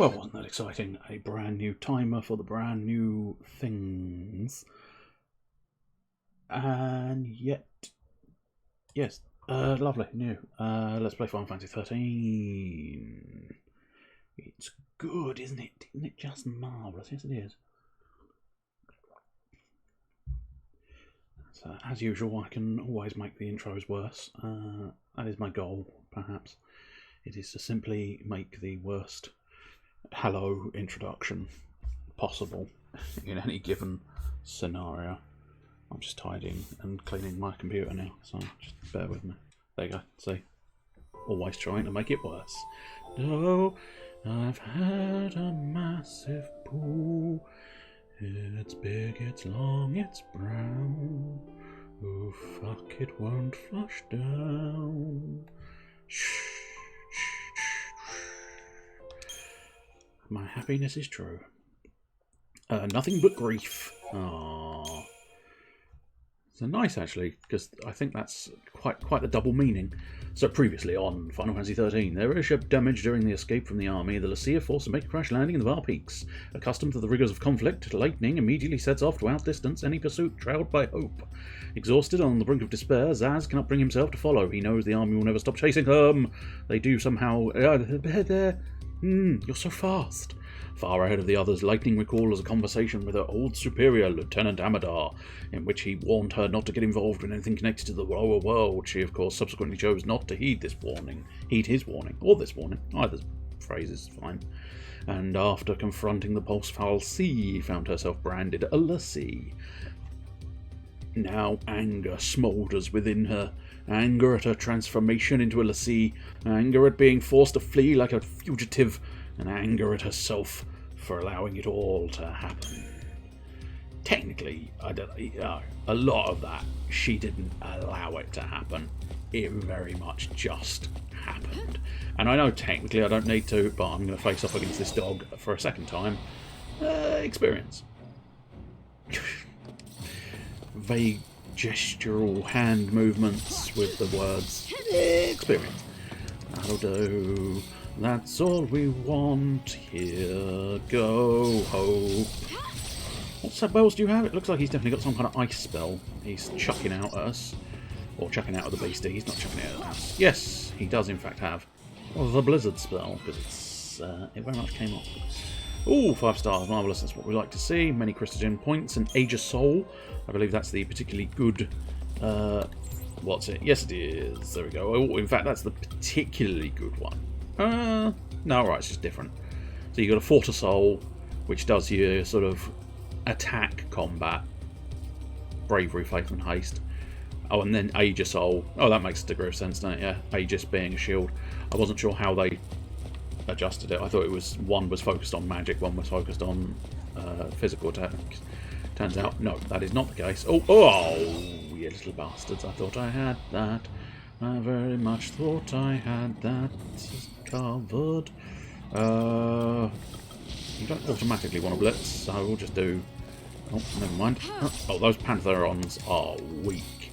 Well, wasn't that exciting? A brand new timer for the brand new things. And yet, yes, lovely, new. Let's play Final Fantasy XIII. It's good, isn't it? Isn't it just marvellous? Yes, it is. So, as usual, I can always make the intros worse. That is my goal, perhaps. It is to simply make the worst hello introduction possible in any given scenario. I'm just tidying and cleaning my computer now, so just bear with me. There you go, see? Always trying to make it worse. No, I've had a massive poo. It's big, it's long, it's brown. Oh fuck, it won't flush down. Shh. My happiness is true. Nothing but grief. Aww. So nice, actually, because I think that's quite the double meaning. So previously on Final Fantasy XIII, there was damage during the escape from the army. The Lucia forced to make a crash landing in the Var Peaks. Accustomed to the rigours of conflict, Lightning immediately sets off to outdistance any pursuit trailed by Hope. Exhausted on the brink of despair, Zaz cannot bring himself to follow. He knows the army will never stop chasing him. They do somehow... you're so fast. Far ahead of the others, Lightning recalls a conversation with her old superior, Lieutenant Amadar, in which he warned her not to get involved with anything connected to the lower world. She, of course, subsequently chose not to heed his warning, or this warning. Either phrase is fine. And after confronting the Pulse-Foul Sea, found herself branded a Lassie. Now anger smoulders within her. Anger at her transformation into a Lassie, anger at being forced to flee like a fugitive, and anger at herself for allowing it all to happen. Technically, a lot of that, she didn't allow it to happen. It very much just happened. And I know technically I don't need to, but I'm going to face off against this dog for a second time. Experience. Vague gestural hand movements with the words experience. That'll do. That's all we want. Here, go, Hope. What spells do you have? It looks like he's definitely got some kind of ice spell he's chucking out at us. Or chucking out at the beastie. He's not chucking it at us. Yes, he does in fact have the Blizzard spell, because it very much came off. Ooh, 5 stars, marvellous, that's what we like to see. Many Christogen points and Age of Soul. I believe that's the particularly good... what's it? Yes, it is. There we go. Oh, in fact, that's the particularly good one. No, right, it's just different. So you've got a Fort of Soul, which does your sort of attack combat. Bravery, Faith and Haste. Oh, and then Age of Soul. Oh, that makes a degree of sense, doesn't it? Yeah, Aegis being a shield. I wasn't sure how they adjusted it. I thought it was one was focused on magic, one was focused on physical attacks. Turns out, no, that is not the case. Oh, you little bastards. I thought I had that. I very much thought I had that covered. You don't automatically want to blitz, so we'll just do... Oh, never mind. Oh, those Pantherons are weak.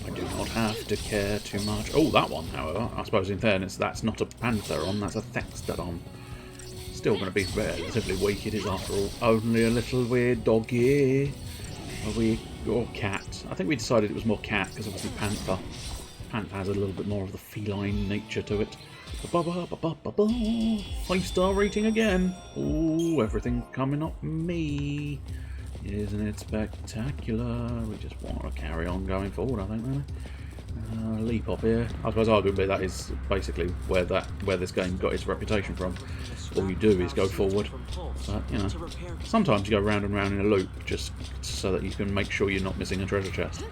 I do not have to care too much. Oh, that one, however, I suppose in fairness, that's not a Pantheron, that's a Thextodon. Still going to be relatively weak. It is, after all, only a little weird doggy. Or cat. I think we decided it was more cat, because obviously Panther. Panther has a little bit more of the feline nature to it. 5-star rating again. Ooh, everything coming up me. Isn't it spectacular? We just want to carry on going forward, I think, really. Leap up here. I suppose arguably that is basically where this game got its reputation from. All you do is go forward. But, you know, sometimes you go round and round in a loop just so that you can make sure you're not missing a treasure chest.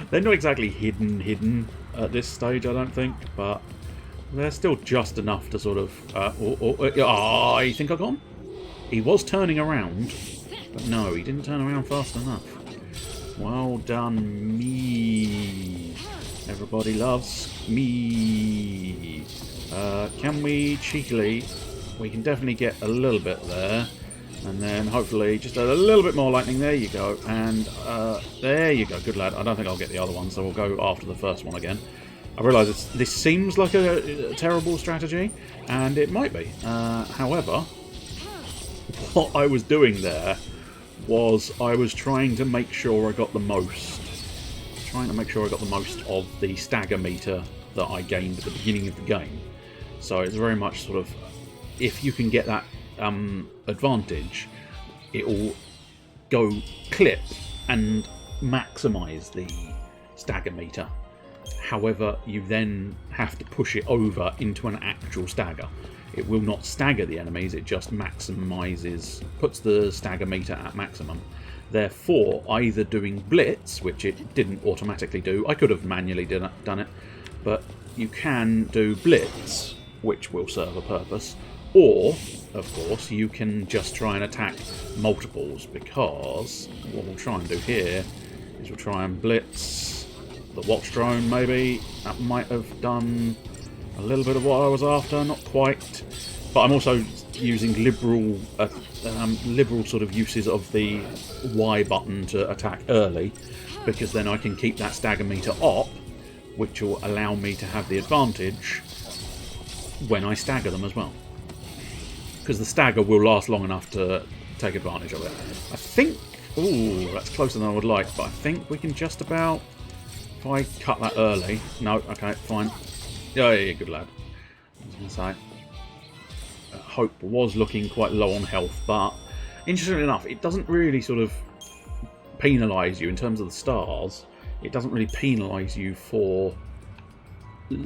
They're not exactly hidden at this stage, I don't think, but they're still just enough to sort of... I think I've gone? He was turning around, but no, he didn't turn around fast enough. Well done, me. Everybody loves me. Can we cheekily... We can definitely get a little bit there. And then hopefully just a little bit more lightning. There you go. And there you go. Good lad. I don't think I'll get the other one, so we'll go after the first one again. I realise this seems like a terrible strategy, and it might be. However, what I was doing there was I was trying to make sure I got the most. Trying to make sure I got the most of the stagger meter that I gained at the beginning of the game. So it's very much sort of, if you can get that advantage, it will go clip and maximise the stagger meter. However, you then have to push it over into an actual stagger. It will not stagger the enemies, it just maximises, puts the stagger meter at maximum. Therefore, either doing blitz, which it didn't automatically do, I could have manually done it, but you can do blitz, which will serve a purpose, or, of course, you can just try and attack multiples, because what we'll try and do here is we'll try and blitz the watch drone, maybe. That might have done a little bit of what I was after, not quite. But I'm also using liberal sort of uses of the Y button to attack early, because then I can keep that stagger meter up, which will allow me to have the advantage when I stagger them as well. Because the stagger will last long enough to take advantage of it. I think... Ooh, that's closer than I would like, but I think we can just about... If I cut that early... No, okay, fine. Yeah, good lad. I was going to say... Hope was looking quite low on health, but interestingly enough, it doesn't really sort of penalise you in terms of the stars. It doesn't really penalise you for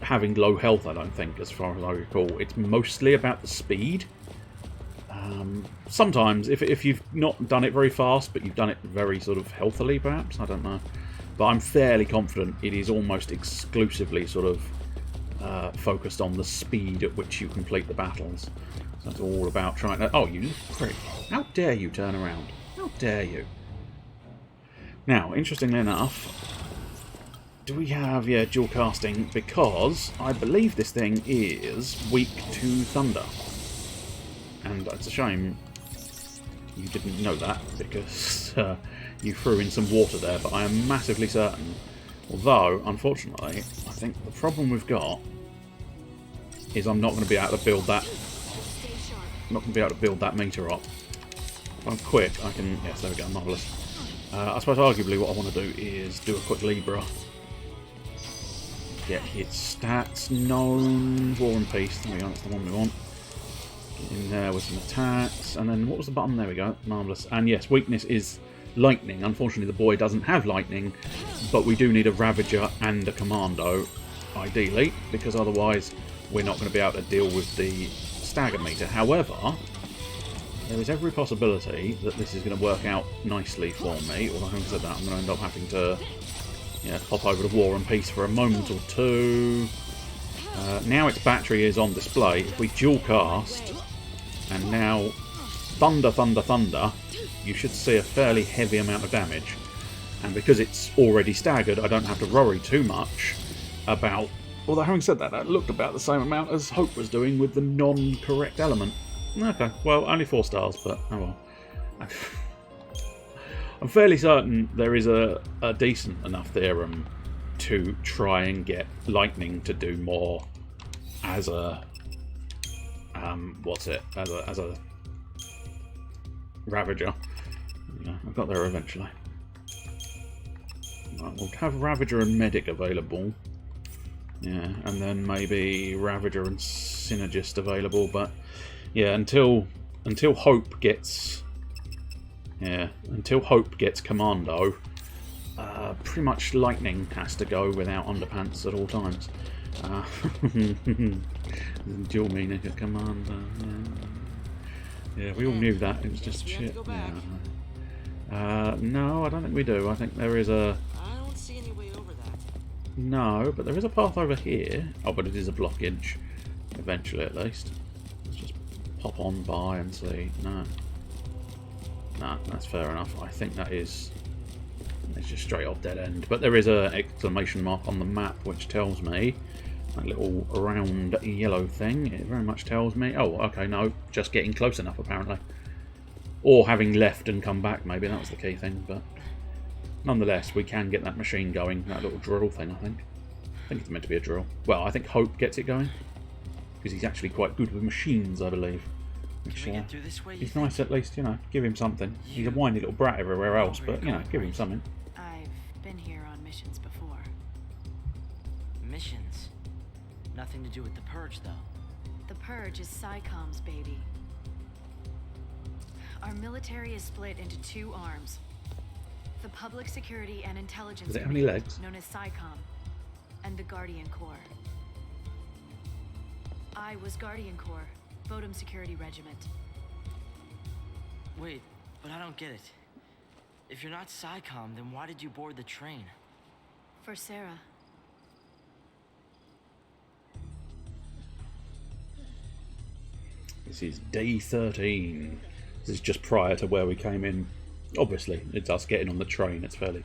having low health, I don't think, as far as I recall. It's mostly about the speed. Sometimes, if you've not done it very fast, but you've done it very sort of healthily, perhaps, I don't know. But I'm fairly confident it is almost exclusively sort of focused on the speed at which you complete the battles. So it's all about trying to... Oh, you prick. How dare you turn around? How dare you? Now, interestingly enough, do we have, yeah, dual casting? Because I believe this thing is weak to thunder. And it's a shame you didn't know that, because you threw in some water there, but I am massively certain. Although, unfortunately, I think the problem we've got is I'm not going to be able to build that. I'm not going to be able to build that meter up. If I'm quick, I can. Yes, there we go. Marvellous. I suppose arguably what I want to do is do a quick Libra. Get its stats known. War and Peace. There we go. That's the one we want. Get in there with some attacks, and then what was the button? There we go. Marvellous. And yes, weakness is lightning. Unfortunately, the boy doesn't have lightning, but we do need a Ravager and a Commando, ideally, because otherwise we're not going to be able to deal with the stagger meter. However, there is every possibility that this is going to work out nicely for me. Although having said that, I'm going to end up having to pop over to War and Peace for a moment or two. Now its battery is on display. If we dual cast, and now thunder, thunder, thunder, you should see a fairly heavy amount of damage. And because it's already staggered, I don't have to worry too much about... Although having said that, that looked about the same amount as Hope was doing with the non-correct element. Okay, well, only 4 stars, but oh well. I'm fairly certain there is a decent enough theorem to try and get lightning to do more as a... As a Ravager. Yeah, I got there eventually. Right, we'll have Ravager and Medic available. Yeah, and then maybe Ravager and Synergist available, but yeah, until Hope gets Commando, pretty much Lightning has to go without underpants at all times. Dual meaning of Commander. Yeah, we all knew that. It was just shit. Yeah. No, I don't think we do. I think there is a... I don't see any way over that. No, but there is a path over here. Oh, but it is a blockage. Eventually, at least. Let's just pop on by and see. No. No, that's fair enough. I think that is... It's just straight off dead end. But there is an exclamation mark on the map which tells me... That little round yellow thing. It very much tells me... Oh, okay, no. Just getting close enough, apparently. Or having left and come back, maybe. That was the key thing, but... Nonetheless, we can get that machine going. That little drill thing, I think. I think it's meant to be a drill. Well, I think Hope gets it going. Because he's actually quite good with machines, I believe. Which, Can we get through this way, you he's think? nice at least, you know, give him something. He's a whiny little brat everywhere else, but, you know, give him something. I've been here on missions before. Missions? Nothing to do with the Purge, though. The Purge is SciComm's baby. Our military is split into two arms. The Public Security and Intelligence Does it have any Unit, legs? known as SciComm, and the Guardian Corps. I was Guardian Corps, Bodum Security Regiment. Wait, but I don't get it. If you're not SciComm, then why did you board the train? For Sarah. This is day 13. This is just prior to where we came in. Obviously, it's us getting on the train. It's fairly,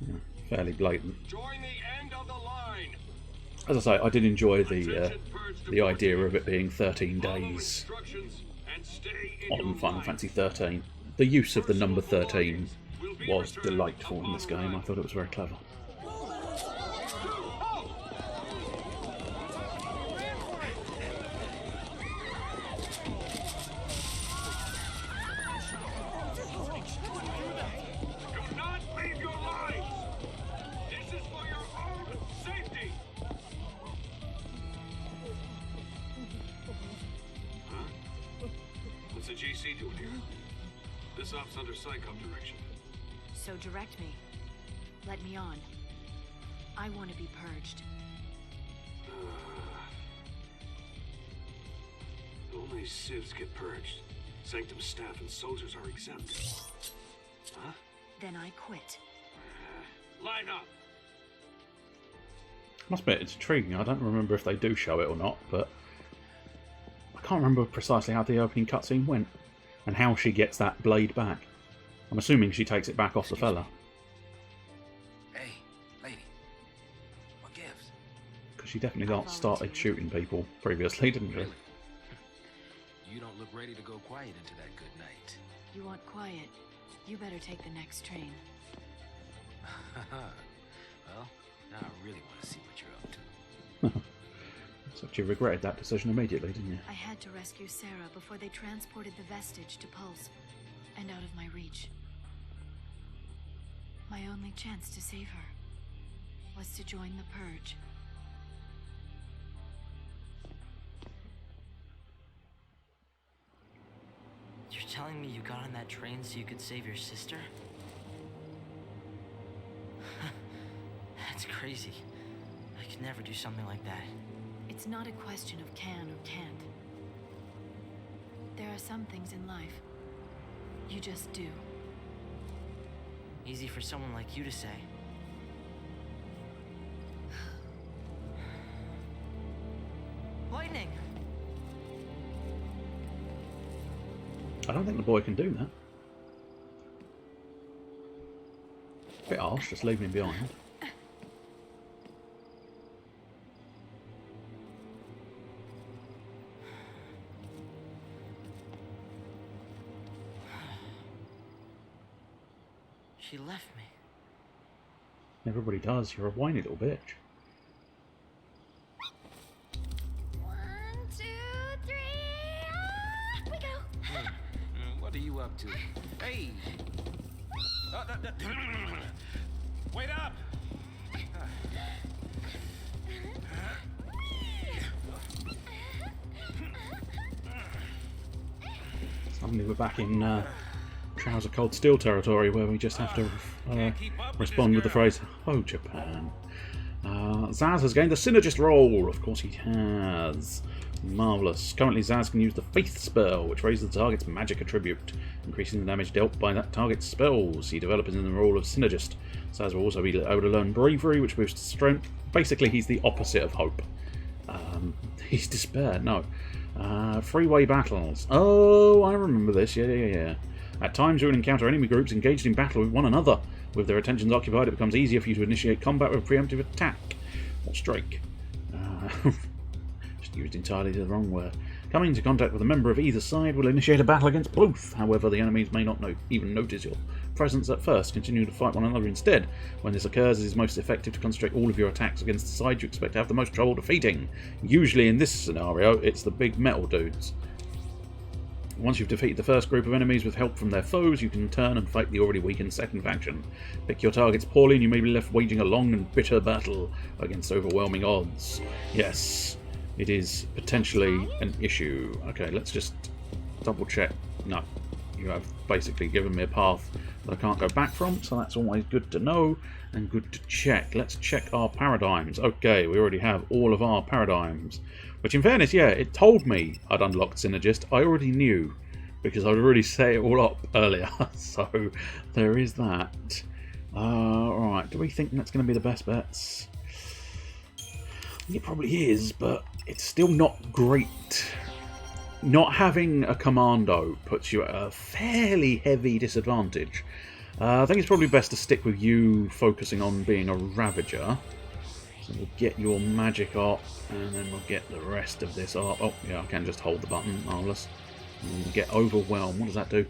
you know, fairly blatant. Join the end of the line. As I say, I did enjoy the idea of it being 13 days on Final Fantasy 13. The use of the number 13 was delightful in this game. I thought it was very clever. Do not leave your lines. This is for your own safety. Huh? What's the GC doing here? This op's under SciComm direction. So direct me. Let me on. I want to be purged. Only civs get purged. Sanctum staff and soldiers are exempt. Huh? Then I quit. Line up. Must admit, it's intriguing. I don't remember if they do show it or not, but I can't remember precisely how the opening cutscene went and how she gets that blade back. I'm assuming she takes it back off the fella. Hey, lady. What gives? Because she definitely got started shooting people previously, didn't she? You don't look ready to go quiet into that good night. You want quiet? You better take the next train. Well, now I really want to see what you're up to. So you regretted that decision immediately, didn't you? I had to rescue Sarah before they transported the vestige to Pulse and out of my reach. My only chance to save her was to join the Purge. You're telling me you got on that train so you could save your sister? That's crazy. I could never do something like that. It's not a question of can or can't. There are some things in life you just do. Easy for someone like you to say. Lightning! I don't think the boy can do that. Bit harsh, just leaving him behind. She left me. Everybody does. You're a whiny little bitch. 1, 2, 3, off we go! What are you up to? Hey! Wait up! Suddenly we're back in Trouser Cold Steel territory where we just have to respond with the phrase, "Oh, Japan." Zaz has gained the Synergist role. Of course he has. Marvellous. Currently Zaz can use the Faith spell, which raises the target's magic attribute, increasing the damage dealt by that target's spells. He develops in the role of Synergist. Zaz will also be able to learn Bravery, which boosts strength. Basically, he's the opposite of Hope. He's Despair. No. Freeway battles. Oh, I remember this. Yeah. At times you will encounter enemy groups engaged in battle with one another. With their attentions occupied, it becomes easier for you to initiate combat with a preemptive attack or strike. Just used entirely the wrong word. Coming into contact with a member of either side will initiate a battle against both. However, the enemies may not even notice your presence at first. Continue to fight one another instead. When this occurs, it is most effective to concentrate all of your attacks against the side you expect to have the most trouble defeating. Usually in this scenario, it's the big metal dudes. Once you've defeated the first group of enemies with help from their foes, you can turn and fight the already weakened second faction. Pick your targets poorly and you may be left waging a long and bitter battle against overwhelming odds. Yes, it is potentially an issue. Okay, let's just double check. No, you have basically given me a path that I can't go back from, so that's always good to know and good to check. Let's check our paradigms. Okay, we already have all of our paradigms. Which, in fairness, yeah, it told me I'd unlocked Synergist. I already knew, because I'd already set it all up earlier. So, there is that. Alright, do we think that's going to be the best bets? It probably is, but it's still not great. Not having a commando puts you at a fairly heavy disadvantage. I think it's probably best to stick with you focusing on being a Ravager. So we'll get your magic up, and then we'll get the rest of this up. Oh, yeah, I can just hold the button. Marvellous. And we'll get Overwhelm. What does that do?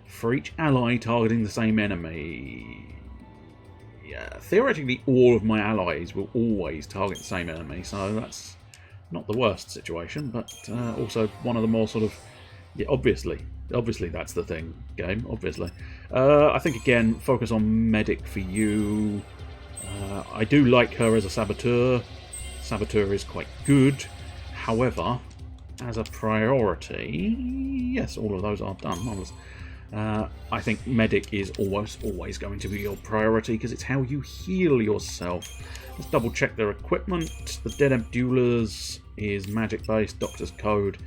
For each ally targeting the same enemy. Yeah, theoretically, all of my allies will always target the same enemy, so that's not the worst situation, but also one of the more sort of... Yeah, obviously that's the thing, game, obviously. I think, again, focus on Medic for you. I do like her as a Saboteur. Saboteur is quite good. However, as a priority, yes, all of those are done. Marvellous. I think Medic is always going to be your priority because it's how you heal yourself. Let's double check their equipment. The Dead Abdulah's is magic based. Doctor's Code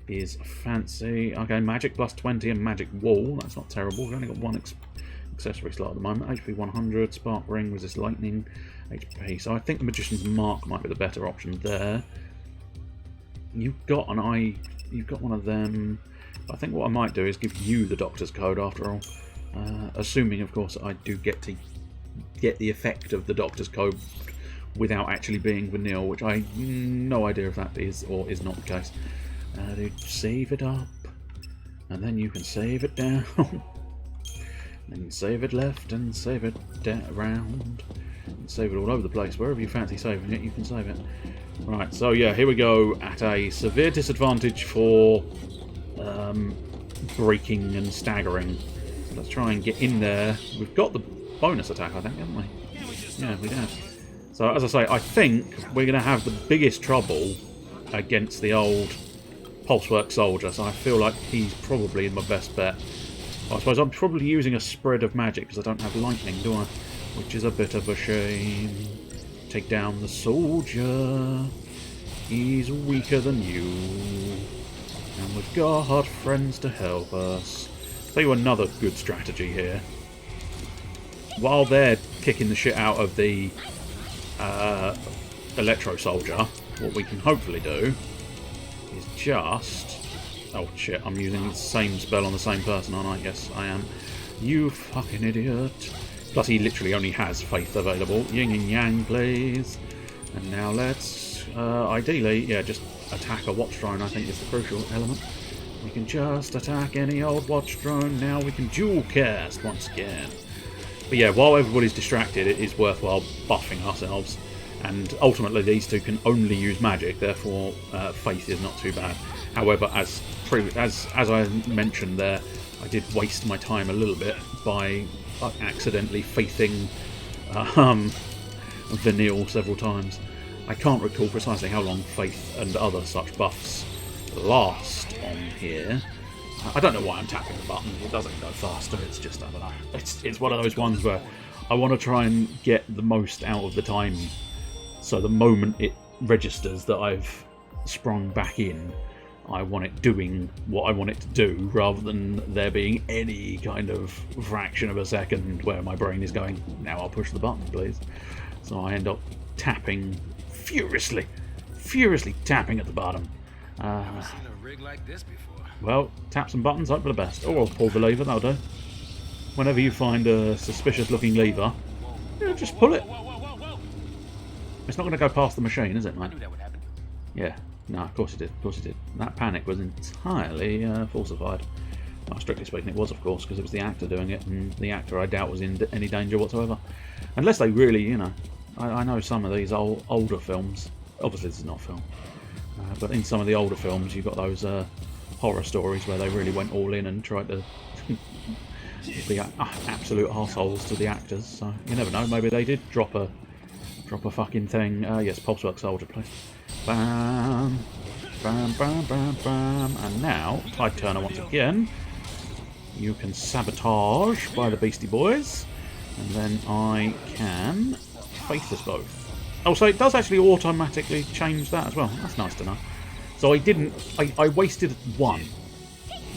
is fancy. Okay, magic plus 20 and magic wall. That's not terrible. We've only got one accessory slot at the moment. HP 100, Spark Ring, Resist Lightning, HP. So I think the Magician's Mark might be the better option there. You've got one of them. I think what I might do is give you the Doctor's Code after all. Assuming, of course, I do get to get the effect of the Doctor's Code without actually being vanilla, which I have no idea if that is or is not the case. Save it up, and then you can save it down. And save it left and save it around and save it all over the place. Wherever you fancy saving it, you can save it. Right, so yeah, here we go at a severe disadvantage for breaking and staggering. Let's try and get in there. We've got the bonus attack, I think, haven't we? Yeah, we have. So as I say, I think we're going to have the biggest trouble against the old Pulsework Soldier. So I feel like he's probably my best bet. I suppose I'm probably using a spread of magic because I don't have lightning, do I? Which is a bit of a shame. Take down the soldier. He's weaker than you. And we've got friends to help us. I'll tell you another good strategy here. While they're kicking the shit out of the Electro Soldier, what we can hopefully do is just... Oh shit, I'm using the same spell on the same person, aren't I? Yes, I am. You fucking idiot. Plus he literally only has Faith available. Yin and Yang, please. And now let's, ideally, yeah, just attack a Watch Drone, I think is the crucial element. We can just attack any old Watch Drone. Now we can dual cast once again. But yeah, while everybody's distracted, it is worthwhile buffing ourselves. And ultimately these two can only use magic, therefore Faith is not too bad. However, as I mentioned there, I did waste my time a little bit by accidentally faithing Vanille several times. I can't recall precisely how long Faith and other such buffs last on here. I don't know why I'm tapping the button. It doesn't go faster. It's just, I don't know. It's one of those ones where I want to try and get the most out of the time. So the moment it registers that I've sprung back in, I want it doing what I want it to do, rather than there being any kind of fraction of a second where my brain is going, now I'll push the button, please. So I end up tapping furiously tapping at the bottom. Never seen a rig like this before. Well, tap some buttons, hope for the best. Or I'll pull the lever, that'll do. Whenever you find a suspicious looking lever, yeah, just pull it. It's not going to go past the machine, is it, mate? I knew that would happen. Yeah. No, of course it did. Of course it did. That panic was entirely falsified. Well, strictly speaking, it was, of course, because it was the actor doing it, and the actor, I doubt, was in any danger whatsoever. Unless they really, you know, I know some of these older films. Obviously, this is not a film, but in some of the older films, you've got those horror stories where they really went all in and tried to be absolute arseholes to the actors. So you never know. Maybe they did drop a fucking thing. Yes, Pulsework Soldier, please. Bam, bam, bam, bam, bam, and now Tide Turner once again. You can sabotage by the Beastie Boys, and then I can faith us both. Oh, so it does actually automatically change that as well. That's nice to know. So I didn't. I wasted one,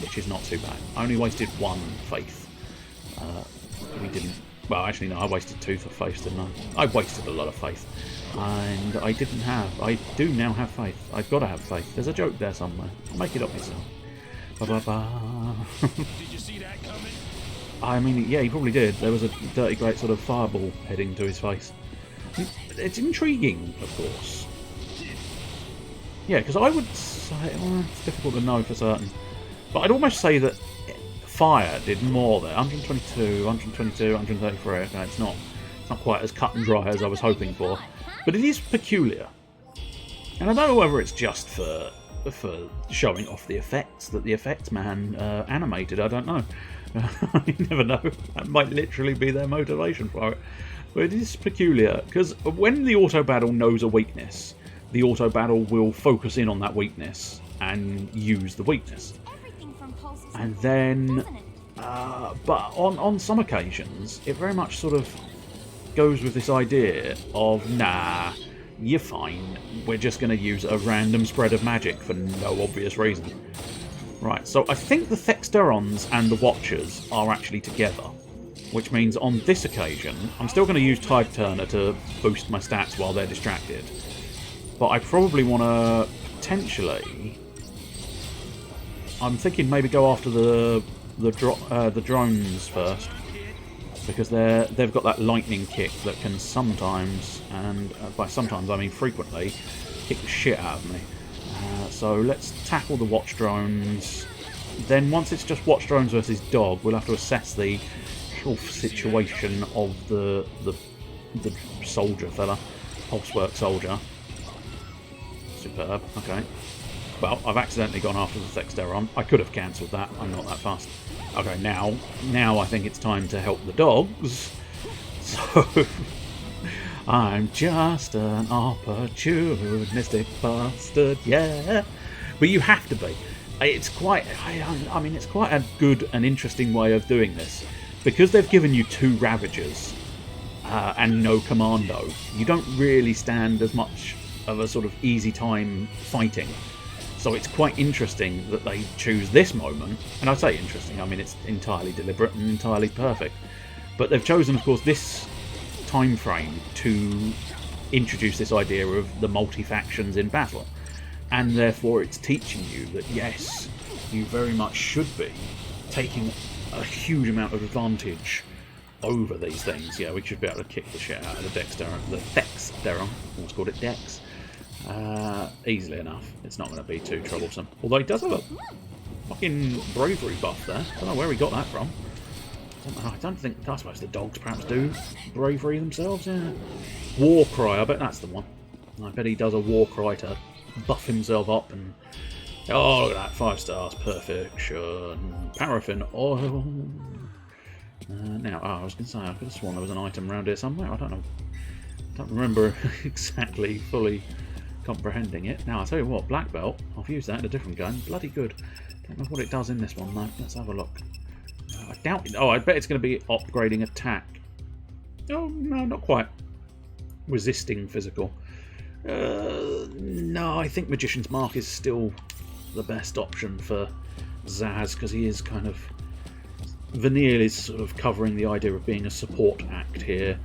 which is not too bad. I only wasted one faith. We didn't. Well, actually, no. I wasted 2 for faith, didn't I? I wasted a lot of faith, and I didn't have. I do now have faith. I've got to have faith. There's a joke there somewhere. Make it up yourself. Ba ba ba. Did you see that coming? I mean, yeah, he probably did. There was a dirty, great sort of fireball heading to his face. It's intriguing, of course. Yeah, because I would say... Well, it's difficult to know for certain. But I'd almost say that fire did more there. 122, 122, 133. Okay, it's not quite as cut and dry as I was hoping for. But it is peculiar. And I don't know whether it's just for showing off the effects that the effects man animated. I don't know. You never know. That might literally be their motivation for it. But it is peculiar, because when the auto battle knows a weakness, the auto battle will focus in on that weakness and use the weakness. And then, but on some occasions, it very much sort of goes with this idea of, nah, you're fine, we're just going to use a random spread of magic for no obvious reason. Right, so I think the Thexterons and the Watchers are actually together. Which means on this occasion, I'm still going to use Tide Turner to boost my stats while they're distracted. But I probably want to potentially... I'm thinking maybe go after the drones first. Because they've got that lightning kick that can sometimes, and by sometimes I mean frequently, kick the shit out of me. So let's tackle the watch drones. Then once it's just watch drones versus dog, we'll have to assess the health situation of the soldier fella. Pulsework Soldier. Superb, okay. Well, I've accidentally gone after the Thexteron. I could have cancelled that, I'm not that fast. Okay, now I think it's time to help the dogs. So, I'm just an opportunistic bastard, yeah. But you have to be. It's quite, I mean, it's quite a good and interesting way of doing this. Because they've given you 2 Ravagers and no Commando, you don't really stand as much of a sort of easy time fighting. So it's quite interesting that they choose this moment. And I say interesting, I mean it's entirely deliberate and entirely perfect. But they've chosen, of course, this time frame to introduce this idea of the multi-factions in battle. And therefore it's teaching you that, yes, you very much should be taking a huge amount of advantage over these things. Yeah, we should be able to kick the shit out of the Thexteron. Almost called it Dex. Easily enough. It's not going to be too troublesome. Although he does have a fucking bravery buff there. I don't know where he got that from. I don't think... I suppose the dogs perhaps do bravery themselves, yeah. War Cry, I bet that's the one. I bet he does a War Cry to buff himself up and... Oh, look at that, 5 stars, perfection. Paraffin oil. Now, I was going to say, I could have sworn there was an item around here somewhere. I don't know. I don't remember exactly fully comprehending it. Now, I'll tell you what, Black Belt, I've used that in a different game. Bloody good. Don't know what it does in this one, though. Let's have a look. I doubt it. Oh, I bet it's going to be upgrading attack. Oh, no, not quite. Resisting physical. No, I think Magician's Mark is still the best option for Zaz, because he is kind of... Vanille is sort of covering the idea of being a support act here.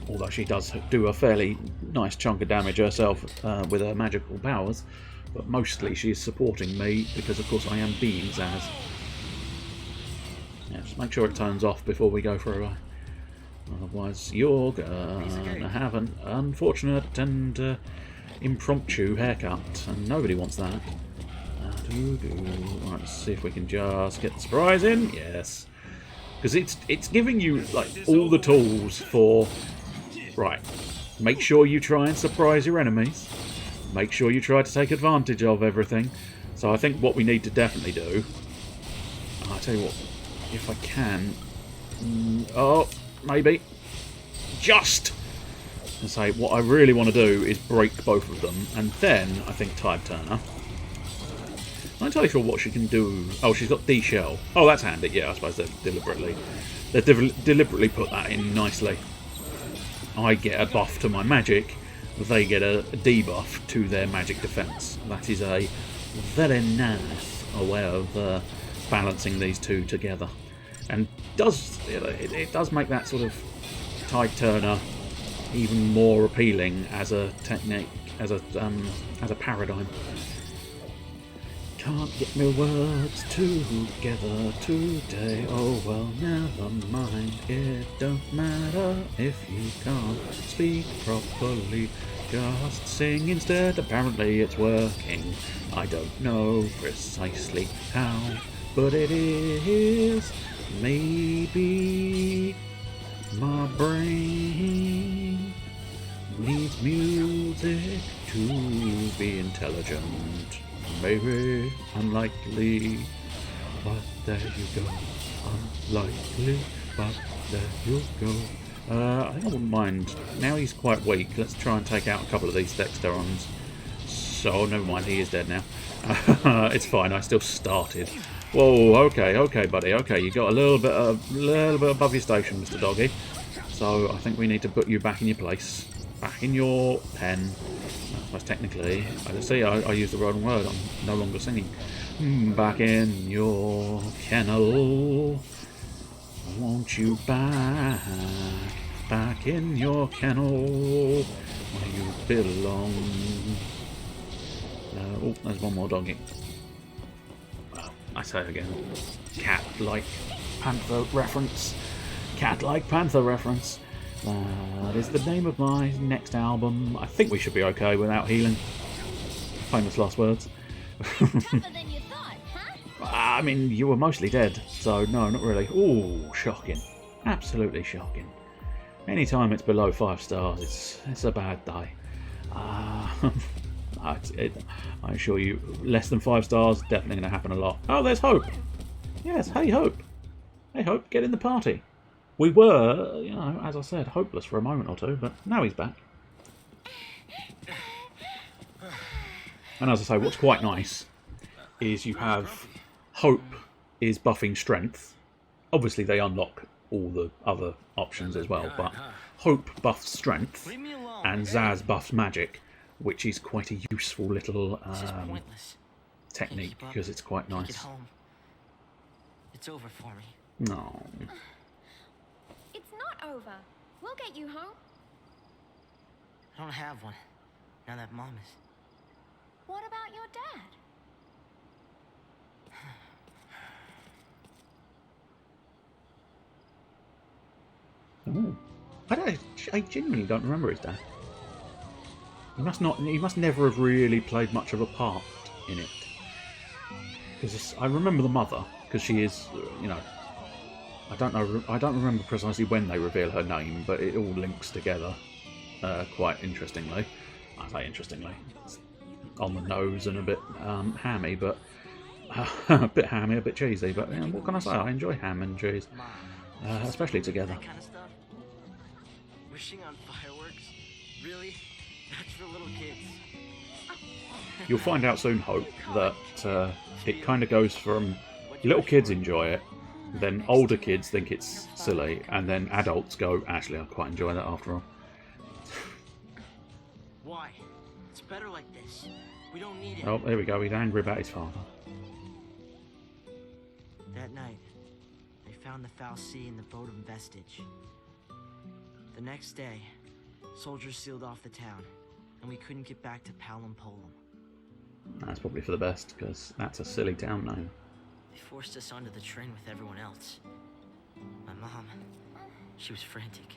Although she does do a fairly nice chunk of damage herself with her magical powers. But mostly she's supporting me because, of course, I am being Zaz. Yeah, just make sure it turns off before we go for a ride. Otherwise, you're gonna have an unfortunate and impromptu haircut, and nobody wants that. Right, let's see if we can just get the surprise in. Yes. Because it's giving you like all the tools for... Right. Make sure you try and surprise your enemies. Make sure you try to take advantage of everything. So I think what we need to definitely do... I'll tell you what. If I can... oh, maybe. Just! To say, what I really want to do is break both of them. And then, I think, Tide Turner. I'm not entirely sure what she can do. Oh, she's got D-Shell. Oh, that's handy. Yeah, I suppose they've deliberately put that in nicely. I get a buff to my magic. They get a debuff to their magic defense. That is a very nice way of balancing these two together. And it does make that sort of Tide Turner even more appealing as a technique, as a paradigm. Can't get my words together today. Oh well, never mind. It don't matter if you can't speak properly. Just sing instead. Apparently it's working. I don't know precisely how, but it is. Maybe my brain needs music to be intelligent. Maybe unlikely, but there you go. Unlikely, but there you go. I think I wouldn't mind. Now he's quite weak. Let's try and take out a couple of these Dexterons. So, never mind, he is dead now. It's fine, I still started. Whoa, okay, buddy. Okay, you got a little bit above your station, Mr. Doggy. So I think we need to put you back in your place. Back in your pen. That's technically, I see, I used the wrong word. I'm no longer singing. Back in your kennel. Won't you back in your kennel where you belong. Oh, there's one more doggy. Well, I say it again. Cat-like panther reference. Cat-like panther reference. That is the name of my next album. I think we should be okay without healing. Famous last words. Tougher than you thought, huh? I mean, you were mostly dead, so no, not really. Ooh, shocking. Absolutely shocking. Anytime it's below 5 stars, it's a bad day. I assure you, less than 5 stars, definitely going to happen a lot. Oh, there's Hope. Yes, hey Hope. Hey Hope, get in the party. We were, you know, as I said, hopeless for a moment or two, but now he's back. And as I say, what's quite nice is you have Hope is buffing strength. Obviously they unlock all the other options as well, but Hope buffs strength and Zaz buffs magic, which is quite a useful little technique because it's quite nice. It's over for me. No. It's not over. We'll get you home. I don't have one. Now that Mom is... What about your dad? Oh. I genuinely don't remember his dad. He must never have really played much of a part in it. Because I remember the mother, because she is, you know, I don't remember precisely when they reveal her name, but it all links together quite interestingly. I say interestingly. It's on the nose and a bit hammy, but a bit hammy, a bit cheesy. But you know, what can I say? I enjoy ham and cheese, especially together. That kind of stuff? Wishing on fireworks? Really? That's for little kids. You'll find out soon, Hope, that it kind of goes from little kids enjoy it, then older kids think it's silly, and then adults go, actually, I quite enjoy that after all. Why? It's better like this. We don't need it. Oh, there we go. He's angry about his father. That night, they found the Foul Sea and the Bodum vestige. The next day, soldiers sealed off the town, and we couldn't get back to Palom Polum. That's probably for the best, because that's a silly town name. They forced us onto the train with everyone else. My mom, she was frantic.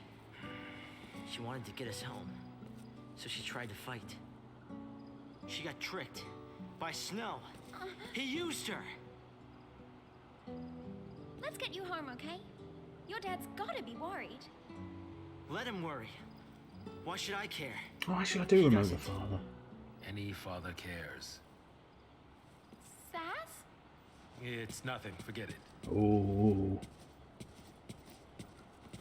She wanted to get us home, so she tried to fight. She got tricked by Snow. He used her. Let's get you home, okay? Your dad's gotta be worried. Let him worry. Why should I care? Oh, actually, I do remember Father. Any father cares. Sass? It's nothing. Forget it. Oh,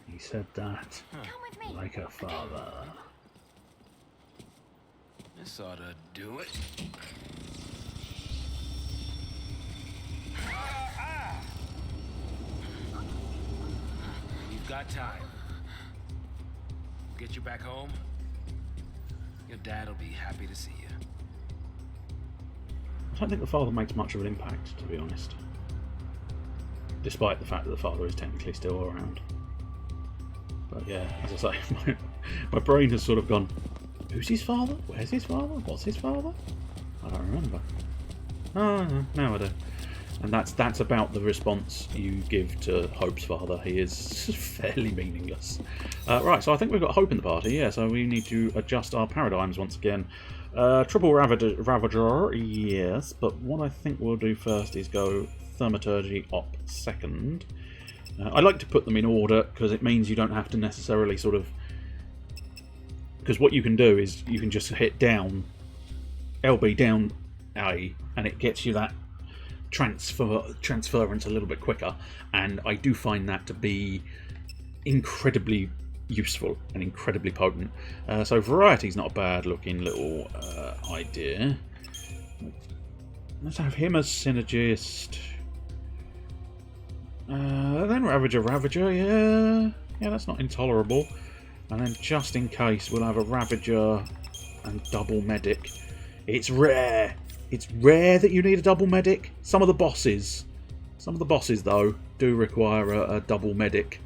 he said that Come with me. like a father. This ought to do it. We've got time. Get you back home. Your dad'll be happy to see you. I don't think the father makes much of an impact, to be honest. Despite the fact that the father is technically still around. But yeah, as I say, my brain has sort of gone, who's his father? Where's his father? What's his father? I don't remember. Oh, no, now I do. And that's about the response you give to Hope's father. He is fairly meaningless. Right, so I think we've got Hope in the party, yeah, so we need to adjust our paradigms once again. Triple Ravager, yes, but what I think we'll do first is go Thaumaturgy Op second. I like to put them in order because it means you don't have to necessarily sort of... Because what you can do is you can just hit down, LB down A, and it gets you that transference a little bit quicker, and I do find that to be incredibly useful and incredibly potent. So Variety's not a bad looking little idea. Let's have him as Synergist. Then Ravager, yeah, that's not intolerable. And then just in case, we'll have a Ravager and double medic. It's rare. It's rare that you need a double medic. Some of the bosses though, do require a double medic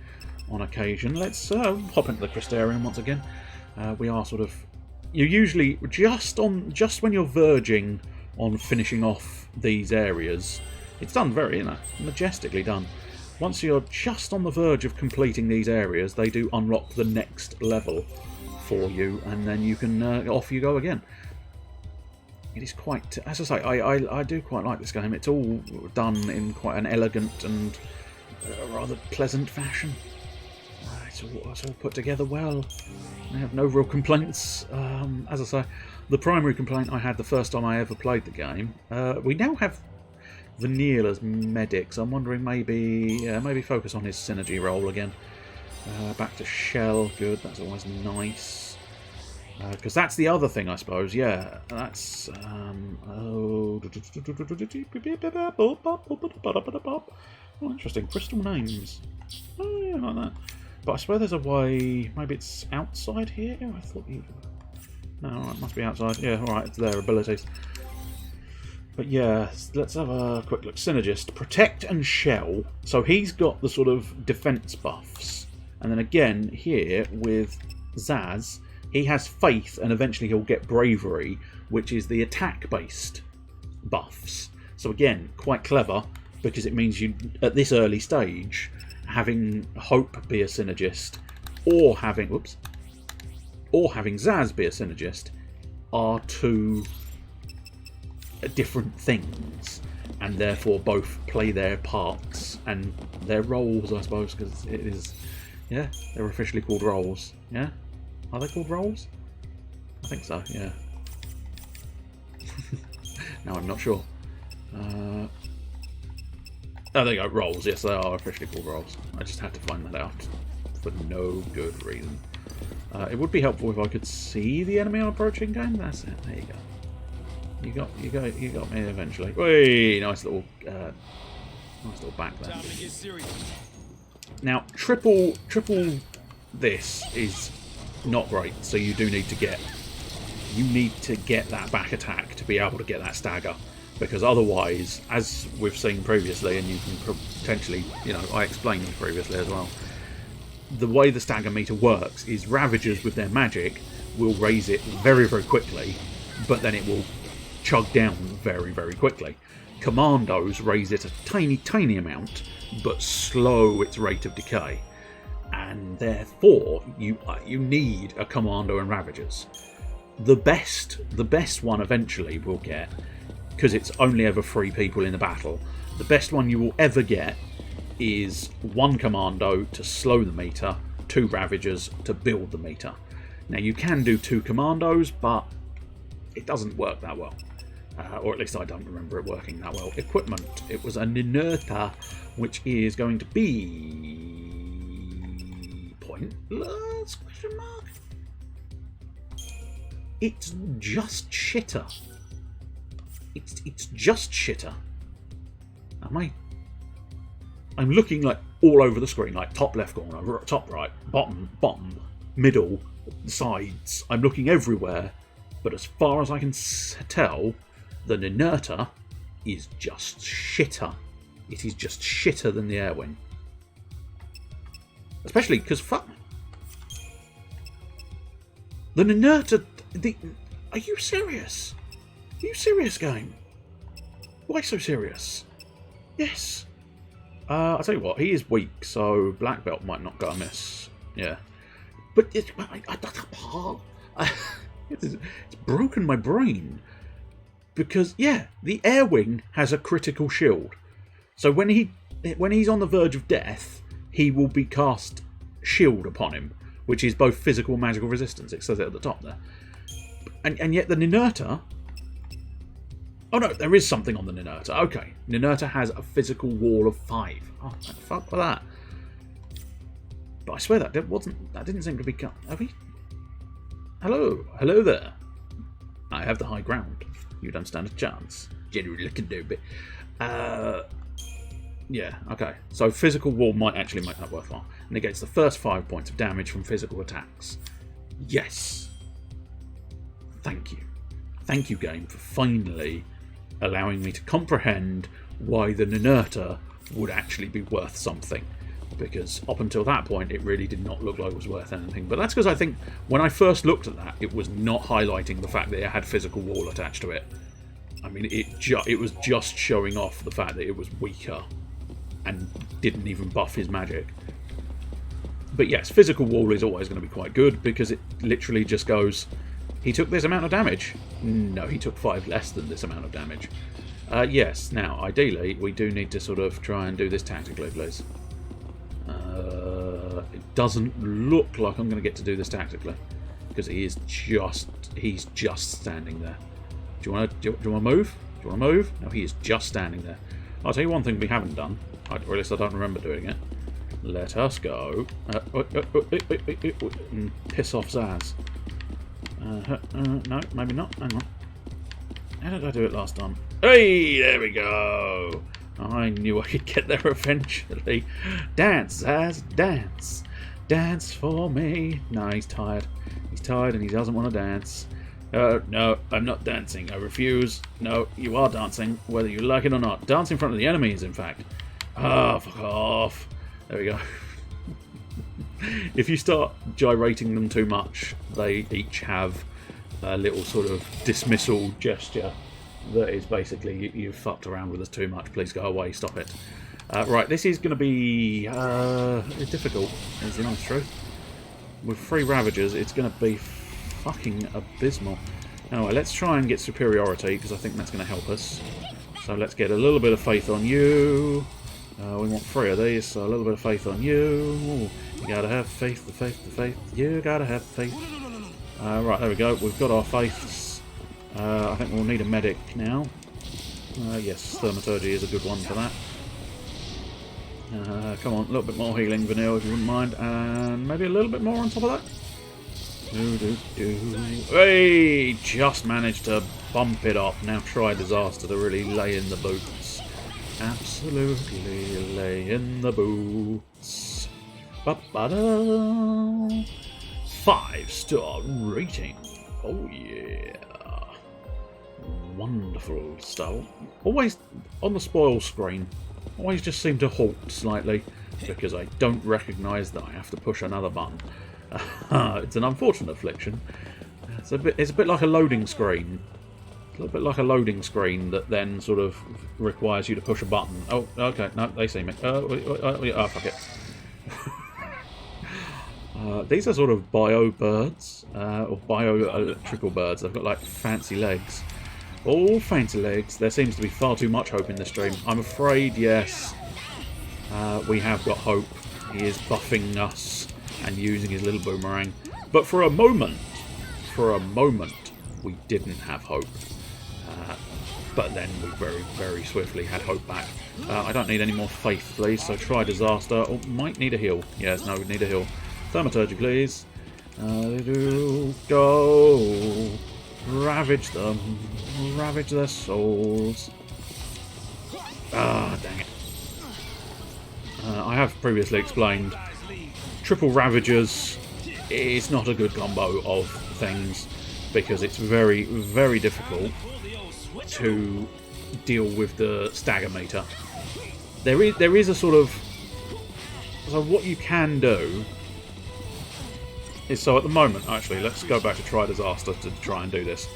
on occasion. Let's hop into the Crystarium once again. We are sort of... You're usually just when you're verging on finishing off these areas. It's done very, majestically done. Once you're just on the verge of completing these areas, they do unlock the next level for you, and then you can off you go again. It is quite, as I say, I do quite like this game. It's all done in quite an elegant and rather pleasant fashion. It's all put together well. I have no real complaints. As I say, the primary complaint I had the first time I ever played the game. We now have Vanille as medics. I'm wondering maybe focus on his synergy role again. Back to Shell, good. That's always nice. Because that's the other thing, I suppose. Yeah, that's oh, interesting. Crystal names. Oh, yeah, like that. But I swear there's a way. Maybe it's outside here. I thought you. No, it must be outside. Yeah, all right. It's their abilities. But yeah, let's have a quick look. Synergist, Protect and Shell. So he's got the sort of defense buffs, and then again here with Zaz. He has Faith, and eventually he'll get Bravery, which is the attack-based buffs. So again, quite clever, because it means you, at this early stage, having Hope be a Synergist, or having Zaz be a Synergist, are two different things, and therefore both play their parts and their roles, I suppose, because it is, yeah, they're officially called roles, yeah? Are they called roles? I think so, yeah. No, I'm not sure. Oh, there you go, roles. Yes, they are officially called roles. I just had to find that out for no good reason. It would be helpful if I could see the enemy I'm approaching game. That's it. There you go. You got me eventually. Whey, nice little back there. Now, triple this is not great, so you do need to get that back attack to be able to get that stagger, because otherwise, as we've seen previously, and you can potentially, I explained previously as well, the way the stagger meter works is Ravagers with their magic will raise it very, very quickly, but then it will chug down very, very quickly. Commandos raise it a tiny, tiny amount, but slow its rate of decay. And therefore, you need a Commando and Ravagers. the best one eventually we'll get, because it's only ever 3 people in a battle, the best one you will ever get is 1 commando to slow the meter, 2 ravagers to build the meter. Now you can do 2 commandos, but it doesn't work that well. Or at least I don't remember it working that well. Equipment. It was a Ninurta, which is going to be... pointless? Question mark? It's just shitter. It's just shitter. I'm looking like all over the screen, like top left corner, top right, bottom, middle, sides. I'm looking everywhere, but as far as I can tell, the Ninurta is just shitter. It is just shitter than the Airwing. Especially because, fuck. The Ninurta... Are you serious? Are you serious, game? Why so serious? Yes. I'll tell you what, he is weak, so Black Belt might not go amiss. Yeah. But it's broken my brain. Because, yeah, the Airwing has a critical shield. So when he's on the verge of death, he will be cast shield upon him, which is both physical and magical resistance. It says it at the top there. And yet the Ninurta... Oh no, there is something on the Ninurta. Okay, Ninurta has a physical wall of 5. Oh, fuck for that. But I swear that didn't seem to be cut. Have we? Hello there. I have the high ground. You don't stand a chance. Generally looking do bit. Yeah, okay. So physical wall might actually make that worthwhile. Negates the first 5 points of damage from physical attacks. Yes. Thank you. Thank you, game, for finally allowing me to comprehend why the Ninurta would actually be worth something. Because up until that point, it really did not look like it was worth anything. But that's because I think when I first looked at that, it was not highlighting the fact that it had physical wall attached to it. I mean, it was just showing off the fact that it was weaker and didn't even buff his magic. But yes, physical wall is always going to be quite good because it literally just goes, he took this amount of damage. No, he took 5 less than this amount of damage. Yes, now, ideally, we do need to sort of try and do this tactically, please. It doesn't look like I'm going to get to do this tactically because he's just standing there. Do you want to move? Do you want to move? No, he is just standing there. I'll tell you one thing we haven't done, or at least I don't remember doing it. Let us go and piss off Zaz. No, maybe not. Hang on. How did I do it last time? Hey, there we go. I knew I could get there eventually. Dance, Zaz, dance. Dance for me. No, he's tired. He's tired and he doesn't want to dance. No, I'm not dancing. I refuse. No, you are dancing, whether you like it or not. Dance in front of the enemies, in fact. Ah, fuck off. There we go. If you start gyrating them too much, they each have a little sort of dismissal gesture that is basically, you've fucked around with us too much, please go away, stop it. Right, this is going to be difficult, is the honest truth. With 3 Ravagers, it's going to be fucking abysmal. Anyway, let's try and get superiority, because I think that's going to help us. So let's get a little bit of faith on you. We want 3 of these, so a little bit of faith on you. You gotta have faith, the faith. You gotta have faith. Right, there we go. We've got our faiths. I think we'll need a medic now. Yes, SaturJay is a good one for that. Come on, a little bit more healing, Vanille, if you wouldn't mind. And maybe a little bit more on top of that. Hey! Just managed to bump it up. Now try Disaster to really lay in the boots. Absolutely lay in the boots. 5-star rating. Oh yeah. Wonderful stuff. Always on the spoil screen. Always just seem to halt slightly because I don't recognise that I have to push another button. It's an unfortunate affliction. It's a bit like a loading screen. A little bit like a loading screen that then sort of requires you to push a button. Oh, okay, no, they see me. Oh, fuck it. These are sort of bio birds. or bioelectrical birds. They've got like fancy legs. All fancy legs. There seems to be far too much hope in this stream. I'm afraid, yes, we have got hope. He is buffing us and using his little boomerang. But for a moment, we didn't have hope. But then we very, very swiftly had hope back. I don't need any more faith, please, so try disaster. Oh, might need a heal. Yes, no, we need a heal. Thaumaturgy, please. Go. Ravage them. Ravage their souls. Ah, dang it. I have previously explained, triple Ravagers is not a good combo of things because it's very, very difficult to deal with the stagger meter. There is a sort of... So what you can do is, so at the moment, actually, let's go back to try disaster to try and do this.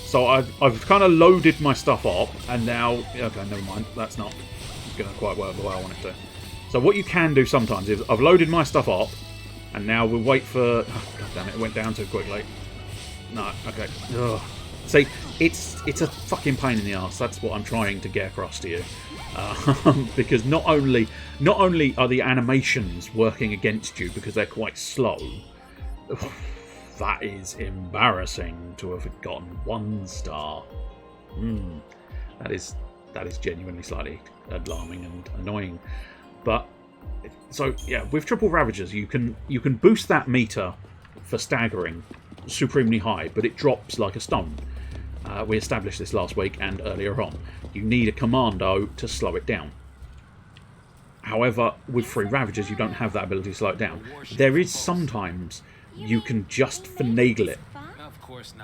So I've kind of loaded my stuff up, and now... Okay, never mind. That's not going to quite work the way I want it to. So what you can do sometimes is, I've loaded my stuff up, and now we'll wait for... Oh, God damn it, it went down too quickly. No, okay. Ugh. See, it's a fucking pain in the arse. That's what I'm trying to get across to you. Because not only are the animations working against you because they're quite slow, that is embarrassing to have gotten 1 star. That is genuinely slightly alarming and annoying. But so yeah, with triple Ravagers, you can boost that meter for staggering supremely high, but it drops like a stone. We established this last week and earlier on. You need a commando to slow it down. However, with 3 Ravagers, you don't have that ability to slow it down. There is sometimes you can just finagle it.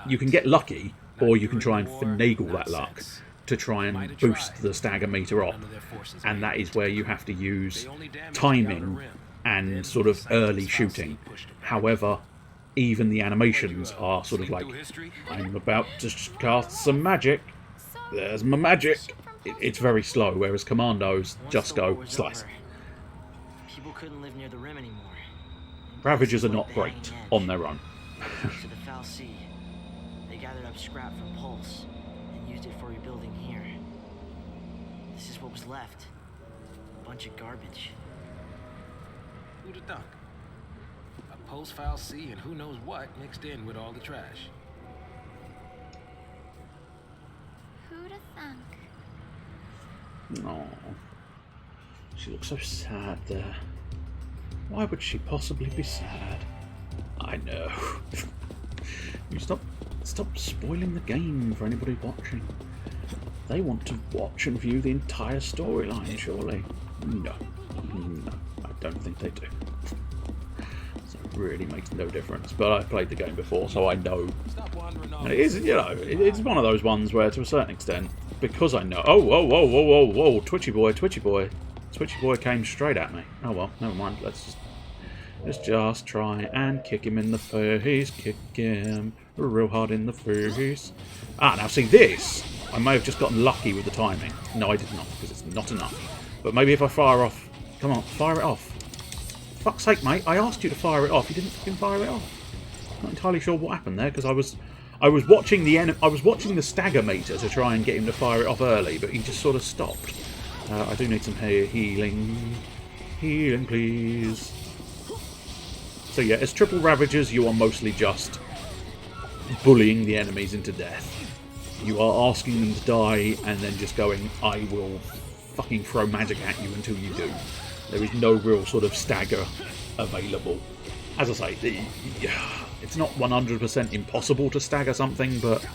You can get lucky, or you can try and finagle that luck to try and boost the stagger meter up. And that is where you have to use timing and sort of early shooting. However, even the animations are sort of like, I'm about to cast some magic. There's my magic. It's very slow, whereas commandos just go slice. People couldn't live near the rim anymore. Ravagers are not great on their own. To the Foul Sea, they gathered up scrap from Pulse and used it for rebuilding here. This is what was left. A bunch of garbage. Who'd have thunk? A post-Foul Sea and who knows what mixed in with all the trash. Who'd have thunk? Oh, she looks so sad there. Why would she possibly be sad? I know. You stop spoiling the game for anybody watching. They want to watch and view the entire storyline, surely. No, I don't think they do. So it really makes no difference. But I've played the game before, so I know. And it is, you know, it's one of those ones where, to a certain extent, because I know. Oh, whoa, whoa, whoa, whoa, whoa! Twitchy boy, Twitchy boy. Twitchy boy came straight at me. Oh well, never mind. Let's just try and kick him in the face. Kick him real hard in the face. Ah, now see this. I may have just gotten lucky with the timing. No, I did not, because it's not enough. But maybe if I fire off... Come on, fire it off. Fuck's sake, mate. I asked you to fire it off. You didn't fucking fire it off. Not entirely sure what happened there, because I was watching the stagger meter to try and get him to fire it off early, but he just sort of stopped. I do need some healing. Healing, please. So yeah, as triple Ravagers, you are mostly just bullying the enemies into death. You are asking them to die and then just going, I will fucking throw magic at you until you do. There is no real sort of stagger available. As I say, it's not 100% impossible to stagger something, but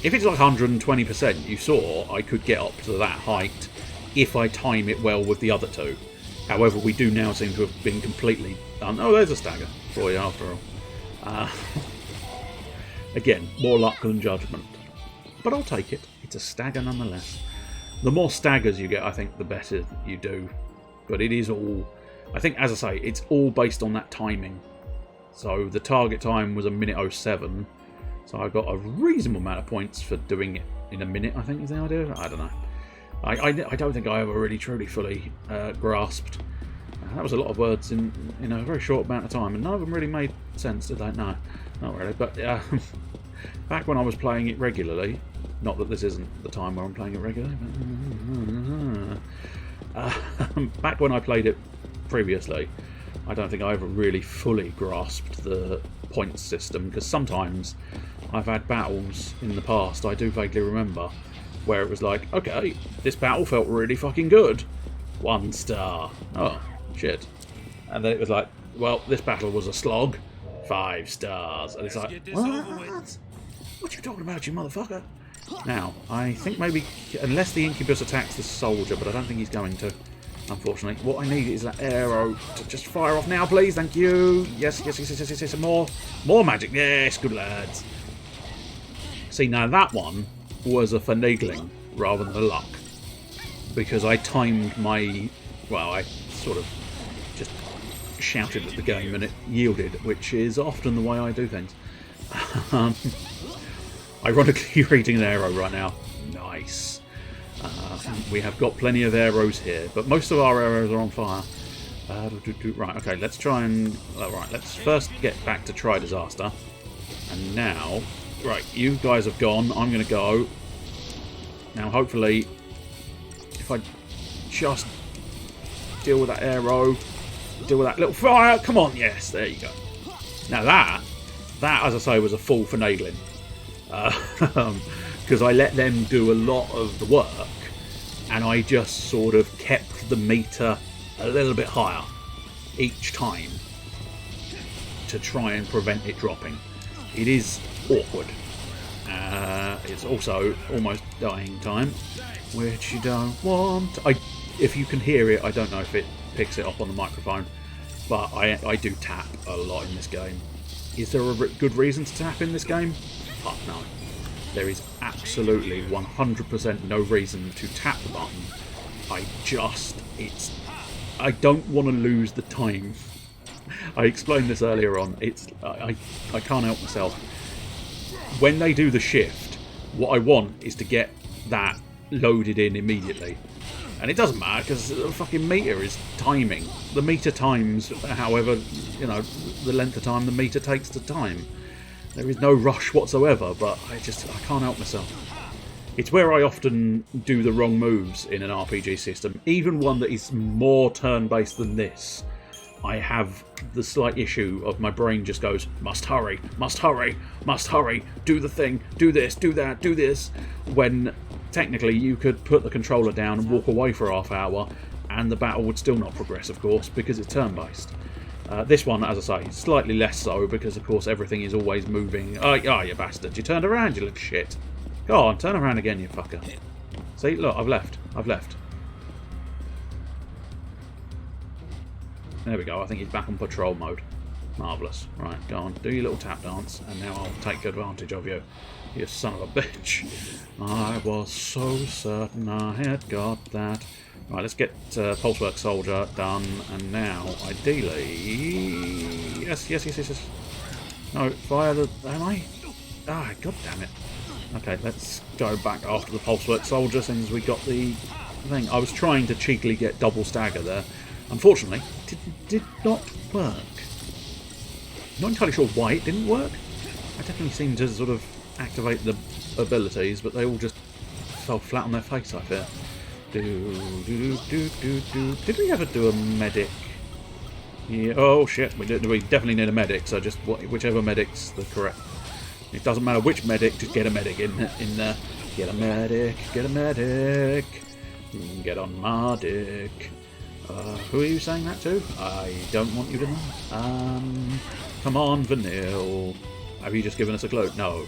if it's like 120%, you saw I could get up to that height if I time it well with the other two. However, we do now seem to have been completely done. Oh, there's a stagger for you after all. Again, more luck than judgment. But I'll take it. It's a stagger nonetheless. The more staggers you get, I think, the better you do. But it is all... I think, as I say, it's all based on that timing. So the target time was 1:07. So I got a reasonable amount of points for doing it in a minute, I think is the idea. I don't know. I don't think I ever really truly fully grasped That was a lot of words in a very short amount of time, and none of them really made sense, did they? No, not really. But back when I was playing it regularly, not that this isn't the time where I'm playing it regularly, but back when I played it previously, I don't think I ever really fully grasped the points system, because sometimes I've had battles in the past, I do vaguely remember, where it was like, okay, this battle felt really fucking good. 1 star. Oh, shit. And then it was like, well, this battle was a slog. 5 stars. And it's like, what? What you talking about, you motherfucker? Now, I think maybe, unless the Incubus attacks the soldier, but I don't think he's going to, unfortunately. What I need is that arrow to just fire off now, please. Thank you. Yes, yes, yes, yes, yes, yes. More magic. Yes, good lads. See, now that one was a finagling rather than a luck, because I timed my, well, I sort of just shouted at the game and it yielded, which is often the way I do things. Ironically, you're eating an arrow right now. Nice. We have got plenty of arrows here, but most of our arrows are on fire. Right, okay, let's try and... Right, let's first get back to Try Disaster. And now... Right, you guys have gone. I'm going to go. Now, hopefully, if I just deal with that arrow, deal with that little fire. Come on, yes, there you go. Now that, as I say, was a full finagling. Because I let them do a lot of the work, and I just sort of kept the meter a little bit higher each time to try and prevent it dropping. It is awkward. It's also almost dying time, which you don't want. If you can hear it, I don't know if it picks it up on the microphone, but I do tap a lot in this game. Is there a good reason to tap in this game? Fuck no. There is absolutely 100% no reason to tap the button. I don't want to lose the time. I explained this earlier on. I can't help myself. When they do the shift, what I want is to get that loaded in immediately. And it doesn't matter, because the fucking meter is timing. The meter times however, the length of time the meter takes to time. There is no rush whatsoever, but I can't help myself. It's where I often do the wrong moves in an RPG system. Even one that is more turn-based than this. I have the slight issue of my brain just goes, must hurry, must hurry, must hurry, do the thing, do this, do that, do this. When technically you could put the controller down and walk away for half hour and the battle would still not progress, of course, because it's turn-based. This one, as I say, slightly less so, because of course everything is always moving. Oh, you bastard, you turned around, you little shit. Go on, turn around again, you fucker. See, look, I've left. There we go, I think he's back on patrol mode. Marvellous. Right, go on, do your little tap dance, and now I'll take advantage of you. You son of a bitch. I was so certain I had got that. Right, let's get Pulsework Soldier done, and now, ideally... Yes. No, fire the... Am I? Ah, god damn it. Okay, let's go back after the Pulsework Soldier, since we got the thing. I was trying to cheekily get double stagger there. Unfortunately, did not work. Not entirely sure why it didn't work. I definitely seemed to sort of activate the abilities, but they all just fell flat on their face, I fear. Did we ever do a medic? Yeah, oh shit, we definitely need a medic, so just whichever medic's the correct... It doesn't matter which medic, just get a medic in there. Get a medic, get on my dick. Who are you saying that to? I don't want you to know. Come on, Vanille. Have you just given us a clue? No.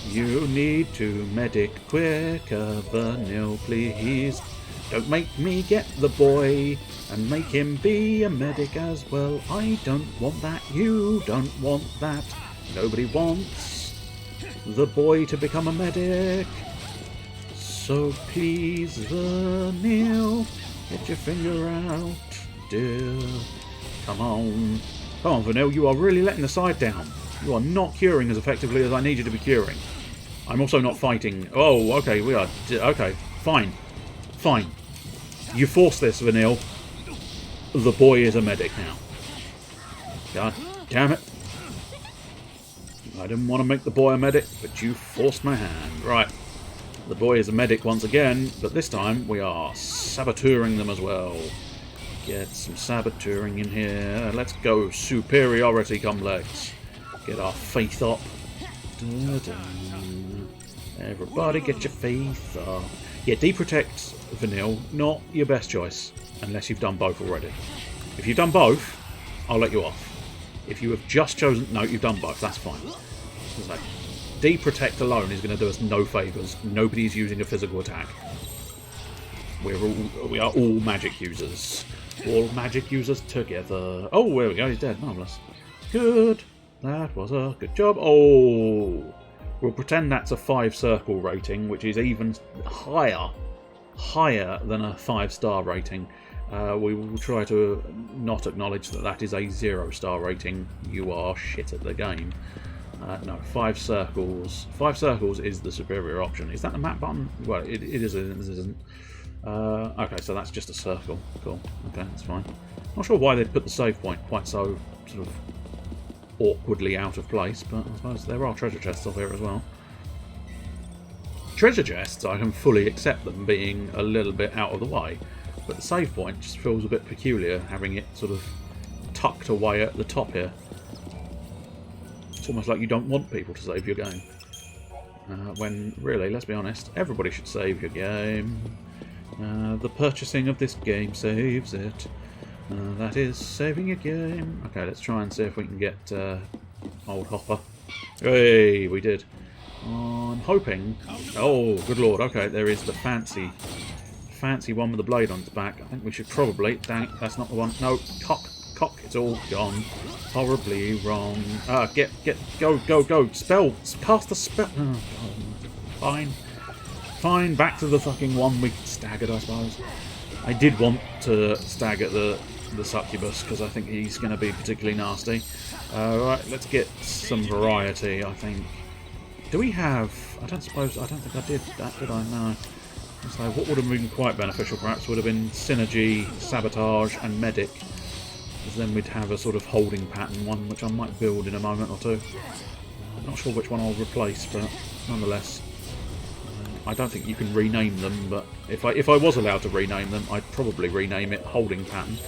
You need to medic quicker, Vanille, please. Don't make me get the boy and make him be a medic as well. I don't want that. You don't want that. Nobody wants the boy to become a medic. So please, Vanille, get your finger out, dear. Come on, Vanille, you are really letting the side down. You are not curing as effectively as I need you to be curing. I'm also not fighting. Oh, okay, we are. Okay, fine. You force this, Vanille. The boy is a medic now. God damn it. I didn't want to make the boy a medic, but you forced my hand. Right. The boy is a medic once again, but this time we are saboteuring them as well. Get some saboteuring in here. Let's go. Superiority complex. Get our faith up. Everybody get your faith up. Yeah, deprotect Vanille, not your best choice, unless you've done both already. If you've done both, I'll let you off. If you have just chosen... No, you've done both, that's fine. So, deprotect alone is going to do us no favours. Nobody's using a physical attack. We are all magic users. All magic users together. Oh, there we go, he's dead. Marvellous. Good. That was a good job. Oh... We'll pretend that's a 5-circle rating, which is even higher than a 5-star rating. We will try to not acknowledge that that is a 0-star rating. You are shit at the game. No, 5 circles. 5 circles is the superior option. Is that the map button? Well, it isn't. Okay, so that's just a circle. Cool. Okay, that's fine. Not sure why they'd put the save point quite so sort of awkwardly out of place, but I suppose there are treasure chests up here as well. Treasure chests, I can fully accept them being a little bit out of the way, but the save point just feels a bit peculiar, having it sort of tucked away at the top here. It's almost like you don't want people to save your game. When, really, let's be honest, everybody should save your game. The purchasing of this game saves it. That is saving a game. Okay, let's try and see if we can get old Hopper. Hey, we did. I'm hoping... Oh, good lord. Okay, there is the fancy one with the blade on its back. I think we should probably... Dang it, that's not the one. No, cock, it's all gone. Horribly wrong. Go. Spell, cast the spell. Oh, God. Fine, back to the fucking one we staggered, I suppose. I did want to stagger the succubus because I think he's going to be particularly nasty. Right, let's get some variety, I think. Do we have... I don't think I did that, did I? No. So what would have been quite beneficial perhaps would have been synergy, sabotage and medic. Because then we'd have a sort of holding pattern one, which I might build in a moment or two. I'm not sure which one I'll replace, but nonetheless... I don't think you can rename them, but if I was allowed to rename them, I'd probably rename it Holding Pattern.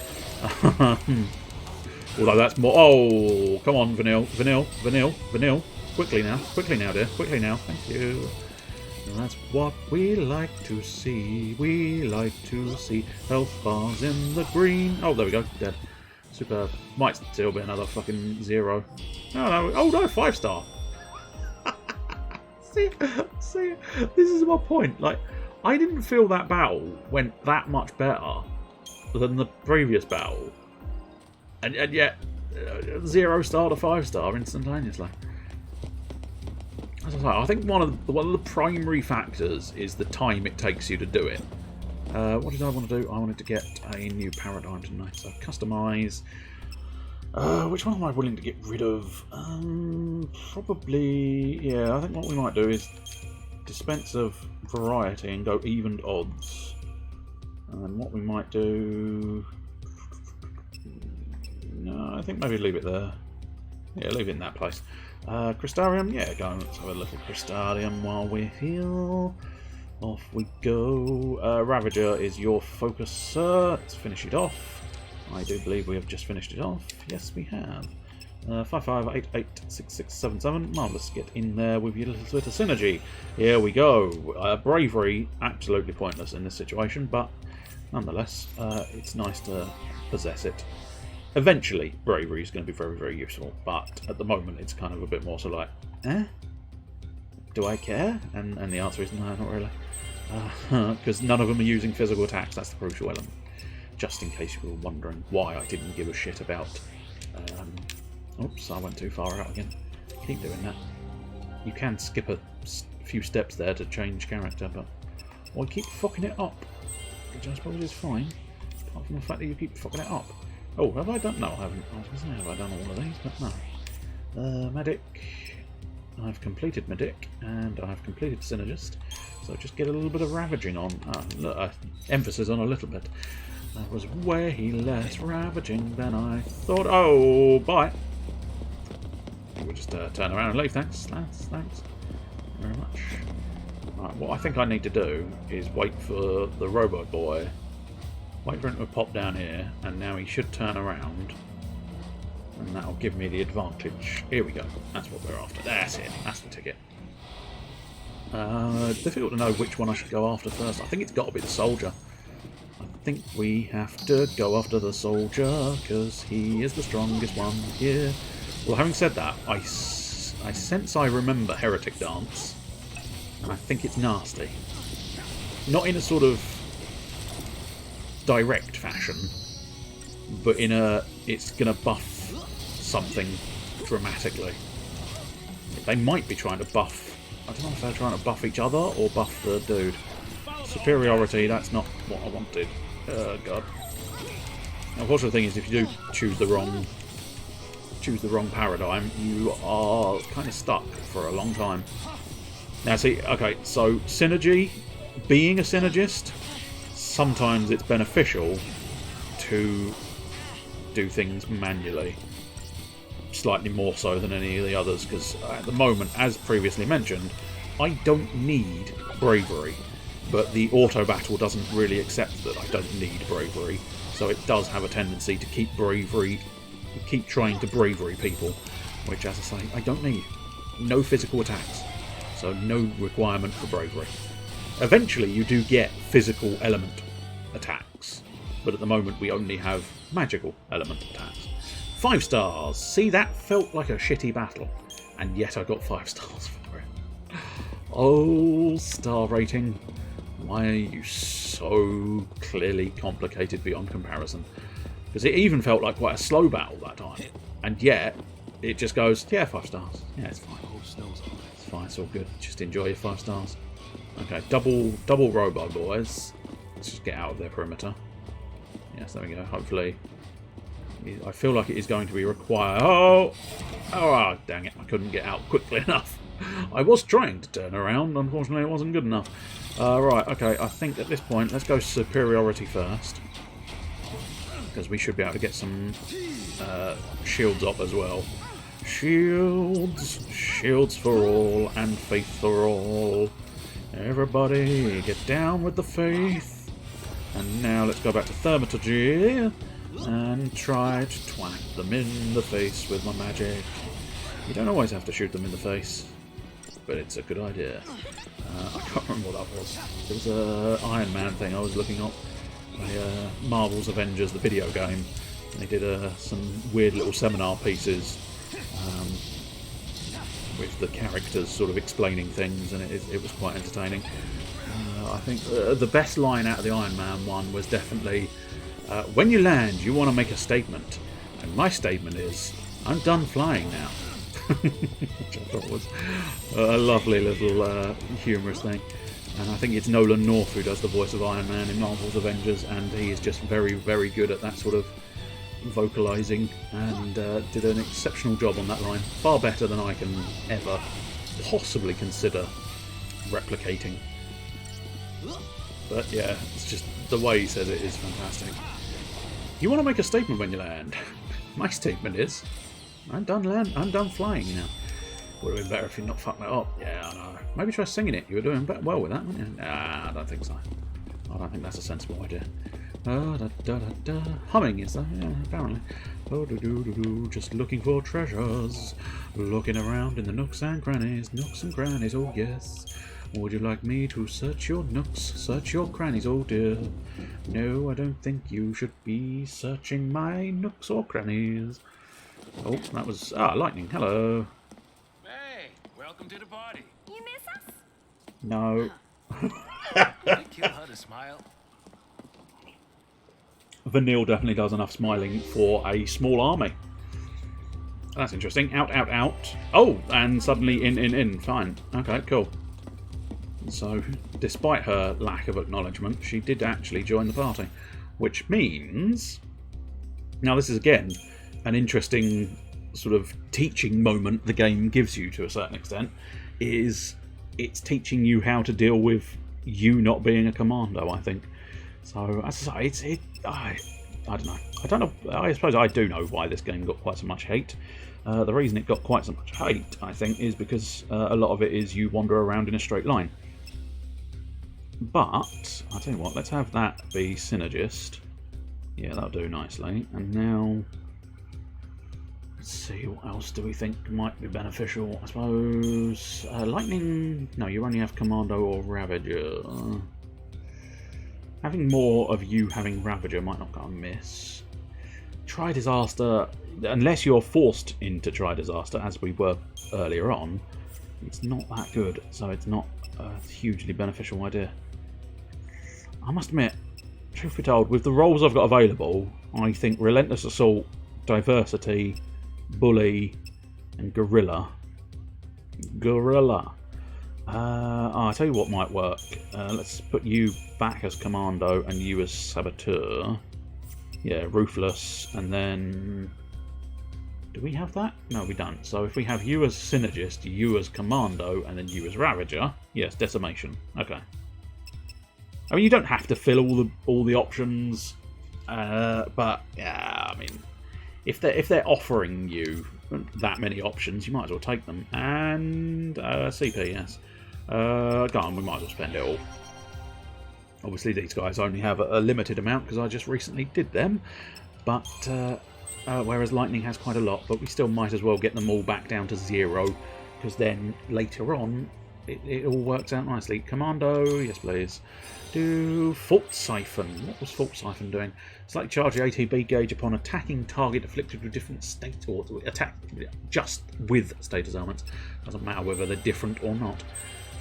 Although that's more... Oh, come on, Vanille. Quickly now, dear. Quickly now. Thank you. And that's what we like to see. We like to see health bars in the green. Oh, there we go. Dead. Superb. Might still be another fucking 0. No. Oh, no, 5-star. See, this is my point. Like, I didn't feel that battle went that much better than the previous battle, and yet 0-star to 5-star instantaneously. As I say, I think one of the primary factors is the time it takes you to do it. What did I want to do? I wanted to get a new paradigm tonight. So customize. Which one am I willing to get rid of? Probably, yeah, I think what we might do is dispense of variety and go evened odds. And what we might do... No, I think maybe leave it there. Yeah, leave it in that place. Crystarium, yeah, go and let's have a little Crystarium while we're here. Off we go. Ravager is your focus, sir. Let's finish it off. I do believe we have just finished it off. Yes, we have. 55886677. Marvellous. Get in there with your little bit of synergy. Here we go. Bravery, absolutely pointless in this situation, but nonetheless, it's nice to possess it. Eventually, bravery is going to be very, very useful, but at the moment, it's kind of a bit more so like, do I care? And the answer is no, not really. Because none of them are using physical attacks. That's the crucial element. Just in case you were wondering why I didn't give a shit about... oops, I went too far out again. Keep doing that. You can skip a few steps there to change character, but I keep fucking it up, which I suppose is fine, apart from the fact that you keep fucking it up. Oh, have I done... No, I haven't. I was going to say, have I done all of these? But no. Medic. I've completed Medic, and I've completed Synergist, so just get a little bit of ravaging on. Look, emphasis on a little bit. That was way less ravaging than I thought. Oh, bye. We'll just turn around and leave. Thanks. Thanks very much. Right, what I think I need to do is wait for the robot boy. Wait for him to pop down here, and now he should turn around. And that'll give me the advantage. Here we go. That's what we're after. That's it. That's the ticket. Difficult to know which one I should go after first. I think it's got to be the soldier. I think we have to go after the soldier, because he is the strongest one here. Well, having said that, I sense I remember Heretic Dance, and I think it's nasty. Not in a sort of direct fashion, but in a it's going to buff something dramatically. They might be trying to buff. I don't know if they're trying to buff each other or buff the dude. Superiority, that's not what I wanted. Oh god. Unfortunate thing is, if you do choose the wrong paradigm, you are kind of stuck for a long time. Now see, okay, so synergy, being a synergist, sometimes it's beneficial to do things manually. Slightly more so than any of the others, because at the moment, as previously mentioned, I don't need bravery, but the auto battle doesn't really accept that I don't need bravery, so it does have a tendency to keep trying to bravery people, which, as I say, I don't need. No physical attacks, so no requirement for bravery. Eventually you do get physical element attacks, but at the moment we only have magical element attacks. 5 stars. See, that felt like a shitty battle, and yet I got 5 stars for it. Oh, star rating. Why are you so clearly complicated beyond comparison? Because it even felt like quite a slow battle that time, and yet it just goes, yeah, 5 stars. Yeah, it's fine. It's fine. It's all good. Just enjoy your 5 stars. Okay, double robot boys. Let's just get out of their perimeter. Yes, there we go. Hopefully. I feel like it is going to be required. Oh, dang it. I couldn't get out quickly enough. I was trying to turn around. Unfortunately, it wasn't good enough. Right, okay. I think at this point, let's go superiority first, because we should be able to get some shields up as well. Shields. Shields for all and faith for all. Everybody, get down with the faith. And now let's go back to SaturJay and try to twang them in the face with my magic. You don't always have to shoot them in the face, but it's a good idea. I can't remember what that was. It was a Iron Man thing I was looking up. Marvel's Avengers, the video game. And they did some weird little seminar pieces with the characters sort of explaining things, and it was quite entertaining. I think the best line out of the Iron Man one was definitely, when you land, you want to make a statement. And my statement is, I'm done flying now. Which I thought was a lovely little humorous thing. And I think it's Nolan North who does the voice of Iron Man in Marvel's Avengers, and he is just very, very good at that sort of vocalising, and did an exceptional job on that line. Far better than I can ever possibly consider replicating. But yeah, it's just the way he says it is fantastic. You want to make a statement when you land. My statement is, I'm done flying now. Would have been better if you'd not fucked that up. Yeah, I know. Maybe try singing it. You were doing well with that, weren't you? Nah, I don't think so. I don't think that's a sensible idea. Humming is that? Yeah, apparently. Just looking for treasures. Looking around in the nooks and crannies. Nooks and crannies, oh yes. Would you like me to search your nooks, search your crannies, oh dear? No, I don't think you should be searching my nooks or crannies. Oh, that was... lightning, hello. Hey, welcome to the party. You miss us? No. Did it kill her to smile? Vanille definitely does enough smiling for a small army. That's interesting. Out, out, out. Oh, and suddenly in. Fine. Okay, cool. So, despite her lack of acknowledgement, she did actually join the party. Which means... Now, this is, again, an interesting sort of teaching moment the game gives you to a certain extent is it's teaching you how to deal with you not being a commando, I think. So, as I say, I don't know. I don't know. I suppose I do know why this game got quite so much hate. The reason it got quite so much hate, I think, is because a lot of it is you wander around in a straight line. But, I'll tell you what, let's have that be synergist. Yeah, that'll do nicely. And now, let's see, what else do we think might be beneficial? I suppose, lightning, no, you only have commando or ravager. Having more of you having ravager might not go amiss. Try disaster, unless you're forced into try disaster, as we were earlier on, it's not that good, so it's not a hugely beneficial idea. I must admit, truth be told, with the roles I've got available, I think Relentless Assault, Diversity, Bully, and Guerrilla. I'll tell you what might work. Let's put you back as Commando and you as Saboteur. Yeah, Ruthless, and then... Do we have that? No, we don't. So if we have you as Synergist, you as Commando, and then you as Ravager... Yes, Decimation. Okay. I mean, you don't have to fill all the options, but yeah, I mean, if they're offering you that many options, you might as well take them. And CP, yes. Go on, we might as well spend it all. Obviously, these guys only have a limited amount because I just recently did them, but whereas Lightning has quite a lot, but we still might as well get them all back down to 0 because then later on it all works out nicely. Commando, yes please. Do Fault Siphon. What was Fault Siphon doing? Slightly charge the ATB gauge upon attacking target afflicted with different state or attack just with status ailments. Doesn't matter whether they're different or not.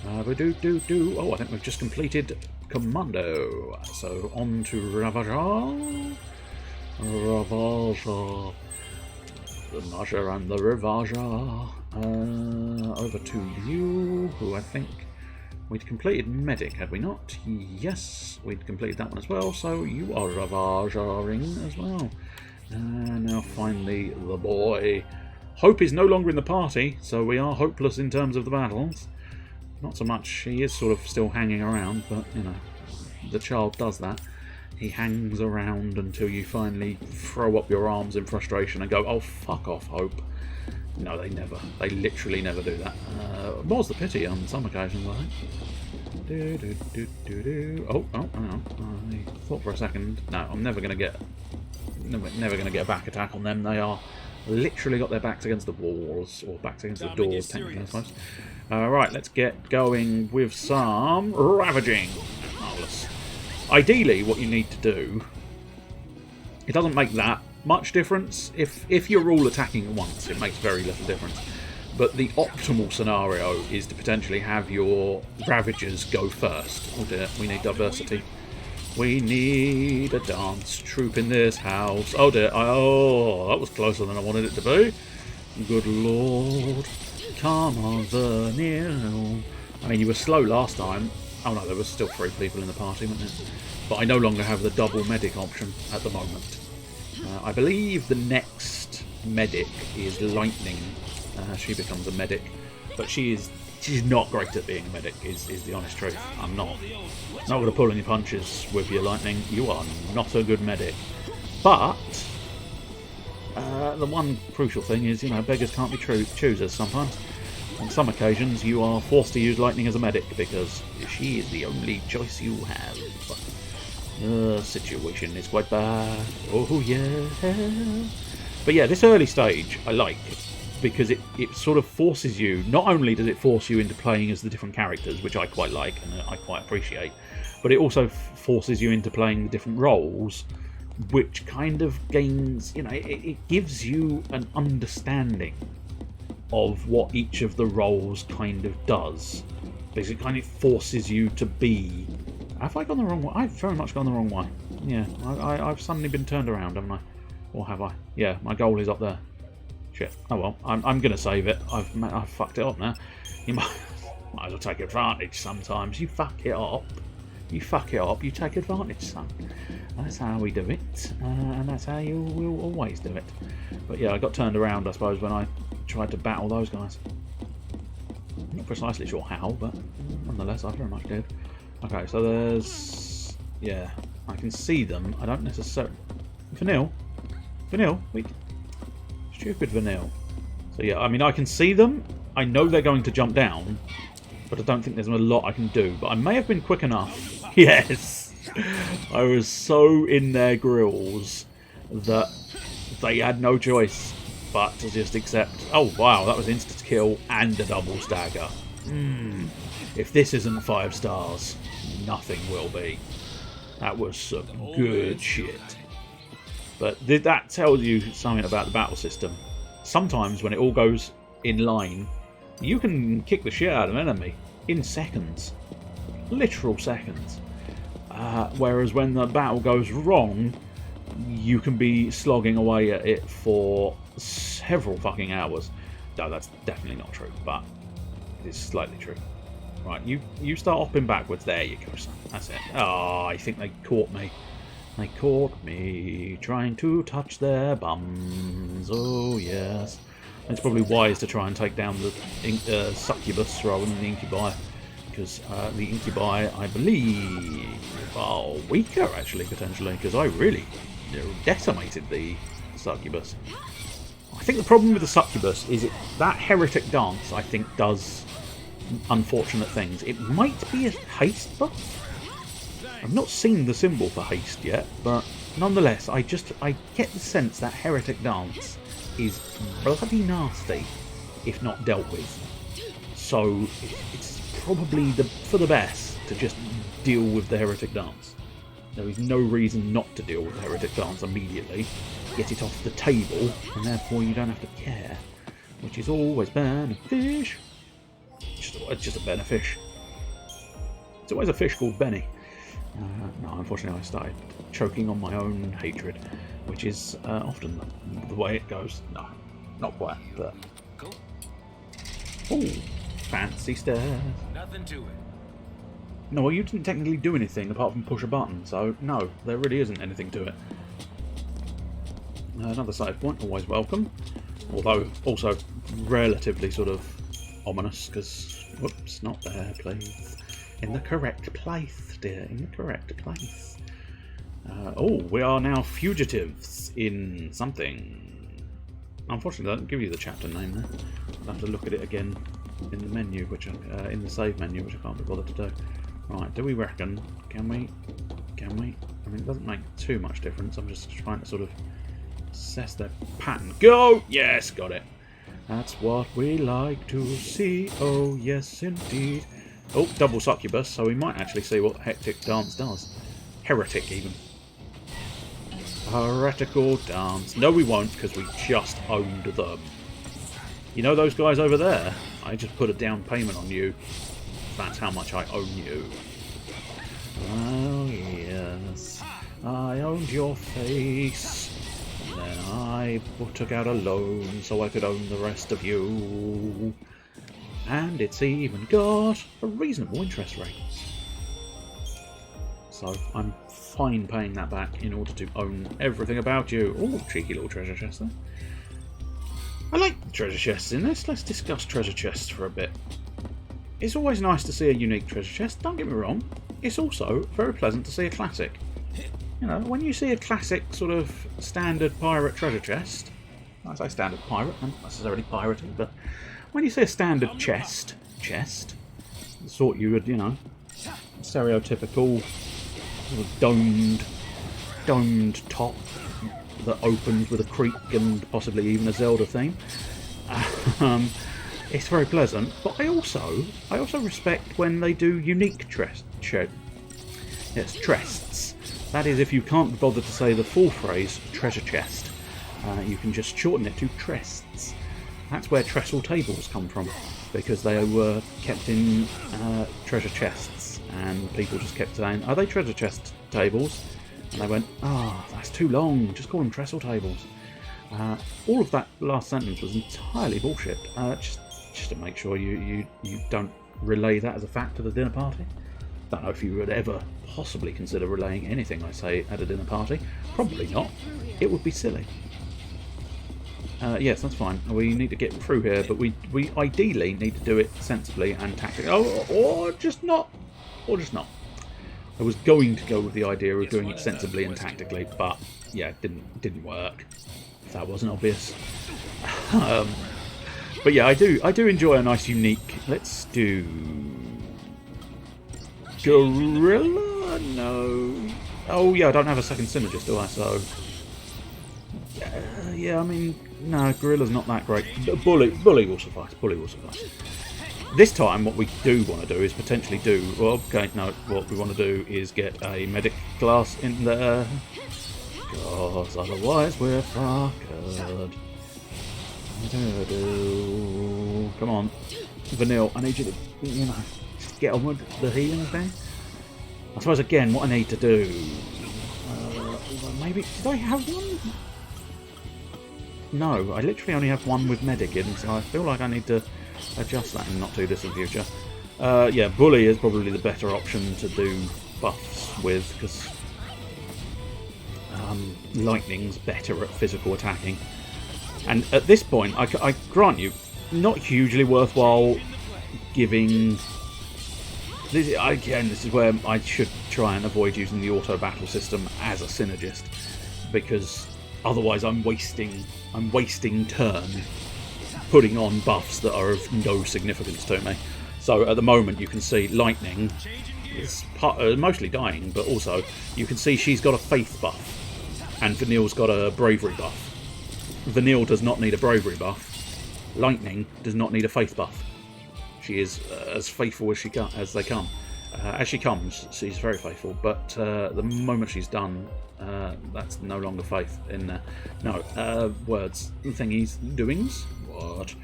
Oh, I think we've just completed Commando. So on to Ravager. The Nausea and the Ravager. Over to you, who I think we'd completed Medic, had we not? Yes, we'd completed that one as well, so you are Ravagering as well. And now finally the boy. Hope is no longer in the party, so we are hopeless in terms of the battles. Not so much, he is sort of still hanging around, but you know, the child does that. He hangs around until you finally throw up your arms in frustration and go, oh fuck off, Hope. No, they never. They literally never do that. More's the pity on some occasions, I think. Oh, hang on. I thought for a second. No, I'm never going to get a back attack on them. They are literally got their backs against the walls or backs against the doors, technically, I suppose. Right, let's get going with some ravaging. Marvellous. Ideally, what you need to do, it doesn't make that much difference. If you're all attacking at once, it makes very little difference. But the optimal scenario is to potentially have your Ravagers go first. Oh dear, we need diversity. We need a dance troupe in this house. Oh dear, oh, that was closer than I wanted it to be. Good lord. Come on, Vernil. I mean, you were slow last time. Oh no, there was still 3 people in the party, wasn't it? But I no longer have the double medic option at the moment. I believe the next medic is Lightning. She becomes a medic, but she's not great at being a medic. Is the honest truth. I'm not going to pull any punches with your Lightning. You are not a good medic. But the one crucial thing is, you know, beggars can't be choosers sometimes. On some occasions, you are forced to use Lightning as a medic because she is the only choice you have. The situation is quite bad. Oh yeah. But yeah, this early stage I like because it sort of forces you. Not only does it force you into playing as the different characters, which I quite like and I quite appreciate, but it also forces you into playing the different roles, which kind of gains, you know, it gives you an understanding of what each of the roles kind of does. Because it kind of forces you to be... Have I gone the wrong way? I've very much gone the wrong way. Yeah, I've suddenly been turned around, haven't I? Or have I? Yeah, my goal is up there. Shit. Oh well, I'm going to save it. I've fucked it up now. You might as well take advantage sometimes. You fuck it up. You fuck it up, you take advantage, son. That's how we do it, and that's how you will always do it. But yeah, I got turned around, I suppose, when I tried to battle those guys. Not precisely sure how, but nonetheless, I very much did. Okay, so there's... yeah, I can see them. I don't necessarily... Vanille? Vanille? Wait. Stupid Vanille. So yeah, I mean, I can see them. I know they're going to jump down, but I don't think there's a lot I can do. But I may have been quick enough. Yes! I was so in their grills that they had no choice but to just accept... oh, wow, that was insta-kill and a double stagger. If this isn't 5 stars, nothing will be. That was some good shit. But that tells you something about the battle system. Sometimes when it all goes in line, you can kick the shit out of an enemy in seconds. Literal seconds. Whereas when the battle goes wrong, you can be slogging away at it for several fucking hours. No, that's definitely not true, but it is slightly true. Right, you start hopping backwards. There you go, son. That's it. Oh, I think they caught me. They caught me trying to touch their bums. Oh, yes. It's probably wise to try and take down the succubus rather than the incubi. Because the incubi, I believe, are weaker, actually, potentially. Because I really decimated the succubus. I think the problem with the succubus is that heretic dance, I think, does unfortunate things. It might be a haste buff. I've not seen the symbol for haste yet, but nonetheless, I get the sense that heretic dance is bloody nasty if not dealt with. So it's probably for the best to just deal with the heretic dance. There is no reason not to deal with the heretic dance immediately. Get it off the table, and therefore you don't have to care, which is always beneficial. It's just a benefish. It's always a fish called Benny. No, unfortunately I started choking on my own hatred, which is often the way it goes. No, not quite, but... Cool. Ooh, fancy stairs. Nothing to it. No, well, you didn't technically do anything apart from push a button, so no, there really isn't anything to it. Another save point, always welcome. Although, also relatively sort of ominous, because... whoops, not there, please. In the correct place, dear, in the correct place. Oh, we are now fugitives in something. Unfortunately, I don't give you the chapter name there. I'll have to look at it again in the menu, which in the save menu, which I can't be bothered to do. Right, do we reckon? Can we? I mean, it doesn't make too much difference. I'm just trying to sort of assess their pattern. Go! Yes, got it. That's what we like to see. Oh, yes, indeed. Oh, double succubus, so we might actually see what hectic dance does. Heretic, even. Heretical dance. No, we won't, because we just owned them. You know those guys over there? I just put a down payment on you. That's how much I own you. Oh, yes. I owned your face. Then I took out a loan so I could own the rest of you. And it's even got a reasonable interest rate. So I'm fine paying that back in order to own everything about you. Oh, cheeky little treasure chest there. I like the treasure chests in this. Let's discuss treasure chests for a bit. It's always nice to see a unique treasure chest, don't get me wrong. It's also very pleasant to see a classic. You know, when you see a classic sort of standard pirate treasure chest, I say standard pirate, not necessarily pirating, but when you see a standard chest, the sort you would, you know, stereotypical sort of domed top that opens with a creak and possibly even a Zelda theme. It's very pleasant, but I also respect when they do unique chests. That is, if you can't bother to say the full phrase treasure chest, you can just shorten it to trests. That's where trestle tables come from, because they were kept in treasure chests, and people just kept saying, "Are they treasure chest tables?" And they went, "Ah, that's too long. Just call them trestle tables." All of that last sentence was entirely bullshit. Just to make sure you don't relay that as a fact to the dinner party. don't know if you would ever possibly consider relaying anything I say at a dinner party. Probably not. It would be silly. Yes, that's fine. We need to get through here, but we ideally need to do it sensibly and tactically. Or just not. Or just not. I was going to go with the idea of doing it sensibly and tactically, but yeah, it didn't work. If that wasn't obvious. But yeah, I do enjoy a nice unique. Let's do Gorilla. No. Oh yeah, I don't have a second synergist, do I? So yeah, I mean, no, Gorilla's not that great. Bully will suffice. Bully will suffice. This time, what we do want to do is potentially do... Well, okay, no, what we want to do is get a medic class in there. Because otherwise we're fucked. Come on. Vanille, I need you to, you know, get on with the healing thing. I suppose, again, what I need to do... maybe... Did I have one? No, I literally only have one with medic in, so I feel like I need to adjust that in not too distant future. Yeah, Bully is probably the better option to do buffs with, because Lightning's better at physical attacking. And at this point, I grant you, not hugely worthwhile giving... Again, this is where I should try and avoid using the auto battle system as a synergist, because otherwise I'm wasting turn putting on buffs that are of no significance to me. So at the moment you can see Lightning is mostly dying, but also you can see she's got a faith buff and Vanille's got a bravery buff. Vanille does not need a bravery buff. Lightning does not need a faith buff. She is as faithful as they come. As she comes, she's very faithful, but the moment she's done, that's no longer faith in there. No, words, thingies, doings. What?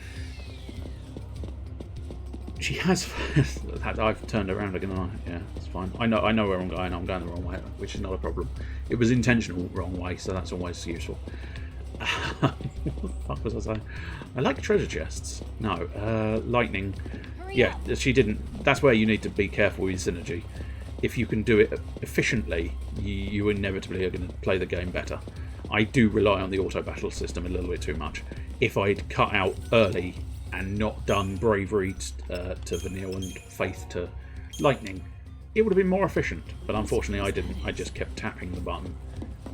She has. I've turned around again. Yeah, it's fine. I know where I'm going. I'm going the wrong way, which is not a problem. It was intentional wrong way, so that's always useful. What the fuck was I saying? I like treasure chests. No, Lightning. Yeah, she didn't. That's where you need to be careful with synergy. If you can do it efficiently, you inevitably are going to play the game better. I do rely on the auto battle system a little bit too much. If I'd cut out early and not done bravery to Vanille and faith to Lightning, it would have been more efficient. But unfortunately, I didn't. I just kept tapping the button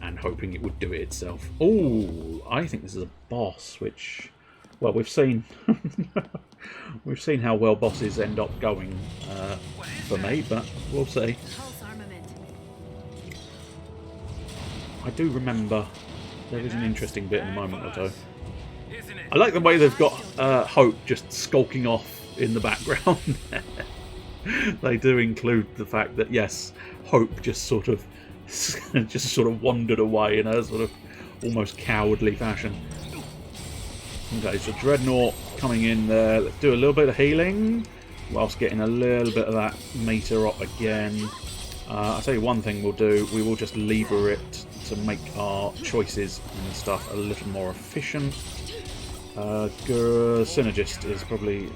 and hoping it would do it itself. Oh, I think this is a boss, which, well, we've seen. We've seen how well bosses end up going for me, but we'll see. I do remember there is an interesting bit in a moment or two. I like the way they've got Hope just skulking off in the background. They do include the fact that, yes, Hope just sort of wandered away in a sort of almost cowardly fashion. Okay, so Dreadnought coming in there. Let's do a little bit of healing whilst getting a little bit of that meter up again. I'll tell you one thing we'll do. We will just lever it to make our choices and stuff a little more efficient. Synergist is probably...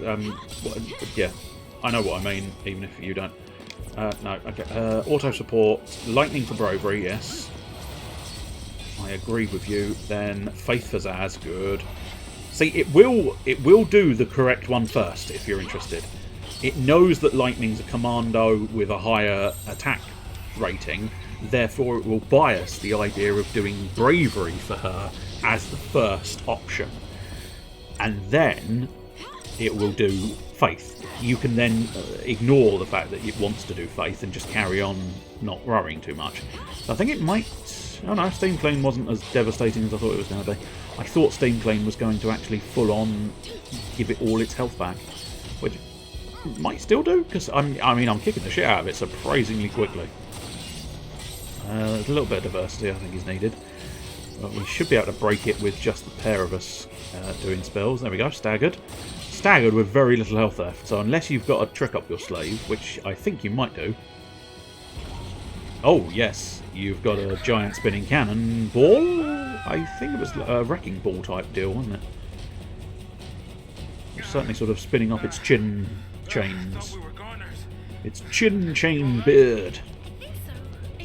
yeah, I know what I mean, even if you don't. No, okay. Auto support. Lightning for bravery, yes. I agree with you. Then Faith for Zaz, good. See, it will do the correct one first, if you're interested. It knows that Lightning's a commando with a higher attack rating, therefore it will bias the idea of doing bravery for her as the first option. And then it will do faith. You can then ignore the fact that it wants to do faith and just carry on not worrying too much. So I think it might... Oh no, Steam Clean wasn't as devastating as I thought it was going to be. I thought Steam Clean was going to actually full on give it all its health back, which it might still do, because I'm kicking the shit out of it surprisingly quickly. There's a little bit of diversity I think is needed. But we should be able to break it with just the pair of us doing spells. There we go, staggered. Staggered with very little health left, so unless you've got a trick up your sleeve, which I think you might do. Oh, yes, you've got a giant spinning cannon ball. I think it was a wrecking ball type deal, wasn't it? It was certainly sort of spinning up its chin chains. It's Chin Chain Beard.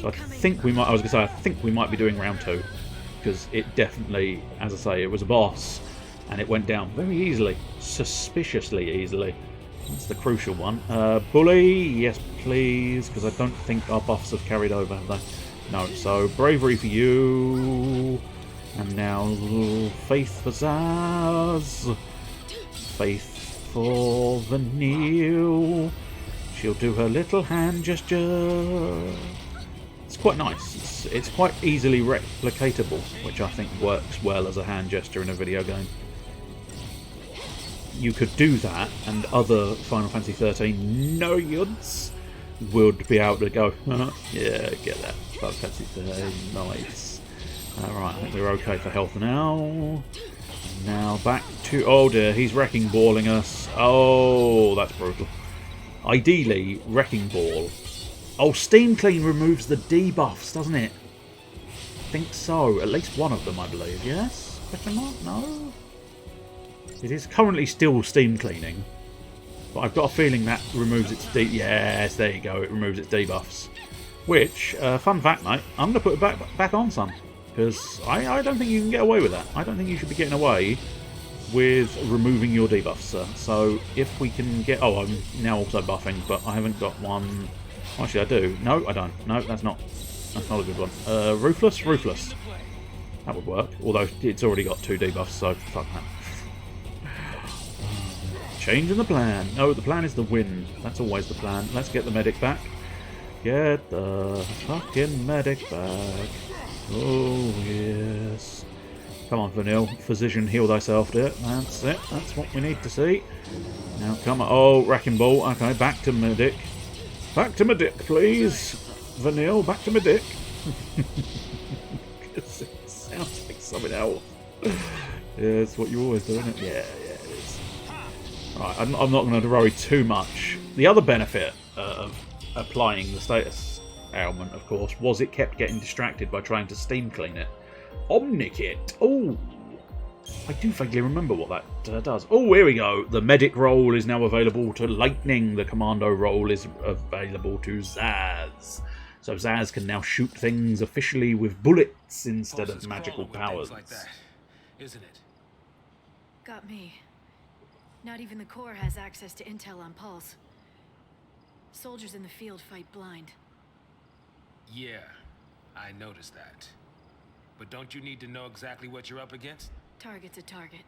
So I think we might. I was gonna say I think we might be doing round 2 because it definitely, as I say, it was a boss and it went down very easily, suspiciously easily. That's the crucial one. Bully, yes please, because I don't think our buffs have carried over, have they? No. So bravery for you, and now faith for Zaz, faith for Vanille. She'll do her little hand gesture. It's quite nice. It's quite easily replicatable, which I think works well as a hand gesture in a video game. You could do that, and other Final Fantasy XIII nerds would be able to go, yeah, get that. Final Fantasy XIII, nice. Alright, I think we're okay for health now. Now back to... Oh dear, he's wrecking balling us. Oh, that's brutal. Ideally, Wrecking Ball. Oh, Steam Clean removes the debuffs, doesn't it? I think so. At least one of them, I believe. Yes? Question mark? No? It is currently still Steam Cleaning. But I've got a feeling that removes its Yes, there you go. It removes its debuffs. Which, fun fact, mate, I'm going to put it back on, son. Because I don't think you can get away with that. I don't think you should be getting away with removing your debuffs, sir. So if we can get... Oh, I'm now also buffing, but I haven't got one... Actually, I do. No, I don't. No, that's not a good one. Ruthless? Ruthless. That would work. Although it's already got 2 debuffs, so fuck that. Changing the plan. No, the plan is the wind. That's always the plan. Let's get the medic back. Get the fucking medic back. Oh, yes. Come on, Vanille. Physician, heal thyself, dear. That's it. That's what we need to see. Now, come on. Oh, Wrecking Ball. Okay, back to medic. Back to medic, please. Vanille, back to medic. It sounds like something else. Yeah, it's what you always do, isn't it? Yeah, it is. Right, I'm not going to worry too much. The other benefit of applying the status ailment, of course, was it kept getting distracted by trying to steam clean it. Omnikit. Oh, I do vaguely remember what that does. Oh, here we go. The medic role is now available to Lightning. The commando role is available to Zaz. So Zaz can now shoot things officially with bullets instead of magical powers. Like that, isn't it? Got me. Not even the Corps has access to intel on Pulse. Soldiers in the field fight blind. Yeah, I noticed that. But don't you need to know exactly what you're up against? Target's a target.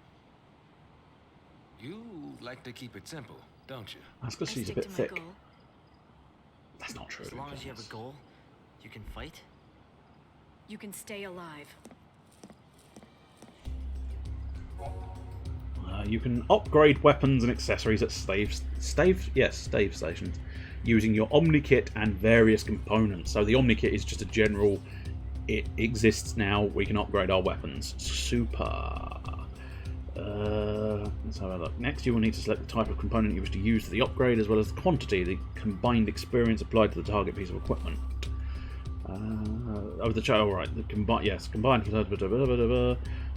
You like to keep it simple, don't you? That's because she's a bit thick. That's not true. As long as you have a goal, you can fight? You can stay alive. You can upgrade weapons and accessories at stave stations using your Omnikit and various components. So the Omnikit is just a general... It exists now. We can upgrade our weapons. Super. Let's have a look. Next, you will need to select the type of component you wish to use for the upgrade, as well as the quantity, the combined experience applied to the target piece of equipment. Right. Combined.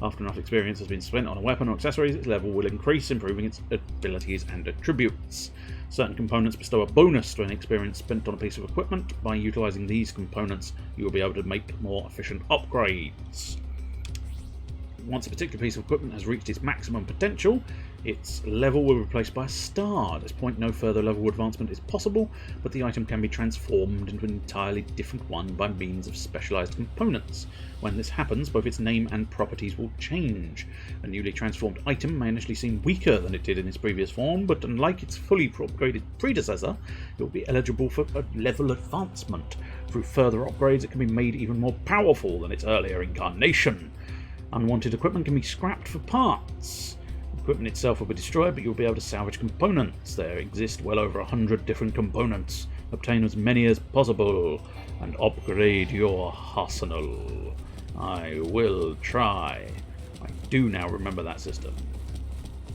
After enough experience has been spent on a weapon or accessories, its level will increase, improving its abilities and attributes. Certain components bestow a bonus to an experience spent on a piece of equipment. By utilising these components, you will be able to make more efficient upgrades. Once a particular piece of equipment has reached its maximum potential, its level will be replaced by a star. At this point, no further level advancement is possible, but the item can be transformed into an entirely different one by means of specialised components. When this happens, both its name and properties will change. A newly transformed item may initially seem weaker than it did in its previous form, but unlike its fully upgraded predecessor, it will be eligible for a level advancement. Through further upgrades, it can be made even more powerful than its earlier incarnation. Unwanted equipment can be scrapped for parts. Equipment itself will be destroyed, but you'll be able to salvage components. There exist well over 100 different components. Obtain as many as possible and upgrade your arsenal. I will try. I do now remember that system.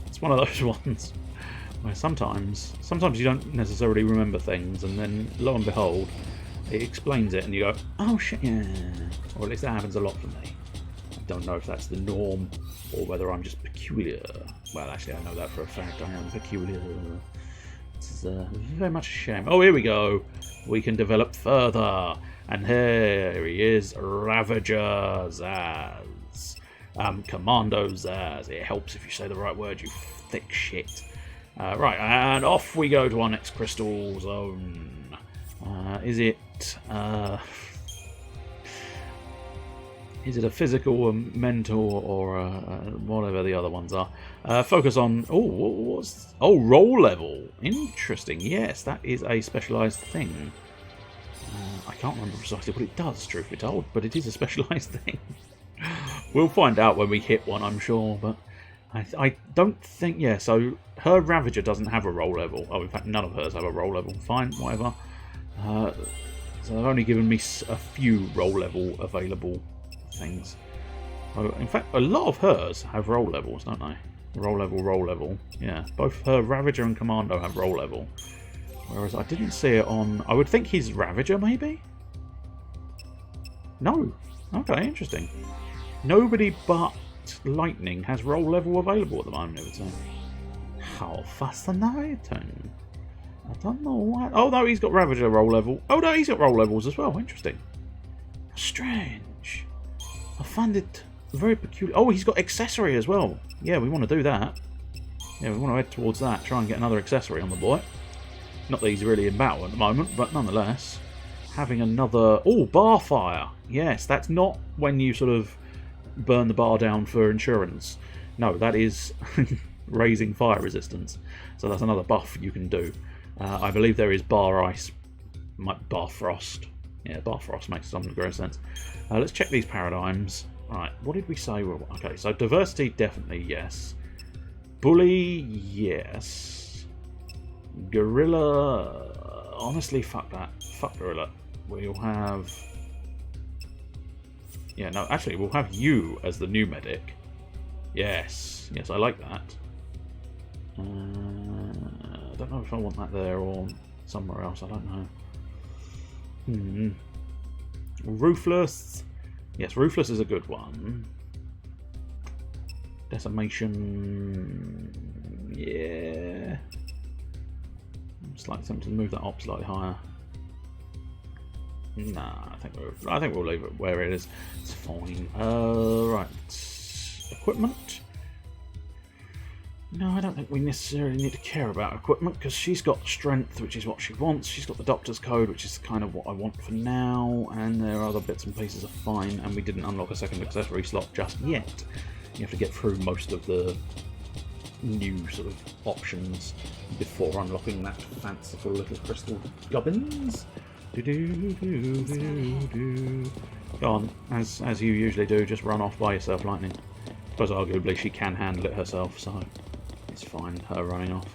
It's one of those ones where sometimes you don't necessarily remember things, and then lo and behold, it explains it and you go, oh shit, yeah. Or at least that happens a lot for me. Don't know if that's the norm or whether I'm just peculiar. Well, actually, I know that for a fact. I am peculiar. is very much a shame. Oh, here we go. We can develop further. And here he is, Ravager Zaz. Commando Zaz. It helps if you say the right word, you thick shit. Right, and off we go to our next crystal zone. Is it a physical, a mental, or whatever the other ones are? Focus on... roll level. Interesting. Yes, that is a specialised thing. I can't remember precisely what it does, truth be told, but it is a specialised thing. We'll find out when we hit one, I'm sure, but I don't think... Yeah, so her Ravager doesn't have a roll level. Oh, in fact, none of hers have a roll level. Fine, whatever. So they've only given me a few roll level available things. Oh, in fact, a lot of hers have roll levels, don't they? Roll level. Yeah, both her Ravager and Commando have roll level. Whereas I didn't see it on... I would think he's Ravager, maybe? No. Okay, interesting. Nobody but Lightning has roll level available at the moment, I would say. How fascinating. I don't know why... Oh, no, he's got Ravager roll level. Oh, no, he's got roll levels as well. Interesting. Strange. I find it very peculiar. Oh, he's got accessory as well. Yeah, we want to do that. Yeah, we want to head towards that. Try and get another accessory on the boy. Not that he's really in battle at the moment, but nonetheless. Having another... Oh, bar fire. Yes, that's not when you sort of burn the bar down for insurance. No, that is raising fire resistance. So that's another buff you can do. I believe there is bar ice, bar frost. Yeah, bar frost makes some degree of sense. Let's check these paradigms. Right, what did we say? Okay, so diversity, definitely yes. Bully, yes. Gorilla, honestly, fuck that. Fuck Gorilla. We'll have... Yeah, no, actually, we'll have you as the new medic. Yes, yes, I like that. I don't know if I want that there or somewhere else, I don't know. Ruthless. Yes, Ruthless is a good one. Decimation. Yeah. I'm slightly tempted to move that up slightly higher. Nah, I think we'll leave it where it is. It's fine. Right. Equipment. No, I don't think we necessarily need to care about equipment because she's got strength, which is what she wants. She's got the doctor's code, which is kind of what I want for now. And there are other bits and pieces are fine. And we didn't unlock a second accessory slot just yet. You have to get through most of the new sort of options before unlocking that fanciful little crystal gubbins. Go on, as you usually do, just run off by yourself, Lightning. I suppose arguably she can handle it herself, so it's fine, her running off.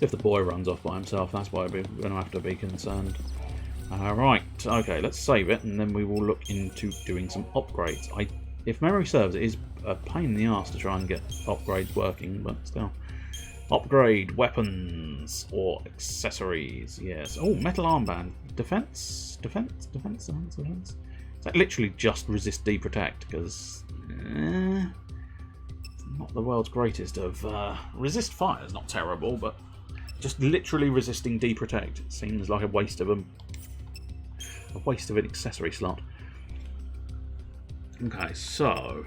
If the boy runs off by himself, that's why we're going to have to be concerned. Right, okay, let's save it, and then we will look into doing some upgrades. If memory serves, it is a pain in the arse to try and get upgrades working, but still. Upgrade weapons or accessories, yes. Oh, metal armband. Defense? Defense? Is that literally just resist, deprotect? Because it's not the world's greatest of... resist fire is not terrible, but just literally resisting deprotect seems like a waste of an accessory slot. Okay, so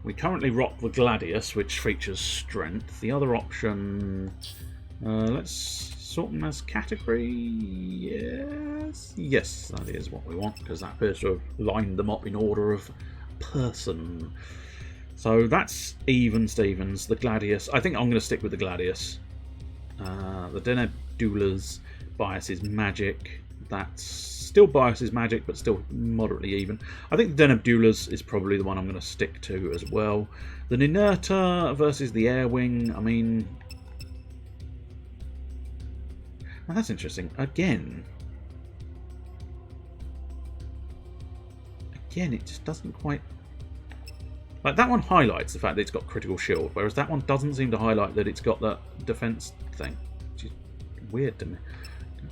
we currently rock the Gladius, which features strength. The other option, let's sort them as category. Yes, that is what we want because that appears to have lined them up in order of person. So that's even Stevens. The Gladius, I think I'm going to stick with the Gladius. The Denebdula's bias is magic. That's still biases magic, but still moderately even. I think the Denebdula's is probably the one I'm going to stick to as well. The Ninerta versus the Airwing, I mean... Now that's interesting. Again, it just doesn't quite... Like, that one highlights the fact that it's got critical shield, whereas that one doesn't seem to highlight that it's got that defense thing, which is weird to me.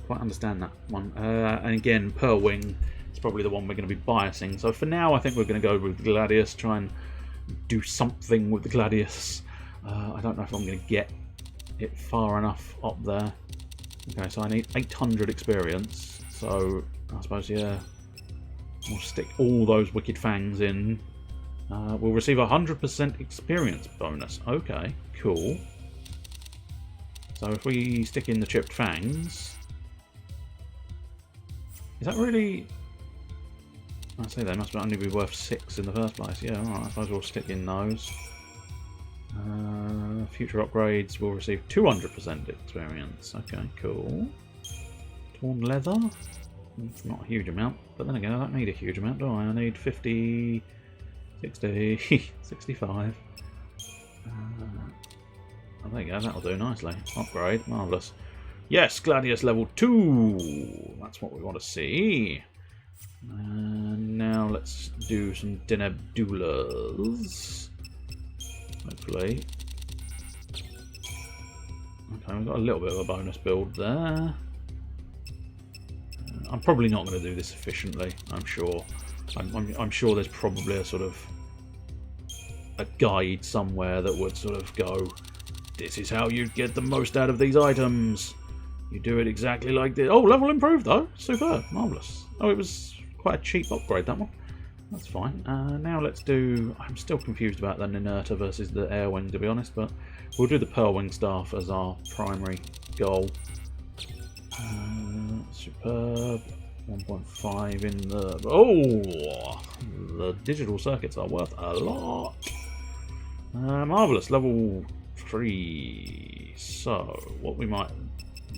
Quite understand that one. And again, per wing is probably the one we're going to be biasing. So for now, I think we're going to go with the Gladius, try and do something with the Gladius. I don't know if I'm going to get it far enough up there. Okay, so I need 800 experience. So I suppose, yeah, we'll stick all those Wicked Fangs in. We'll receive a 100% experience bonus. Okay, cool. So if we stick in the Chipped Fangs... Is that really... I say they must only be worth 6 in the first place. Yeah, alright, I suppose we'll stick in those. Future upgrades will receive 200% experience. Okay, cool. Torn leather? It's not a huge amount, but then again I don't need a huge amount, do I? I need 50, 60, 65. Oh, there you go, that'll do nicely. Upgrade, marvellous. Yes, Gladius level 2! That's what we want to see. And now let's do some Denebdulas. Hopefully. Okay, we've got a little bit of a bonus build there. I'm probably not going to do this efficiently, I'm sure. I'm sure there's probably a sort of a guide somewhere that would sort of go, this is how you get the most out of these items. You do it exactly like this. Oh, level improved though. Superb. Marvellous. Oh, it was quite a cheap upgrade, that one. That's fine. Now let's do... I'm still confused about the Ninurta versus the Airwing, to be honest, but we'll do the Pearlwing Staff as our primary goal. Superb. 1.5 in the... Oh! The digital circuits are worth a lot. Marvellous. Level 3. So, what might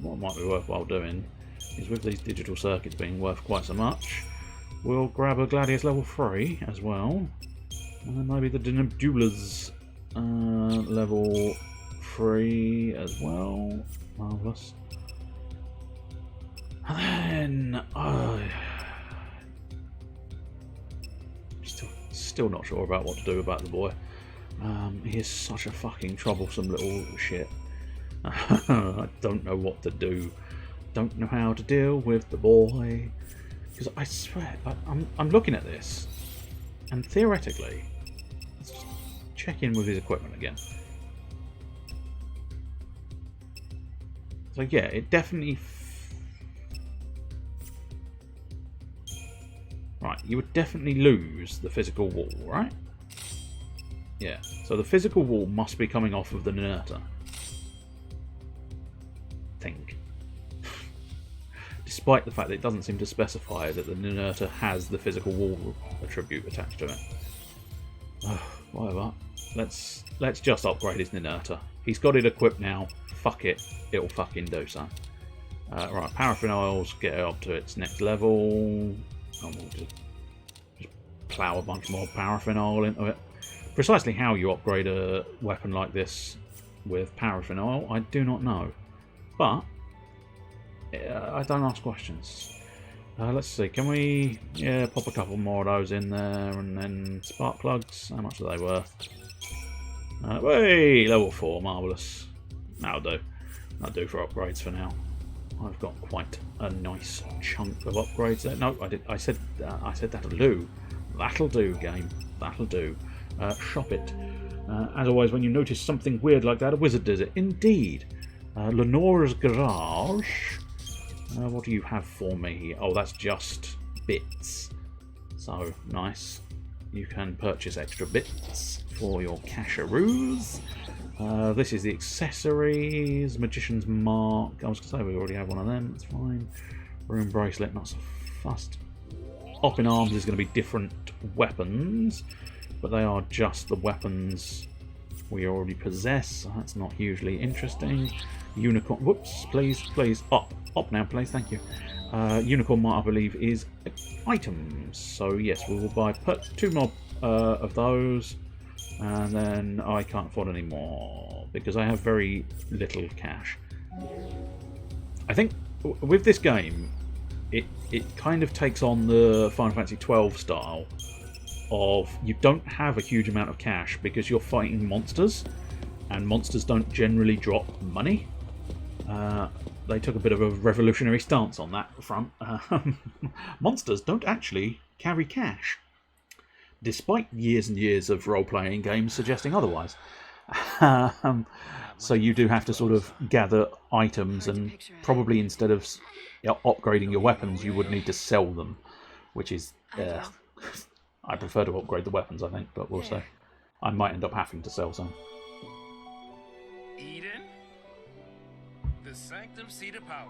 be worthwhile doing is, with these digital circuits being worth quite so much, we'll grab a Gladius level 3 as well. And then maybe the Denebdulas level 3 as well. Marvellous. And then... still not sure about what to do about the boy. He is such a fucking troublesome little shit. I don't know what to do. Don't know how to deal with the boy. Because I swear, I'm looking at this, and theoretically, let's just check in with his equipment again. So yeah, it definitely... Right, you would definitely lose the physical wall, right? Yeah, so the physical wall must be coming off of the Ninurta. Think. Despite the fact that it doesn't seem to specify that the Ninurta has the physical wall attribute attached to it. Whatever. Let's just upgrade his Ninurta. He's got it equipped now. Fuck it. It'll fucking do so. Right, paraffin oils, get it up to its next level. And we'll just plough a bunch more paraffin oil into it. Precisely how you upgrade a weapon like this with paraffin oil, I do not know. But I don't ask questions. Let's see, can we pop a couple more of those in there, and then spark plugs? How much are they worth? Hey, level 4, marvellous. That'll do. That'll do for upgrades for now. I've got quite a nice chunk of upgrades there. No, I said that'll do. That'll do, game. That'll do. Shop it. As always, when you notice something weird like that, a wizard does it. Indeed. Lenora's Garage. What do you have for me? Oh, that's just bits. So, nice. You can purchase extra bits for your casheroos. This is the accessories. Magician's Mark. I was going to say we already have one of them. It's fine. Rune Bracelet, not so fussed. Up in Arms is going to be different weapons, but they are just the weapons we already possess, so that's not hugely interesting. Unicorn, whoops, please, up now, please, thank you. Unicorn Mart, I believe, is items, so yes, we will buy 2 more of those, and then I can't afford any more because I have very little cash. I think with this game, it kind of takes on the Final Fantasy XII style of you don't have a huge amount of cash because you're fighting monsters, and monsters don't generally drop money. They took a bit of a revolutionary stance on that front. Monsters don't actually carry cash, despite years and years of role-playing games suggesting otherwise. So you do have to sort of gather items, and probably instead of upgrading your weapons, you would need to sell them, which is... I prefer to upgrade the weapons, I think, but we'll see. I might end up having to sell some. Eden? The Sanctum Seat of Power.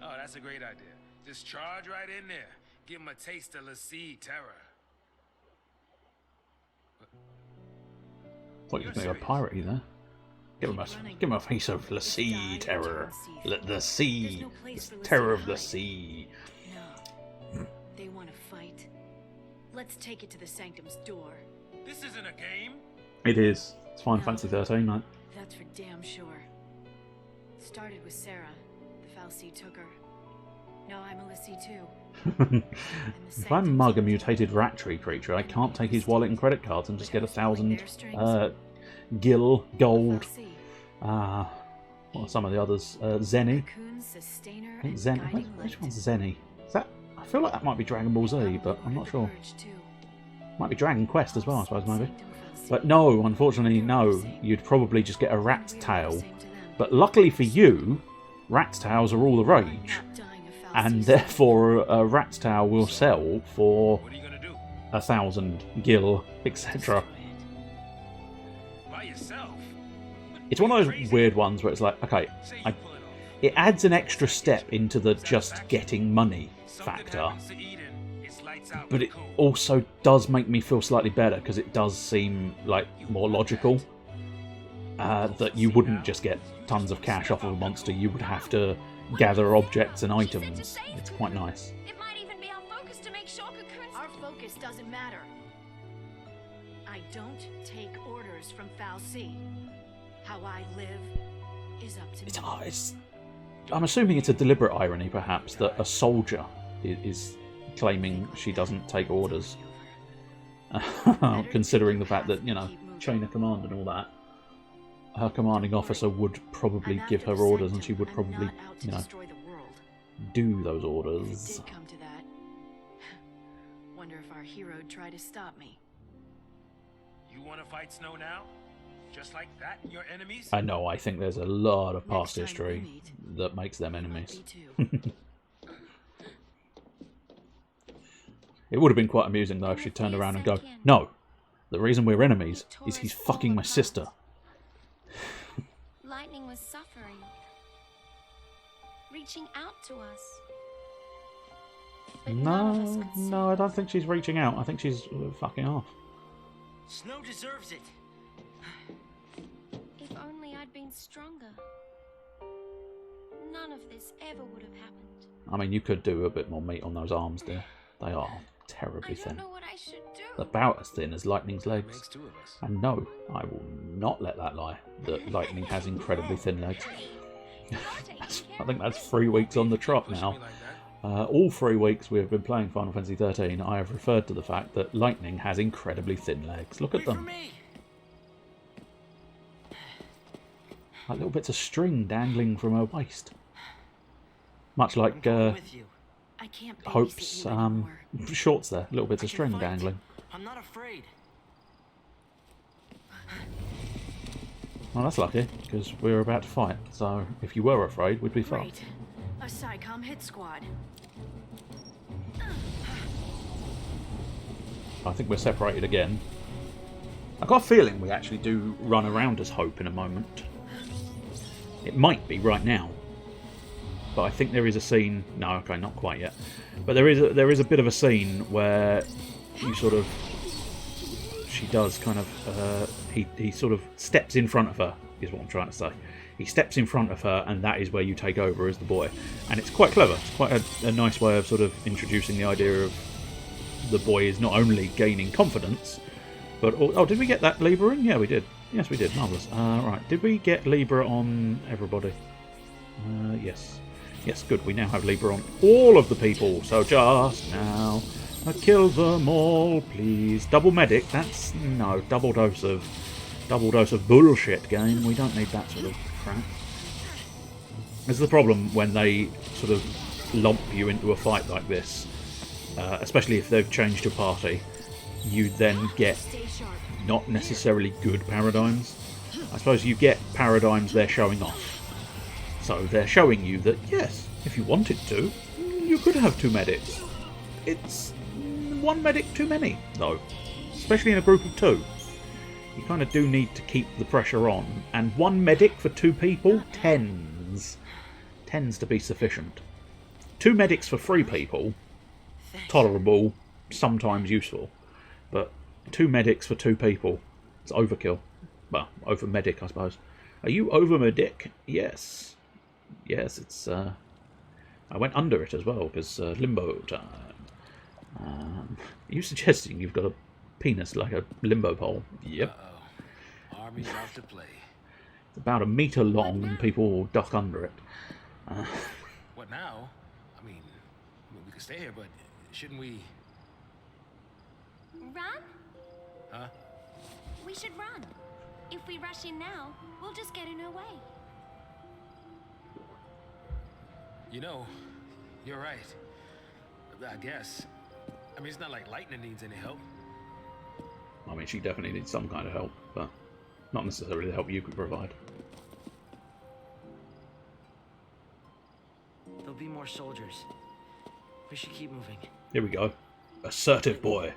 Oh, that's a great idea. Just charge right in there. Give him a taste of Lassie terror. Thought you was going to go piratey there. Give him a face of the sea terror. The sea. Terror of the sea. No. They want to fight. Let's take it to the Sanctum's door. This isn't a game. It is. It's Final Fantasy 13, mate. That's for damn sure. Started with Sarah. The Fal'Cie took her. Now I'm a Lassie too. If I mug a mutated rat tree creature, I can't take his wallet and credit cards and just get 1,000 gil, gold. What are some of the others? Zenny. I think Zen. Which one's Zenny? Is that? I feel like that might be Dragon Ball Z, but I'm not sure. Might be Dragon Quest as well, I suppose, maybe. But no, unfortunately, no. You'd probably just get a rat's tail. But luckily for you, rat's tails are all the rage. And therefore, a rat's tail will sell for 1,000 gil, etc. It's one of those weird ones where it's like, okay, it adds an extra step into the just getting money factor, but it also does make me feel slightly better because it does seem like more logical that you wouldn't just get tons of cash off of a monster. You would have to gather objects and items. It's quite nice. It might even be our focus to make sure Cocoon's... Our focus doesn't matter. I don't take orders from Fal'Cie. How I live is up to me. I'm assuming it's a deliberate irony, perhaps, that a soldier is claiming she doesn't take orders, considering the fact that, you know, chain of command and all that. Her commanding officer would probably give her orders, and she would probably, you know, do those orders. If it did come to that, wonder if our hero'd try to stop me. You want to fight Snow now? Just like that, your enemies? I know, I think there's a lot of past history that makes them enemies. It would have been quite amusing, though, if she turned around and go, no, the reason we're enemies is he's fucking my sister. Lightning was suffering, reaching out to us. But none of us could see. No, I don't think she's reaching out. I think she's fucking off. Snow deserves it. If only I'd been stronger. None of this ever would have happened. I mean, you could do a bit more meat on those arms, dear. They are terribly I thin. don't know what I should do. About as thin as Lightning's legs. Makes two of us. And no, I will not let that lie, that Lightning has incredibly thin legs. I think that's 3 weeks on the trot now. All 3 weeks we have been playing Final Fantasy 13, I have referred to the fact that Lightning has incredibly thin legs. Look at them. Like little bits of string dangling from her waist. Much like Hope's shorts there. Little bits of string dangling. I'm not afraid. Well, that's lucky, because we were about to fight. So if you were afraid, we'd be fucked. A SciComm hit squad. I think we're separated again. I've got a feeling we actually do run around as Hope in a moment. It might be right now. But I think there is a scene... No, okay, not quite yet. But there is a bit of a scene where you sort of... She does kind of... He sort of steps in front of her, is what I'm trying to say. He steps in front of her, and that is where you take over as the boy. And it's quite clever. It's quite a nice way of sort of introducing the idea of the boy is not only gaining confidence, but... Oh, did we get that Libra in? Yeah, we did. Yes, we did. Marvellous. Right, did we get Libra on everybody? Yes. Yes, good. We now have Libra on all of the people. So just now, kill them all, please. Double medic. That's no double dose of bullshit. Game. We don't need that sort of crap. This is the problem when they sort of lump you into a fight like this, especially if they've changed your party. You then get not necessarily good paradigms. I suppose you get paradigms they're showing off. So they're showing you that, yes, if you wanted to, you could have 2 medics. It's 1 medic too many, though. Especially in a group of 2. You kind of do need to keep the pressure on. And 1 medic for 2 people tends to be sufficient. 2 medics for 3 people, tolerable, sometimes useful. But 2 medics for 2 people, it's overkill. Well, over medic, I suppose. Are you over medic? Yes. Yes, it's... I went under it as well, because limbo time. Are you suggesting you've got a penis like a limbo pole? Yep. Uh-oh. Army's out to play. It's about 1 metre long and people duck under it. What now? I mean, we could stay here, but shouldn't we... Run? Huh? We should run. If we rush in now, we'll just get in her way. You know, you're right. I guess. I mean, it's not like Lightning needs any help. I mean, she definitely needs some kind of help, but not necessarily the help you could provide. There'll be more soldiers. We should keep moving. Here we go. Assertive boy.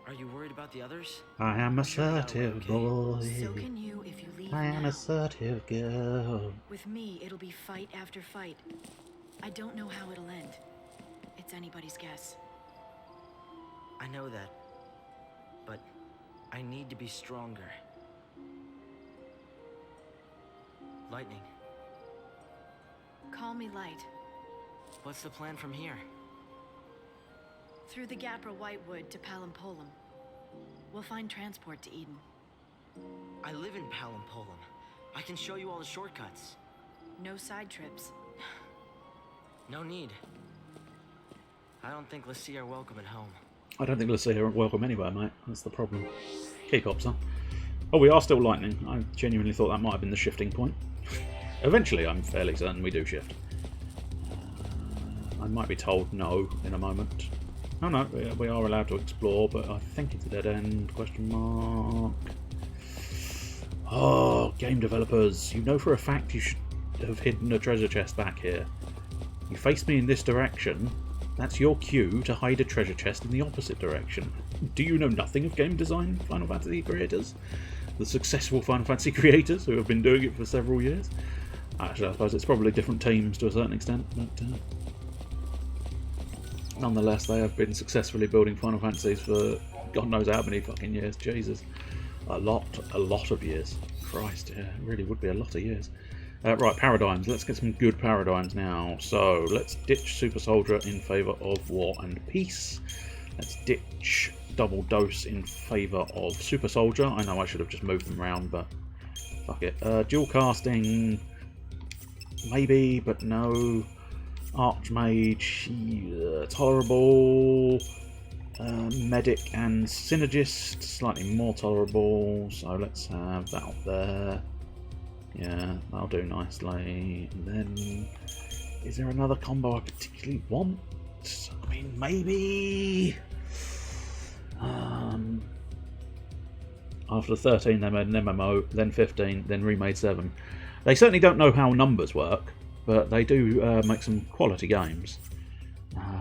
Are you worried about the others? I am assertive boy. So can you if you leave I am now. assertive girl. With me, it'll be fight after fight. I don't know how it'll end. It's anybody's guess. I know that. But I need to be stronger. Lightning, Call me Light. what's the plan from here? Through the Gapra Whitewood to Palampolum. We'll find transport to Eden. I live in Palampolum. I can show you all the shortcuts. No side trips. No need. I don't think Lassie are welcome at home. I don't think Lassie are welcome anywhere, mate. That's the problem. Keep up, son. Oh, we are still lightning. I genuinely thought that might have been the shifting point. Eventually, I'm fairly certain we do shift. I might be told no in a moment. Oh no, we are allowed to explore, but I think it's a dead end, question mark. Oh, game developers, you know for a fact you should have hidden a treasure chest back here. You face me in this direction, that's your cue to hide a treasure chest in the opposite direction. Do you know nothing of game design, Final Fantasy creators? The successful Final Fantasy creators who have been doing it for several years? Actually, I suppose it's probably different teams to a certain extent, but nonetheless, they have been successfully building Final Fantasies for God knows how many fucking years. Jesus. A lot of years. Christ, yeah, it really would be a lot of years. Right, paradigms. Let's get some good paradigms now. So, let's ditch Super Soldier in favour of War and Peace. Let's ditch Double Dose in favour of Super Soldier. I know I should have just moved them around, but fuck it. Dual Casting, maybe, but no. Archmage, tolerable. Medic and Synergist, slightly more tolerable. So let's have that up there. Yeah, that'll do nicely. And then, is there another combo I particularly want? I mean, maybe. After 13, they made an MMO, then 15, then remade 7. They certainly don't know how numbers work, but they do make some quality games.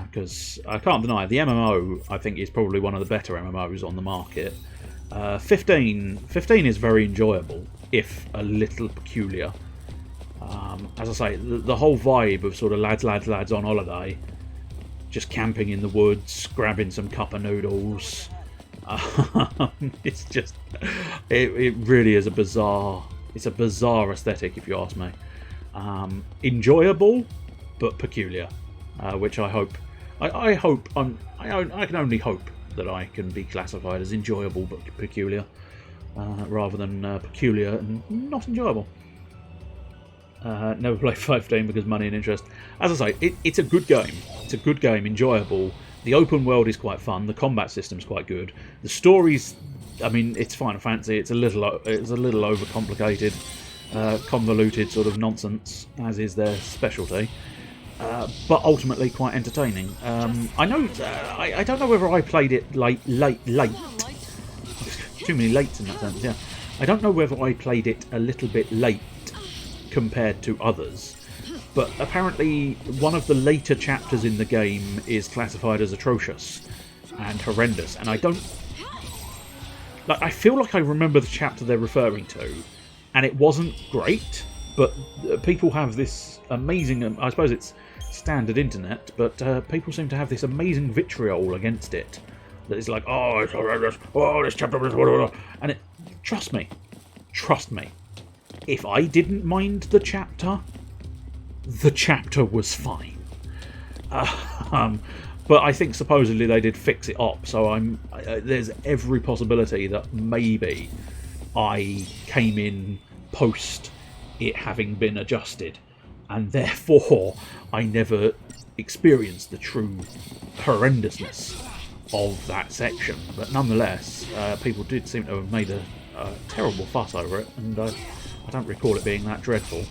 Because I can't deny, the MMO, I think, is probably one of the better MMOs on the market. 15 is very enjoyable, if a little peculiar. As I say, the whole vibe of sort of lads on holiday, just camping in the woods, grabbing some cup of noodles. It's just, it really is a bizarre aesthetic, if you ask me. Enjoyable, but peculiar, which I hope. I can only hope that I can be classified as enjoyable but peculiar, rather than peculiar and not enjoyable. Never played 15 because money and interest. As I say, it's a good game. It's a good game, enjoyable. The open world is quite fun. The combat system's quite good. The story's, I mean, it's Final Fantasy. It's a little overcomplicated, convoluted sort of nonsense, as is their specialty. But ultimately quite entertaining. I know. I don't know whether I played it late. too many lates in that sense. Yeah, I don't know whether I played it a little bit late compared to others, but apparently one of the later chapters in the game is classified as atrocious and horrendous, and I don't. Like, I feel like I remember the chapter they're referring to, and it wasn't great, but people have this amazing. I suppose it's standard internet, but people seem to have this amazing vitriol against it. That is like, oh, it's horrendous. Oh, this chapter is blah, blah, blah. And trust me, if I didn't mind the chapter was fine. But I think supposedly they did fix it up, so there's every possibility that maybe I came in post it having been adjusted, and therefore I never experienced the true horrendousness of that section. But nonetheless, people did seem to have made a terrible fuss over it, and I don't recall it being that dreadful.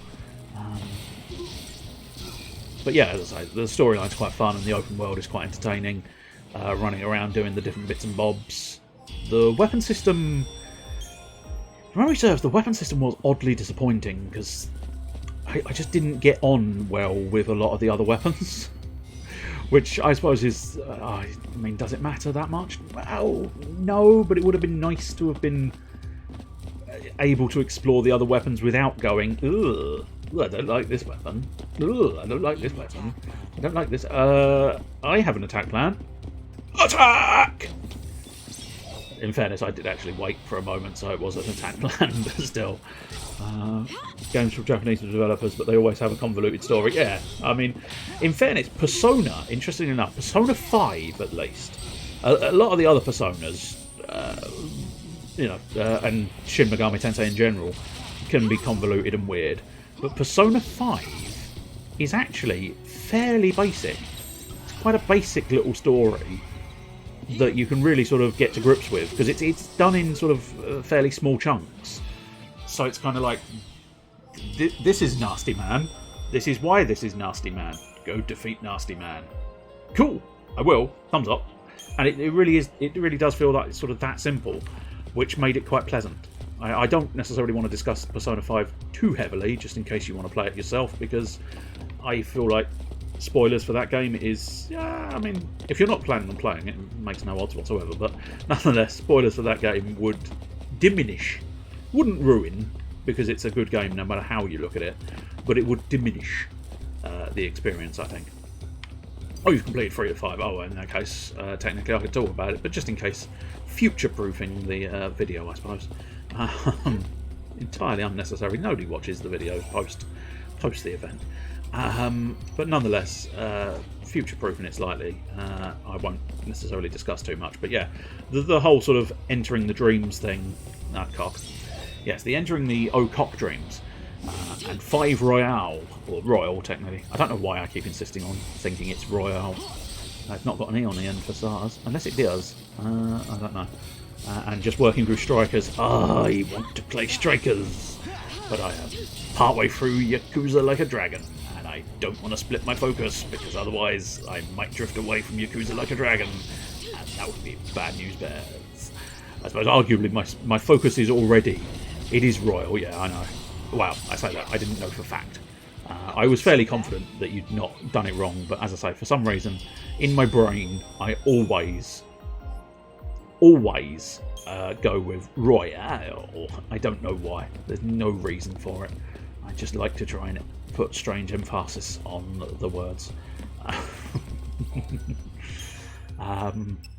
But yeah, as I say, the storyline's quite fun and the open world is quite entertaining. Running around doing the different bits and bobs. The weapon system, if memory serves, the weapon system was oddly disappointing because I just didn't get on well with a lot of the other weapons. Which I suppose is, I mean, does it matter that much? Well, no, but it would have been nice to have been able to explore the other weapons without going, ugh, I don't like this weapon. Ugh, I don't like this weapon. I don't like this. I have an attack plan. Attack! In fairness, I did actually wait for a moment, so it was an attack plan, but still. Games from Japanese developers, but they always have a convoluted story. Yeah, I mean, in fairness, Persona, interestingly enough, Persona 5 at least, a lot of the other Personas, and Shin Megami Tensei in general, can be convoluted and weird. But Persona 5 is actually fairly basic. It's quite a basic little story that you can really sort of get to grips with, because it's done in sort of fairly small chunks. So it's kind of like, this is Nasty Man. This is why this is Nasty Man. Go defeat Nasty Man. Cool, I will. Thumbs up. And it really is. It really does feel like it's sort of that simple, which made it quite pleasant. I don't necessarily want to discuss Persona 5 too heavily, just in case you want to play it yourself, because I feel like spoilers for that game is, I mean, if you're not planning on playing it, it makes no odds whatsoever, but nonetheless, spoilers for that game would diminish, wouldn't ruin, because it's a good game no matter how you look at it, but it would diminish the experience, I think. Oh, you've completed 3 to 5. Oh, in that case, technically I could talk about it, but just in case, future-proofing the video, I suppose. Entirely unnecessary. Nobody watches the videos post the event. But nonetheless, future-proofing it slightly. I won't necessarily discuss too much, but yeah, the whole sort of entering the dreams thing. Cock. Yes, the entering the O'Cock dreams. And 5 Royale, or Royal technically. I don't know why I keep insisting on thinking it's Royale. I've not got an E on the end for SARS, unless it does. I don't know. And just working through Strikers. I want to play Strikers, but I am partway through Yakuza Like a Dragon, and I don't want to split my focus, because otherwise I might drift away from Yakuza Like a Dragon, and that would be bad news bears. I suppose arguably my focus is already, it is Royal, yeah, I know. Well, I say that, I didn't know for a fact. I was fairly confident that you'd not done it wrong, but as I say, for some reason, in my brain, I always go with Royale. I don't know why. There's no reason for it. I just like to try and put strange emphasis on the words.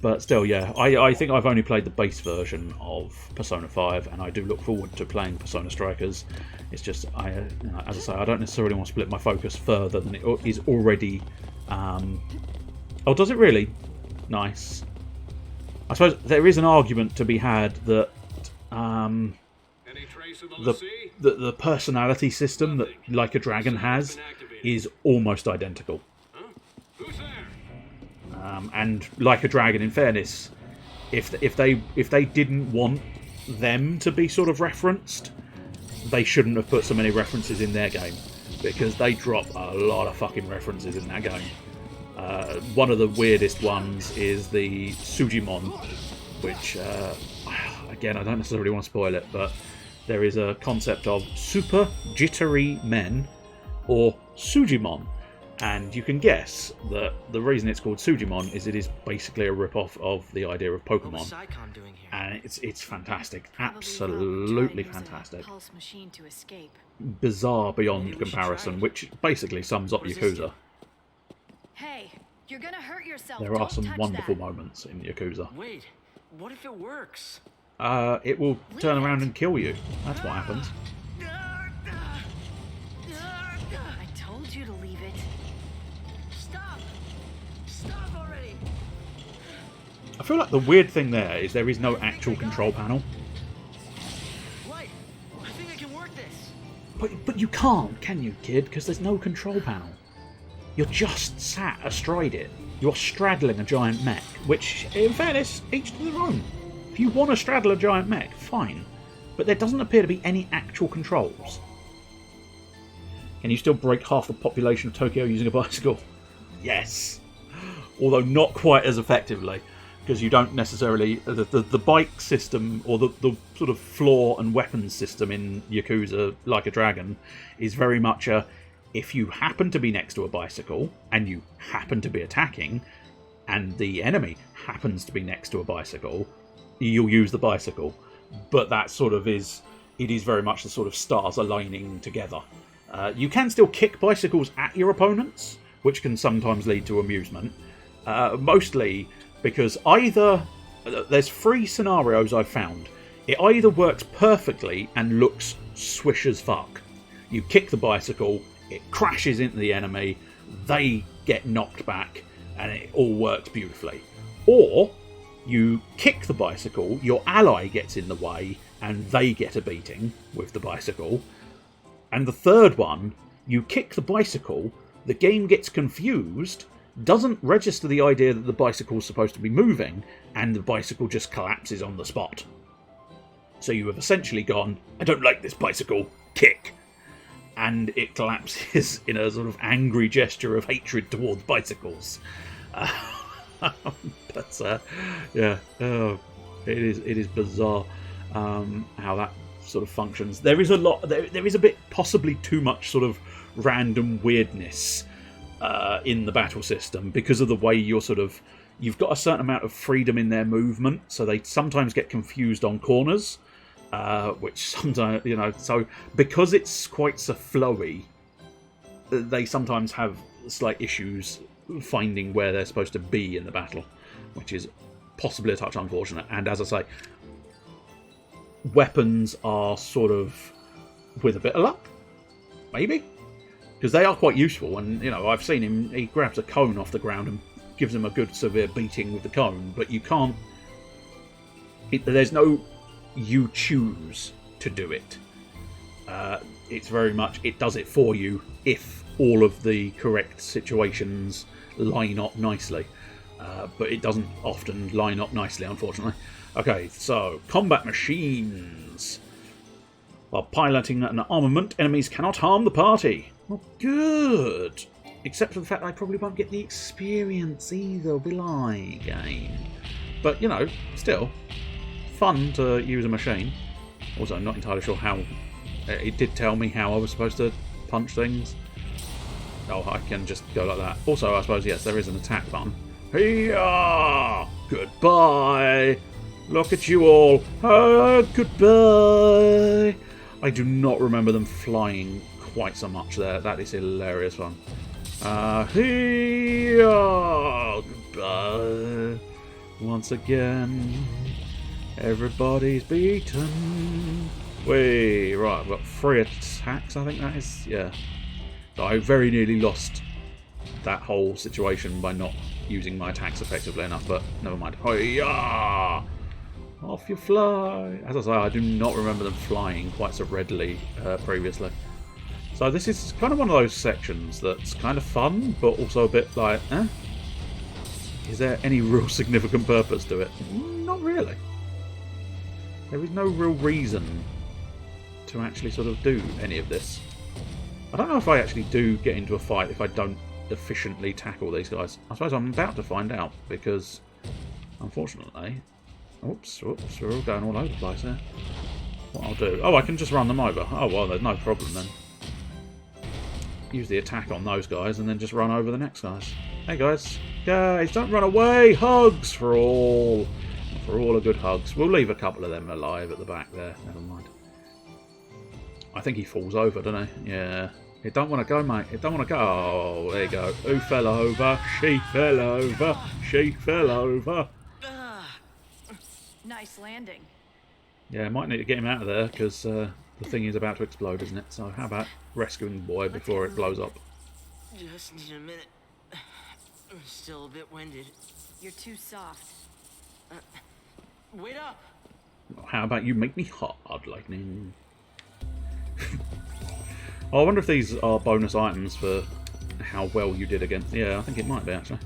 But still, yeah, I think I've only played the base version of Persona 5, and I do look forward to playing Persona Strikers. It's just, as I say, I don't necessarily want to split my focus further than it is already. Oh, does it really? Nice. I suppose there is an argument to be had that the personality system that Like a Dragon has is almost identical. And Like a Dragon, in fairness, if they didn't want them to be sort of referenced, they shouldn't have put so many references in their game, because they drop a lot of fucking references in that game. One of the weirdest ones is the Sujimon, which I again, I don't necessarily want to spoil it, but there is a concept of super jittery men, or Sujimon. And you can guess that the reason it's called Sujimon is it is basically a rip-off of the idea of What was Pokemon. Psycon doing here? And it's fantastic. Probably Absolutely Rogue tried using fantastic. a pulse machine to escape. Bizarre beyond Maybe we should comparison, try it. which basically sums up What does this Yakuza. Hey, you're gonna hurt yourself. There are Don't some touch wonderful that. moments in Yakuza. Wait, what if it works? It will turn around and kill you. That's what happens. I told you to leave it. Stop! Stop already! I feel like the weird thing there is no actual control panel. Light, I think I can work this. But you can't, can you, kid? Because there's no control panel. You're just sat astride it. You're straddling a giant mech, which, in fairness, each to their own. If you want to straddle a giant mech, fine. But there doesn't appear to be any actual controls. Can you still break half the population of Tokyo using a bicycle? Yes. Although not quite as effectively, because you don't necessarily... The bike system, or the sort of floor and weapons system in Yakuza Like a Dragon, is very much a... If you happen to be next to a bicycle, and you happen to be attacking, and the enemy happens to be next to a bicycle, you'll use the bicycle. But that sort of is... It is very much the sort of stars aligning together. You can still kick bicycles at your opponents, which can sometimes lead to amusement. Mostly because either... There's 3 scenarios I've found. It either works perfectly and looks swish as fuck. You kick the bicycle, it crashes into the enemy, they get knocked back, and it all works beautifully. Or you kick the bicycle, your ally gets in the way, and they get a beating with the bicycle. And the third one, you kick the bicycle, the game gets confused, doesn't register the idea that the bicycle's supposed to be moving, and the bicycle just collapses on the spot. So you have essentially gone, I don't like this bicycle, kick. And it collapses in a sort of angry gesture of hatred towards bicycles. Yeah, it is bizarre how that sort of functions. There is a lot. There is a bit, possibly too much sort of random weirdness in the battle system because of the way you've got a certain amount of freedom in their movement, so they sometimes get confused on corners. Which sometimes, so because it's quite so flowy, they sometimes have slight issues finding where they're supposed to be in the battle, which is possibly a touch unfortunate. And as I say, weapons are sort of with a bit of luck, maybe, because they are quite useful. And I've seen him; he grabs a cone off the ground and gives him a good severe beating with the cone. But you can't. There's no. You choose to do it. It's very much it does it for you if all of the correct situations line up nicely, but it doesn't often line up nicely, unfortunately. Okay, so combat machines. While piloting an armament, enemies cannot harm the party. Well, good, except for the fact I probably won't get the experience either, will I, game? But still. Fun to use a machine. Also, I'm not entirely sure how... It did tell me how I was supposed to punch things. Oh, I can just go like that. Also, I suppose, yes, there is an attack button. Hiya! Goodbye! Look at you all! Goodbye! I do not remember them flying quite so much there. That is hilarious fun. Hiya! Goodbye! Once again... Everybody's beaten. Wait, right, I've got 3 attacks, I think that is. Yeah. So I very nearly lost that whole situation by not using my attacks effectively enough, but never mind. Hi-ya! Off you fly! As I say, I do not remember them flying quite so readily previously. So this is kind of one of those sections that's kind of fun, but also a bit like, is there any real significant purpose to it? Not really. There is no real reason to actually sort of do any of this. I don't know if I actually do get into a fight if I don't efficiently tackle these guys. I suppose I'm about to find out, because, unfortunately, Oops, whoops, we're all going all over the place there. What I'll do... Oh, I can just run them over. Oh, well, there's no problem then. Use the attack on those guys and then just run over the next guys. Hey, guys. Guys, don't run away! Hugs for all! For all the good hugs. We'll leave a couple of them alive at the back there. Never mind. I think he falls over, doesn't he? Yeah. He don't want to go, mate. He don't want to go. Oh, there you go. Who fell over? She fell over. She fell over. Nice landing. Yeah, I might need to get him out of there because the thing is about to explode, isn't it? So how about rescuing the boy before it blows up? Just need a minute. I'm still a bit winded. You're too soft. Wait up! How about you make me hot, lightning? Oh, I wonder if these are bonus items for how well you did against... Yeah, I think it might be, actually.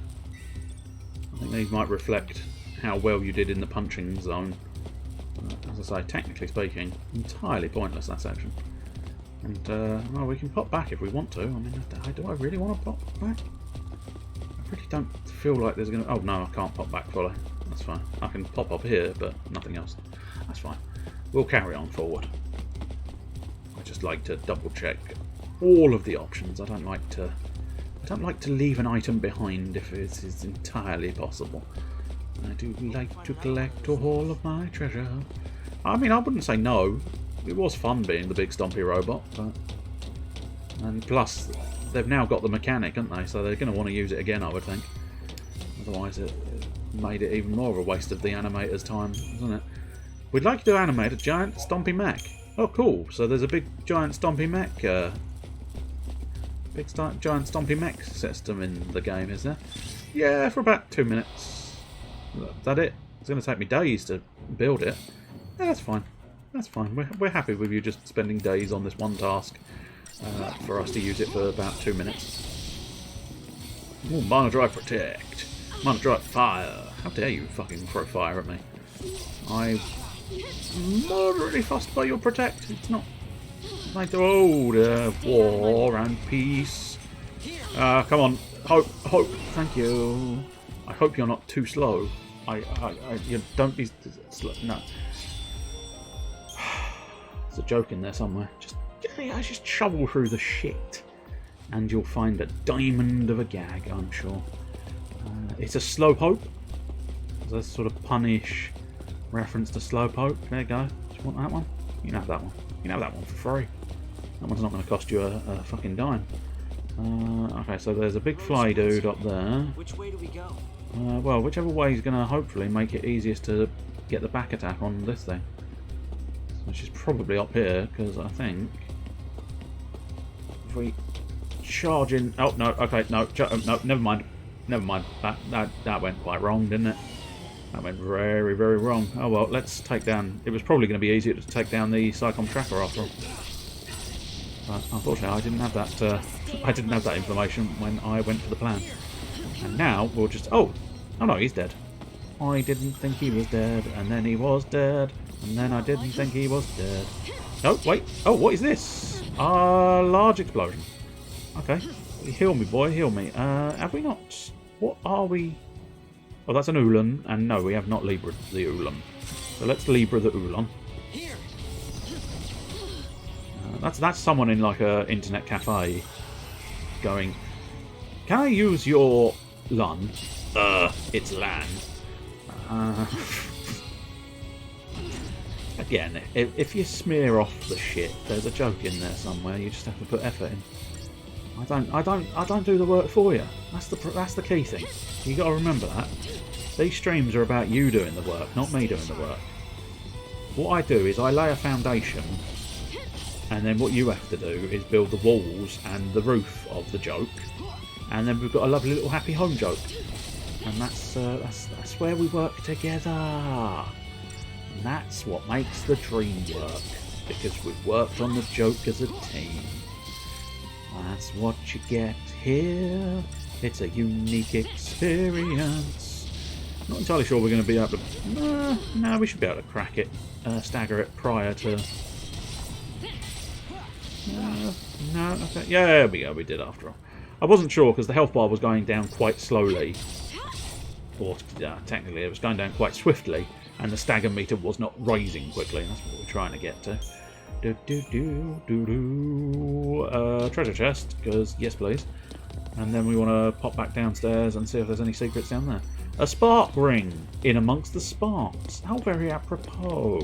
I think these might reflect how well you did in the punching zone. As I say, technically speaking, entirely pointless, that section. And, well, we can pop back if we want to. I mean, do I really want to pop back? I really don't feel like there's going to... Oh, no, I can't pop back fully. That's fine. I can pop up here, but nothing else. That's fine. We'll carry on forward. I just like to double check all of the options. I don't like to leave an item behind if it is entirely possible. I do like to collect all of my treasure. I mean, I wouldn't say no. It was fun being the big stompy robot, but... And plus, they've now got the mechanic, haven't they? So they're going to want to use it again, I would think. Otherwise, it made it even more of a waste of the animator's time, isn't it? We'd like to animate a giant stompy mech. Oh, cool. So there's a big giant stompy mech... giant stompy mech system in the game, is there? Yeah, for about 2 minutes. Is that it? It's going to take me days to build it. Yeah, that's fine. That's fine. We're happy with you just spending days on this one task for us to use it for about 2 minutes. Ooh, Mana Drive Protect. Mana Drive Fire. How dare you fucking throw fire at me. I'm moderately fussed by your Protect. It's not like the old War and Peace. Come on. Hope. Thank you. I hope you're not too slow. You don't be slow. No. There's a joke in there somewhere. Just shovel through the shit, and you'll find a diamond of a gag, I'm sure. It's a Slowpoke. There's a sort of punish reference to Slowpoke. There you go. Do you want that one? You can have that one. You can have that one for free. That one's not going to cost you a fucking dime. Okay, so there's a big fly dude up there. Which way do we go? Well, whichever way is going to hopefully make it easiest to get the back attack on this thing. Which is probably up here, because I think if we charge in... Oh, no, okay, no, never mind. Never mind. That went quite wrong, didn't it? That went very, very wrong. Oh, well, let's take down... It was probably going to be easier to take down the Psychom Tracker after all. But unfortunately, I didn't have that information when I went for the plan. And now we'll just... Oh no, he's dead. I didn't think he was dead, and then he was dead, and then I didn't think he was dead. Oh, wait. Oh, what is this? Large explosion. Okay. Heal me, boy. Heal me. Have we not... What are we... Oh, that's an Ulan, and no, we have not Libra the Ulan. So let's Libra the Ulan. That's someone in like a internet cafe going, can I use your LUN? It's LAN. Again, if you smear off the shit, there's a joke in there somewhere. You just have to put effort in. I don't do the work for you. That's the key thing. You got to remember that. These streams are about you doing the work, not me doing the work. What I do is I lay a foundation, and then what you have to do is build the walls and the roof of the joke, and then we've got a lovely little happy home joke. And that's where we work together. And that's what makes the dream work, because we've worked on the joke as a team. That's what you get here. It's a unique experience. Not entirely sure we're going to be able to... No, we should be able to crack it, stagger it prior to... No, okay. Yeah, there we go, we did after all. I wasn't sure because the health bar was going down quite slowly. Or, technically, it was going down quite swiftly. and the stagger meter was not rising quickly. And that's what we're trying to get to. Treasure chest, because yes please. And then we want to pop back downstairs and see if there's any secrets down there. A spark ring in amongst the sparks. How very apropos.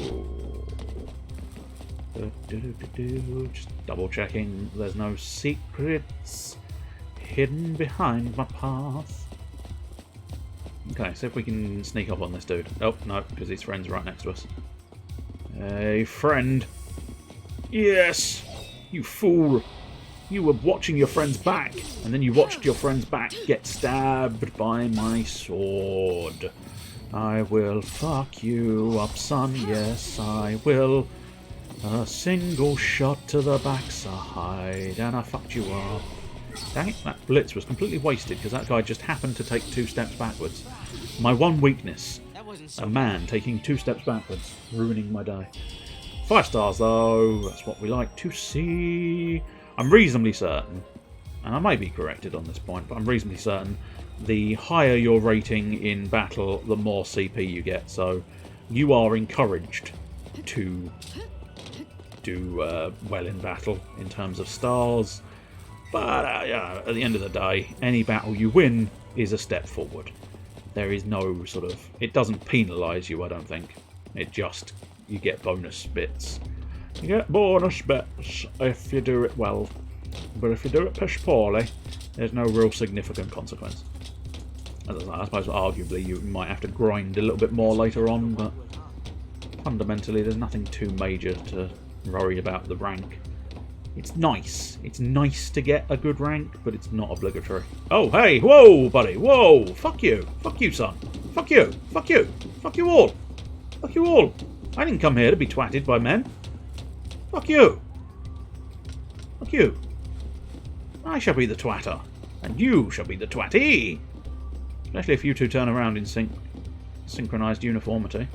Just double checking there's no secrets hidden behind my path. Okay, see if we can sneak up on this dude. Oh, no, because his friend's right next to us. Hey, friend. Yes! You fool! You were watching your friend's back, and then you watched your friend's back get stabbed by my sword. I will fuck you up, son. Yes, I will. A single shot to the backside, and I fucked you up. Dang it, that blitz was completely wasted because that guy just happened to take 2 steps backwards. My one weakness, a man taking 2 steps backwards, ruining my day. 5 stars though, that's what we like to see. I'm reasonably certain, and I may be corrected on this point, but I'm reasonably certain the higher your rating in battle, the more CP you get. So you are encouraged to do well in battle in terms of stars. But yeah, at the end of the day, any battle you win is a step forward. There is no sort of... It doesn't penalise you, I don't think. It just... You get bonus bits. You get bonus bits if you do it well. But if you do it pish poorly, there's no real significant consequence. As I say, I suppose arguably you might have to grind a little bit more later on, but fundamentally there's nothing too major to worry about the rank. It's nice. It's nice to get a good rank, but it's not obligatory. Oh, hey! Whoa, buddy! Whoa! Fuck you! Fuck you, son! Fuck you! Fuck you! Fuck you all! Fuck you all! I didn't come here to be twatted by men. Fuck you! Fuck you! I shall be the twatter, and you shall be the twatty! Especially if you two turn around in synchronised uniformity.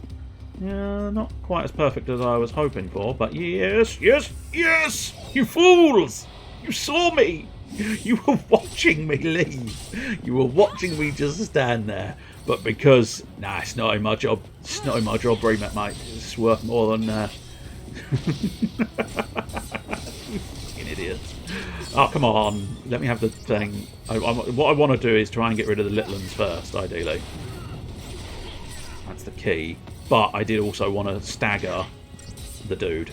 Yeah, not quite as perfect as I was hoping for, but yes, yes, yes! You fools! You saw me! You were watching me leave. You were watching me just stand there. But because... Nah, it's not in my job. It's not in my job remit, mate. It's worth more than... You fucking idiots. Oh, come on. Let me have the thing. What I want to do is try and get rid of the little ones first, ideally. That's the key. But I did also want to stagger the dude,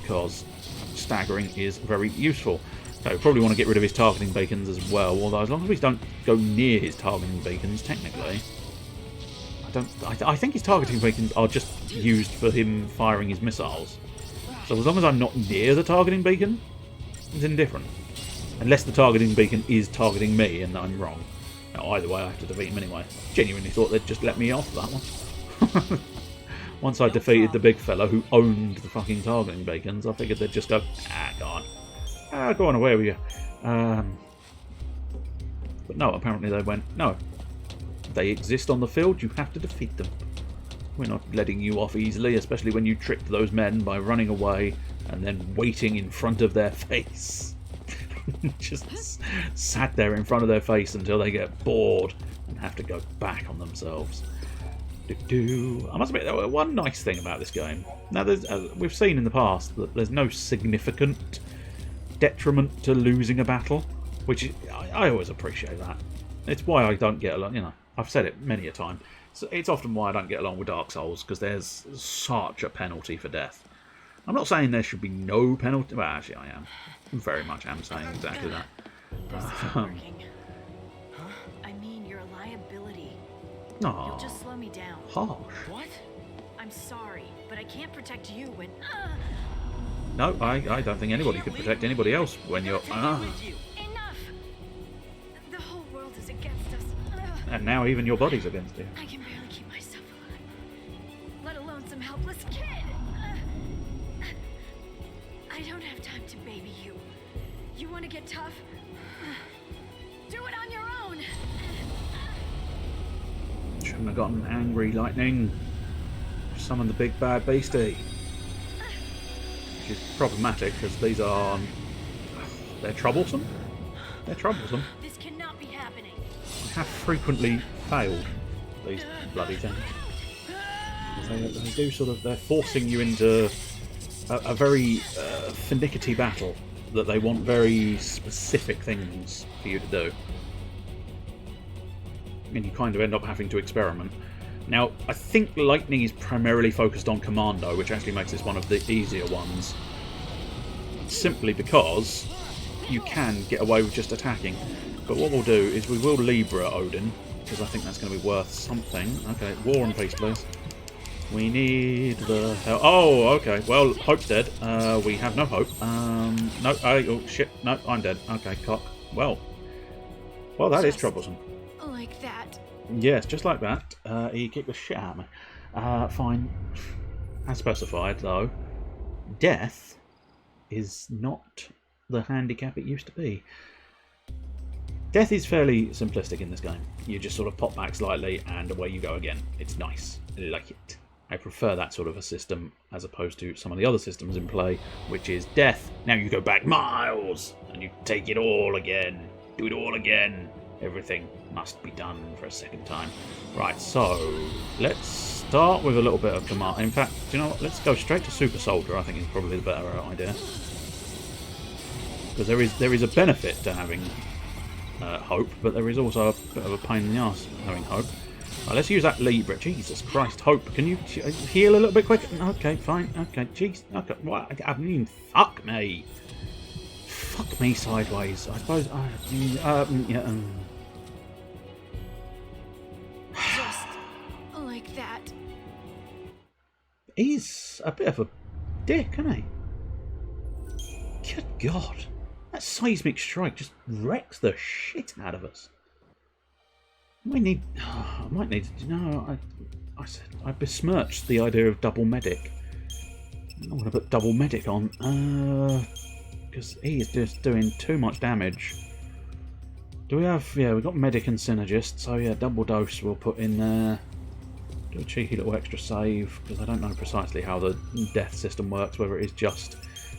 because staggering is very useful. So probably want to get rid of his targeting beacons as well, although as long as we don't go near his targeting beacons, technically. I think his targeting beacons are just used for him firing his missiles. So as long as I'm not near the targeting beacon, it's indifferent. Unless the targeting beacon is targeting me and I'm wrong. Now, either way, I have to defeat him anyway. Genuinely thought they'd just let me off that one. Once I defeated the big fella who owned the fucking targeting beacons, I figured they'd just go, go on. Go on away with you. But no, apparently they went, no. They exist on the field, you have to defeat them. We're not letting you off easily, especially when you tricked those men by running away and then waiting in front of their face. Just sat there in front of their face until they get bored and have to go back on themselves. I must admit, one nice thing about this game. Now, we've seen in the past that there's no significant detriment to losing a battle, which I always appreciate that. It's why I don't get along, you know, I've said it many a time. So it's often why I don't get along with Dark Souls, because there's such a penalty for death. I'm not saying there should be no penalty, well actually I am. Very much am saying exactly that. This isn't working. I mean, you're a liability. You'll just slow me down. Harsh. What? I'm sorry, but I can't protect you when... No, I don't think anybody could protect anybody else when you're... Enough! The whole world is against us. And now even your body's against you. I can barely keep myself alive, let alone some helpless kid. I don't have time to baby you. You want to get tough? Do it on your own. Shouldn't have gotten angry, Lightning. Summon the big bad beastie. Which is problematic because these are... They're troublesome. They're troublesome. This cannot be happening. I have frequently failed these bloody things. they do sort of, they're forcing you into a very finicky battle that they want very specific things for you to do. And you kind of end up having to experiment. Now, I think Lightning is primarily focused on Commando, which actually makes this one of the easier ones. Simply because you can get away with just attacking. But what we'll do is we will Libra Odin, because I think that's going to be worth something. Okay, War and Peace, please. We need the help. Oh, okay. Well, Hope's dead. We have no hope. No, oh shit. No, I'm dead. Okay, cock. Well, that is troublesome. Like that. Yes, just like that. He kicked the shit out of me. Fine. As specified, though, death is not the handicap it used to be. Death is fairly simplistic in this game. You just sort of pop back slightly and away you go again. It's nice. I like it. I prefer that sort of a system as opposed to some of the other systems in play, which is death. Now you go back miles and you take it all again. Do it all again. Everything must be done for a second time. Right, so let's start with a little bit of command. In fact, do you know what? Let's go straight to Super Soldier. I think is probably the better idea, because there is a benefit to having hope, but there is also a bit of a pain in the ass having hope. Right, let's use that Libra. Jesus Christ, Hope, can you heal a little bit quicker? Okay, fine. Okay, jeez. Okay, what? I mean, fuck me. Fuck me sideways. I suppose. Yeah. Just like that. He's a bit of a dick, isn't he? Good God. That seismic strike just wrecks the shit out of us. I might need to, no, I besmirched the idea of double medic. I want to put double medic on, because he is just doing too much damage. Do we have, yeah, we've got medic and synergist, so yeah, double dose we'll put in there. Do a cheeky little extra save, because I don't know precisely how the death system works, whether it is just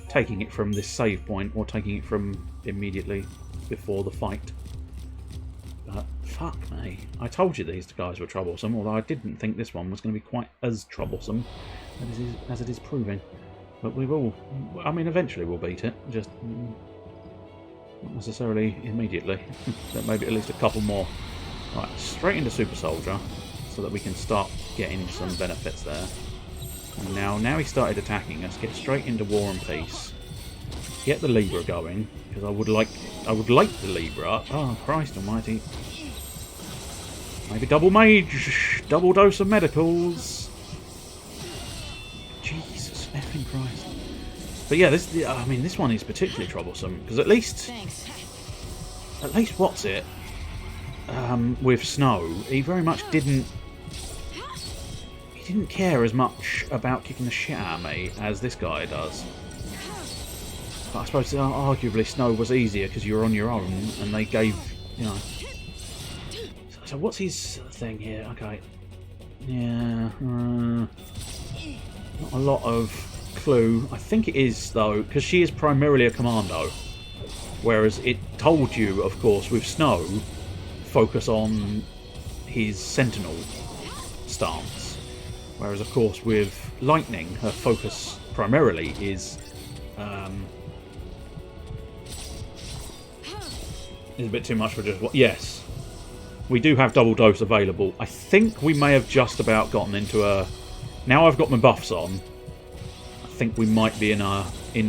taking it from this save point or taking it from immediately before the fight. But fuck me, I told you these guys were troublesome, although I didn't think this one was going to be quite as troublesome as it is proving. But we will, I mean, eventually we'll beat it, just not necessarily immediately. But maybe at least a couple more. Right, straight into Super Soldier, so that we can start getting some benefits there. And now he started attacking us. Get straight into War and Peace. Get the Libra going, because I would like the Libra. Oh Christ Almighty! Maybe double mage, double dose of medicals. Jesus effing Christ! But yeah, this one is particularly troublesome because at least what's it? With Snow, he very much didn't care as much about kicking the shit out of me as this guy does. But I suppose arguably Snow was easier because you were on your own and they gave, you know. So what's his thing here? Okay. Yeah. Not a lot of clue. I think it is, though, because she is primarily a commando. Whereas it told you, of course, with Snow, focus on his sentinel stance. Whereas, of course, with Lightning, her focus primarily is a bit too much for just what. Yes, we do have double dose available. I think we may have just about gotten into a. Now I've got my buffs on. I think we might be in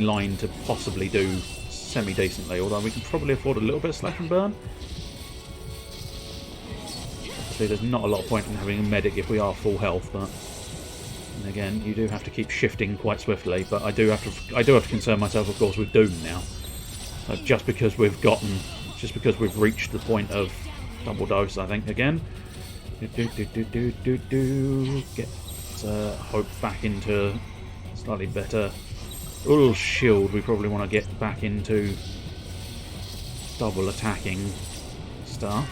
line to possibly do semi-decently. Although we can probably afford a little bit of slash and burn. Obviously, there's not a lot of point in having a medic if we are full health, but. And again, you do have to keep shifting quite swiftly, but I do have to concern myself, of course, with Doom now. So just because we've reached the point of double dose, I think again. Get Hope back into slightly better. Ul shield. We probably want to get back into double attacking stuff.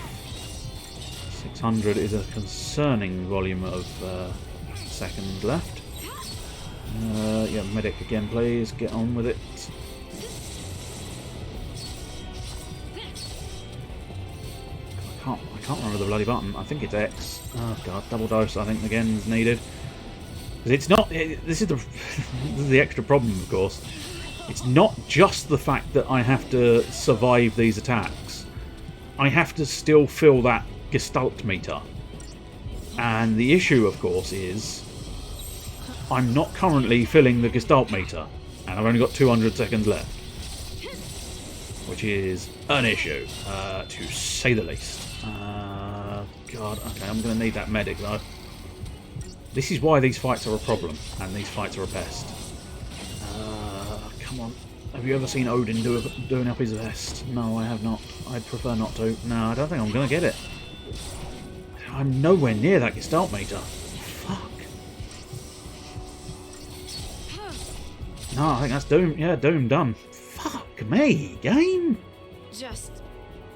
600 is a concerning volume of. Seconds left. Yeah, medic again, please. Get on with it. I can't remember the bloody button. I think it's X. Oh god, double dose. I think again is needed. Because it's not... This is this is the extra problem, of course. It's not just the fact that I have to survive these attacks. I have to still fill that Gestalt meter. And the issue, of course, is I'm not currently filling the Gestalt meter. And I've only got 200 seconds left. Which is an issue, to say the least. God, okay, I'm going to need that medic, though. This is why these fights are a problem, and these fights are a pest. Come on. Have you ever seen Odin doing up his vest? No, I have not. I'd prefer not to. No, I don't think I'm going to get it. I'm nowhere near that Gestalt meter. Fuck. No, I think that's Doom. Yeah, Doom done. Fuck me, game. Just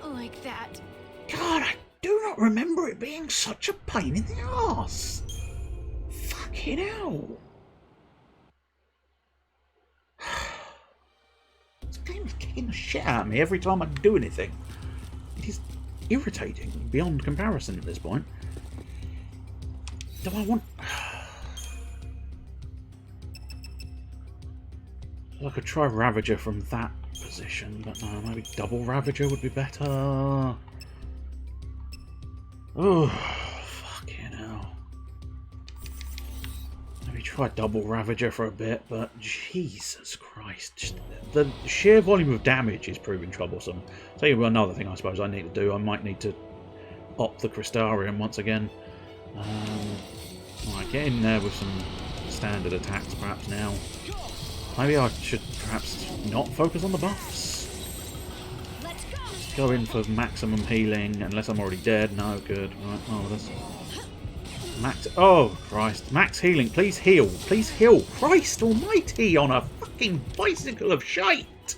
like that. God, I do not remember it being such a pain in the arse. Fucking hell. This game is kicking the shit out of me every time I do anything. It is irritating beyond comparison at this point. Do I want... I could try Ravager from that position, but no, maybe double Ravager would be better. Oh, fucking hell. Maybe try double Ravager for a bit, but Jesus Christ. Just the sheer volume of damage is proving troublesome. Tell you another thing I suppose I need to do. I might need to opt the Crystarium once again. Right, get in there with some standard attacks perhaps now. Maybe I should perhaps not focus on the buffs. Just go in for maximum healing, unless I'm already dead. No, good. Right, marvellous. Max... Oh, Christ. Max healing. Please heal. Please heal. Christ almighty on a fucking bicycle of shite.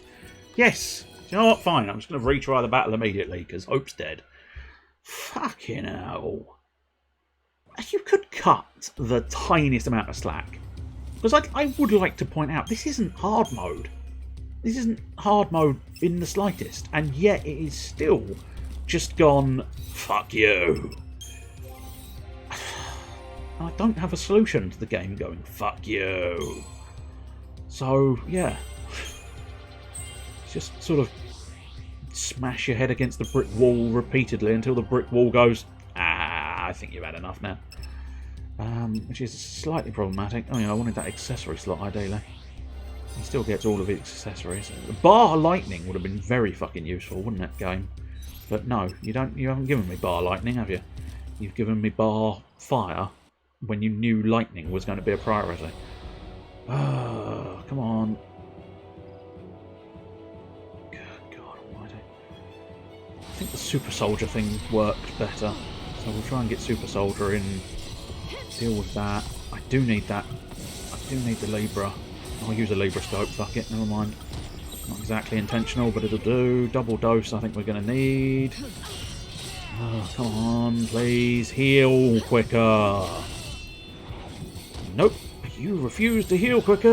Yes. You know what? Fine. I'm just going to retry the battle immediately, because Hope's dead. Fucking hell. You could cut the tiniest amount of slack. Because I would like to point out, this isn't hard mode. This isn't hard mode in the slightest. And yet it is still just gone, fuck you. I don't have a solution to the game going, fuck you. So, yeah. Just sort of smash your head against the brick wall repeatedly until the brick wall goes, I think you've had enough now. Which is slightly problematic. Oh yeah, I wanted that accessory slot ideally. He still gets all of his accessories. Bar lightning would have been very fucking useful, wouldn't it, game? But no, you haven't given me bar lightning, have you? You've given me bar fire when you knew lightning was going to be a priority. Come on. Good God almighty. I think the super soldier thing worked better. So we'll try and get super soldier in. Deal with that. I do need that. I do need the Libra. I'll use a Libra scope. Fuck it. Never mind. Not exactly intentional, but it'll do. Double dose I think we're going to need. Oh, come on, please. Heal quicker. Nope. You refuse to heal quicker.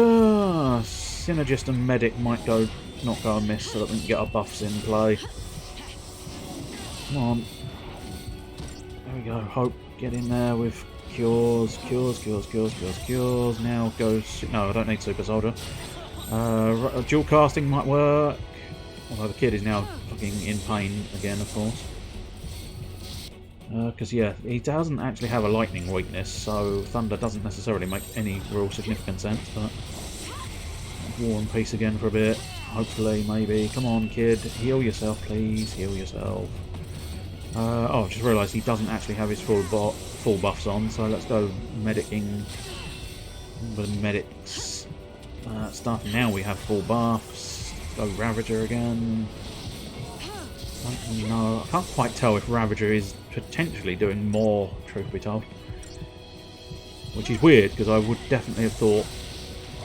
Synergist and Medic might not go amiss so that we can get our buffs in play. Come on. There we go. Hope. Get in there with... Cures. Now goes... No, I don't need Super Soldier. Dual casting might work. Although the kid is now fucking in pain again, of course. Because, yeah, he doesn't actually have a lightning weakness, so Thunder doesn't necessarily make any real significant sense, but... War and Peace again for a bit. Hopefully, maybe. Come on, kid. Heal yourself, please. Heal yourself. Oh, I just realised he doesn't actually have his full buffs on, so let's go medicing the medics stuff. Now we have full buffs. Go Ravager again. I don't know. I can't quite tell if Ravager is potentially doing more, truth be told. Which is weird, because I would definitely have thought...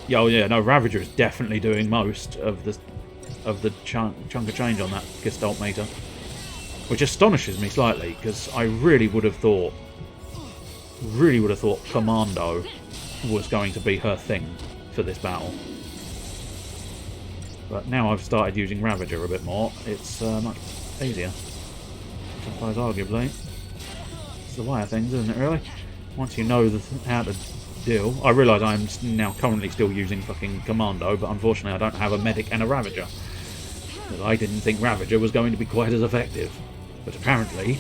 Yeah, no, Ravager is definitely doing most of the chunk of change on that Gestalt meter. Which astonishes me slightly, because I really would have thought Commando was going to be her thing for this battle. But now I've started using Ravager a bit more, it's much easier. I suppose, arguably. It's the way of things, isn't it, really? Once you know how to deal. I realise I'm now currently still using fucking Commando, but unfortunately I don't have a medic and a Ravager. Because I didn't think Ravager was going to be quite as effective. But apparently,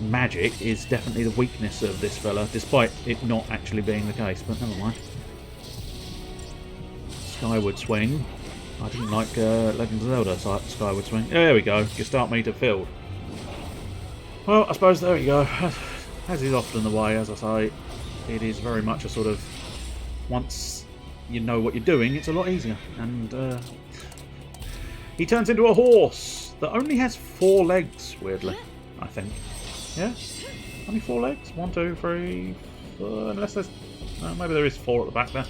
magic is definitely the weakness of this fella, despite it not actually being the case, but never mind. Skyward Swing. I didn't like Legend of Zelda Skyward Swing. There we go, Gestalt meter filled. Well, I suppose there we go. As is often the way, as I say, it is very much a sort of, once you know what you're doing, it's a lot easier. And he turns into a horse that only has 4 legs, weirdly, I think. Yeah? Only 4 legs? 1, 2, 3, 4, unless there's... maybe there is 4 at the back there.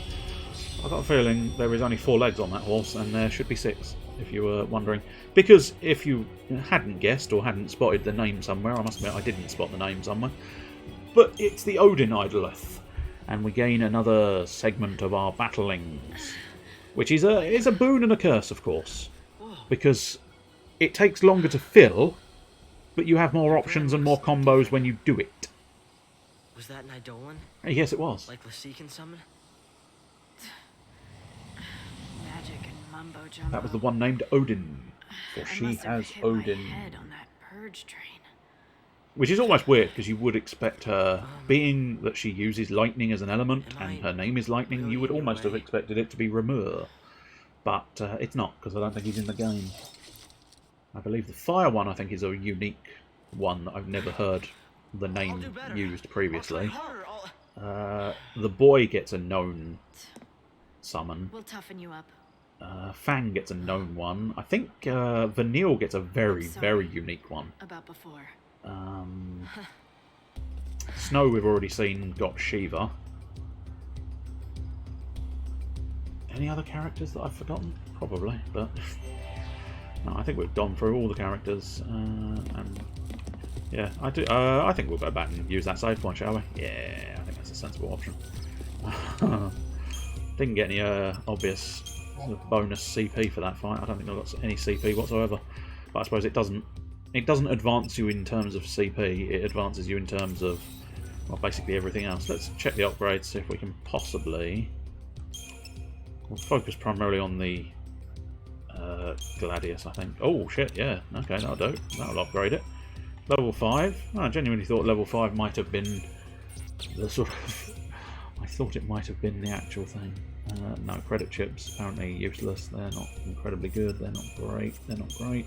I've got a feeling there is only 4 legs on that horse, and there should be 6, if you were wondering. Because if you hadn't guessed or hadn't spotted the name somewhere, I must admit I didn't spot the name somewhere, but it's the Odin Idoleth, and we gain another segment of our battlings, which is a boon and a curse, of course, because it takes longer to fill, but you have more options and more combos when you do it. Was that an Eidolon? Yes, it was. Like Lassie can summon? Magic and mumbo jumbo. That was the one named Odin, for she has Odin. Head on that purge train. Which is almost weird, because you would expect her, being that she uses lightning as an element, and her name is Lightning, you would almost have expected it to be Remur. But it's not, because I don't think he's in the game. I believe the fire one, I think, is a unique one that I've never heard the name used previously. The boy gets a known summon. We'll toughen you up. Fang gets a known one. I think Vanille gets a very, very unique one. About before. Snow, we've already seen, got Shiva. Any other characters that I've forgotten? Probably, but no, I think we've gone through all the characters. And yeah, I think we'll go back and use that save point, shall we? Yeah, I think that's a sensible option. Didn't get any obvious bonus CP for that fight. I don't think I got any CP whatsoever. But I suppose it doesn't advance you in terms of CP. It advances you in terms of, well, basically everything else. Let's check the upgrades, see if we can possibly. We'll focus primarily on the Gladius, I think. Oh shit, yeah. Okay, that'll do. That'll upgrade it. Level 5. I genuinely thought level 5 might have been the sort of... I thought it might have been the actual thing. No, credit chips, apparently useless. They're not incredibly good. They're not great. They're not great.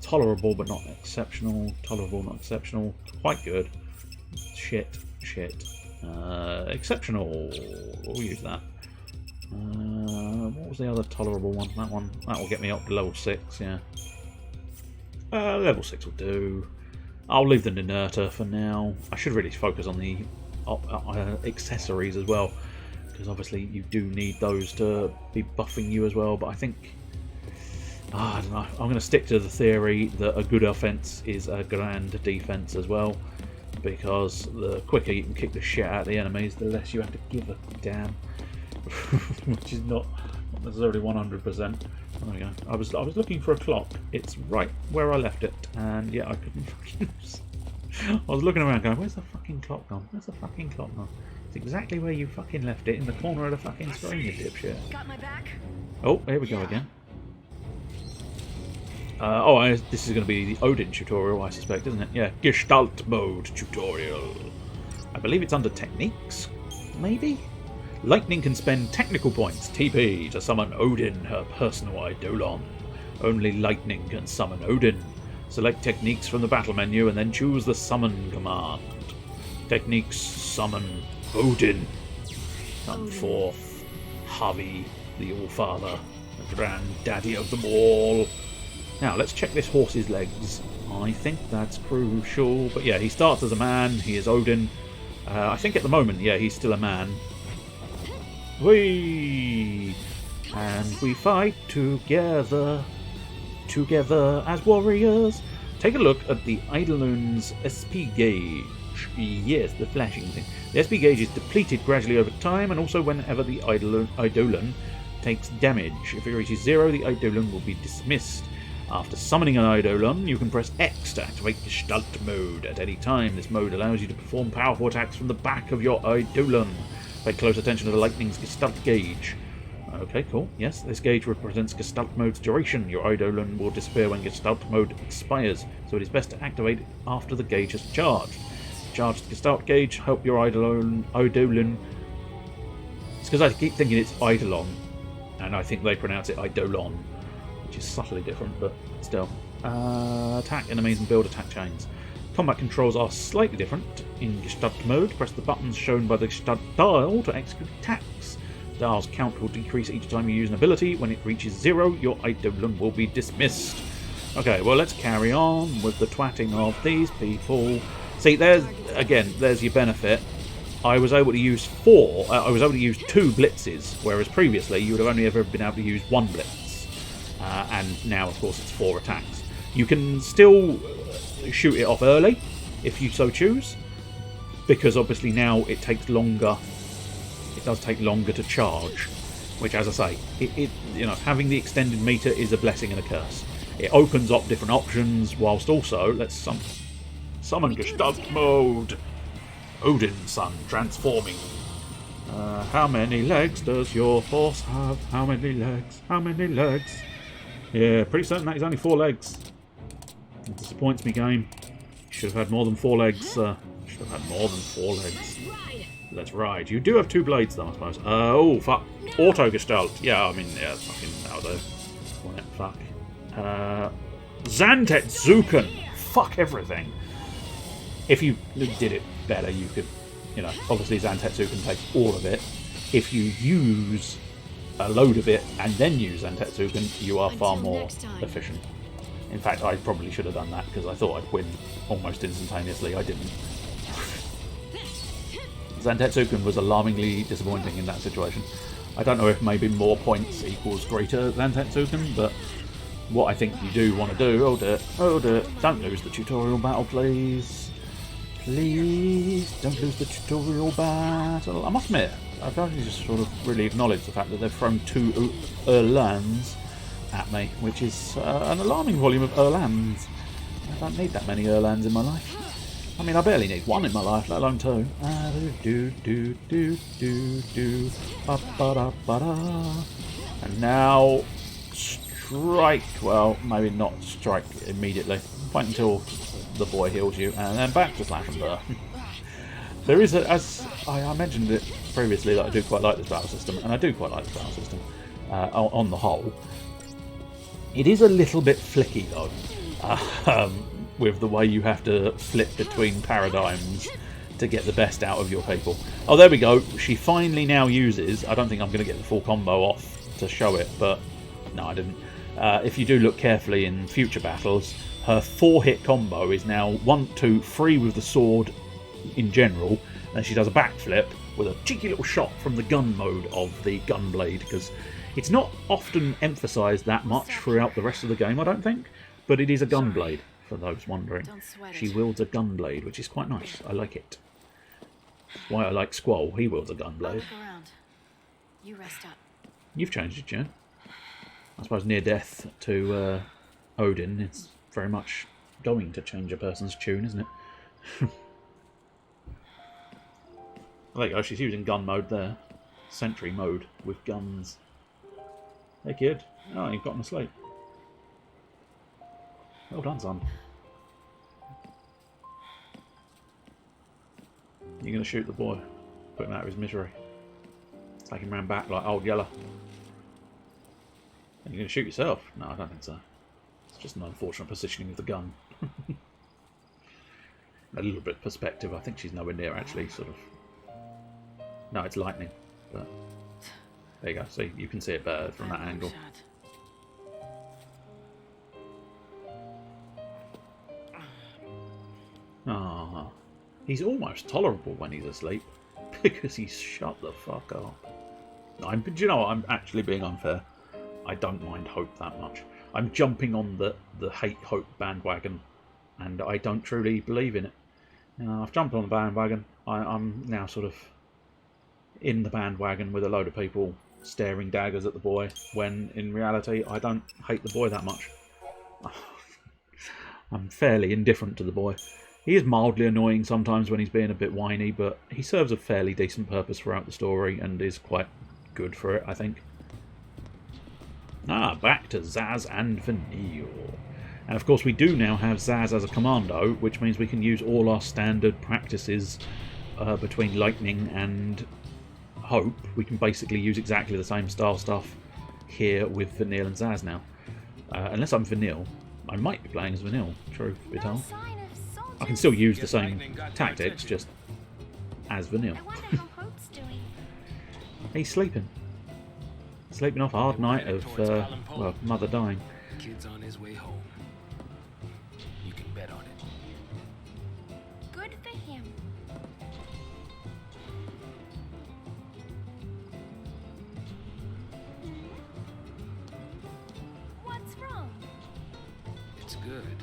Tolerable, but not exceptional. Tolerable, not exceptional. Quite good. Shit. Exceptional. We'll use that. What was the other tolerable one? That will get me up to level 6, yeah. Level 6 will do. I'll leave the Inerta for now. I should really focus on the accessories as well, because obviously you do need those to be buffing you as well, but I think... I don't know. I'm going to stick to the theory that a good offense is a grand defense as well, because the quicker you can kick the shit out of the enemies, the less you have to give a damn. Which is not necessarily 100%. There we go. I was looking for a clock. It's right where I left it, and yeah, I couldn't. I was looking around, going, "Where's the fucking clock gone? Where's the fucking clock gone?" It's exactly where you fucking left it, in the corner of the fucking screen, you dipshit. Got my back? Oh, here we go again. This is going to be the Odin tutorial, I suspect, isn't it? Yeah, Gestalt mode tutorial. I believe it's under techniques, maybe? Lightning can spend technical points, TP, to summon Odin, her personal Eidolon. Only Lightning can summon Odin. Select techniques from the battle menu and then choose the summon command. Techniques summon Odin. Come forth, Havi, the All-Father, the granddaddy of them all. Now, let's check this horse's legs. I think that's crucial. But yeah, he starts as a man. He is Odin. I think at the moment, yeah, he's still a man. Whee! And we fight together as warriors. Take a look at the Eidolon's SP gauge. Yes, the flashing thing. The SP gauge is depleted gradually over time, and also whenever the Eidolon takes damage. If it reaches 0, the Eidolon will be dismissed. After summoning an Eidolon, you can press X to activate Gestalt mode at any time. This mode allows you to perform powerful attacks from the back of your Eidolon. Pay close attention to the lightning's Gestalt gauge. Okay, cool. Yes, this gauge represents Gestalt mode's duration. Your Eidolon will disappear when Gestalt mode expires, so it is best to activate it after the gauge has charged. Charged Gestalt gauge, help your Eidolon. It's because I keep thinking it's Eidolon, and I think they pronounce it Eidolon, which is subtly different, but still. Attack enemies and build attack chains. Combat controls are slightly different. In Gestalt mode, press the buttons shown by the Gestalt dial to execute attacks. The dial's count will decrease each time you use an ability. When it reaches 0, your Eidolon will be dismissed. Okay, well, let's carry on with the twatting of these people. See, there's your benefit. I was able to use 2 blitzes, whereas previously you would have only ever been able to use 1 blitz. And now, of course, it's 4 attacks. You can still shoot it off early, if you so choose, because obviously now it takes longer. It does take longer to charge, which, as I say, having the extended meter is a blessing and a curse. It opens up different options, whilst also let's summon Gestalt mode. Odin's son transforming. How many legs does your horse have? How many legs? How many legs? Yeah, pretty certain that he's only 4 legs. It disappoints me, game. You should have had more than 4 legs, sir. Should have had more than 4 legs. Let's ride. You do have 2 blades, though, I suppose. Oh, fuck. Auto Gestalt. Yeah, I mean, yeah, fucking that'll do. Fuck. Zantetsuken. Fuck everything. If you did it better, you could, obviously Zantetsuken takes all of it. If you use a load of it and then use Zantetsuken, you are far more efficient. In fact, I probably should have done that because I thought I'd win almost instantaneously. I didn't. Zantetsuken was alarmingly disappointing in that situation. I don't know if maybe more points equals greater Zantetsuken, but what I think you do want to do... Oh dear. Don't lose the tutorial battle, please. Please, don't lose the tutorial battle. I must admit, I've actually just sort of really acknowledged the fact that they've thrown 2 Erlands at me, which is an alarming volume of Erlands. I don't need that many Erlands in my life. I mean, I barely need 1 in my life, let alone 2. And now, strike. Well, maybe not strike immediately. Wait until the boy heals you, and then back to slash and burn. There is, as I mentioned it previously, that I do quite like this battle system, and I do quite like this battle system on the whole. It is a little bit flicky though, with the way you have to flip between paradigms to get the best out of your people. Oh, there we go. She finally now uses, I don't think I'm going to get the full combo off to show it, but no, I didn't. If you do look carefully in future battles, her 4-hit combo is now 1, 2, 3 with the sword in general, and she does a backflip with a cheeky little shot from the gun mode of the gunblade, because it's not often emphasised that much throughout the rest of the game, I don't think, but it is a gunblade, for those wondering. She wields a gunblade, which is quite nice. I like it. That's why I like Squall. He wields a gunblade. You rest up. You've changed it, Jen. I suppose near death to Odin, it's very much going to change a person's tune, isn't it? There you go, she's using gun mode there. Sentry mode with guns. Hey kid. Oh, you've gotten asleep. Well done, son. You're going to shoot the boy. Put him out of his misery. Take him round back like old Yeller. Are you going to shoot yourself? No, I don't think so. It's just an unfortunate positioning of the gun. A little bit of perspective. I think she's nowhere near actually sort of... No, it's lightning. But there you go. See, you can see it better from that angle. Ah, he's almost tolerable when he's asleep because he's shut the fuck up. Do you know what? I'm actually being unfair. I don't mind Hope that much. I'm jumping on the hate Hope bandwagon, and I don't truly believe in it. I've jumped on the bandwagon. I'm now sort of in the bandwagon with a load of people staring daggers at the boy, when in reality I don't hate the boy that much. I'm fairly indifferent to the boy. He is mildly annoying sometimes when he's being a bit whiny, but he serves a fairly decent purpose throughout the story and is quite good for it, I think. Back to Zaz and Vanille. And of course we do now have Zaz as a commando, which means we can use all our standard practices between Lightning and Hope. We can basically use exactly the same style stuff here with Vanille and Zaz now. Unless I'm Vanille. I might be playing as Vanille, truth be told. I can still use the same tactics, just as Vanille. I wonder how Hope's doing. He's sleeping. Sleeping off a hard night of, well, mother dying. Kid's on his way home. You can bet on it. Good for him. What's wrong? It's good.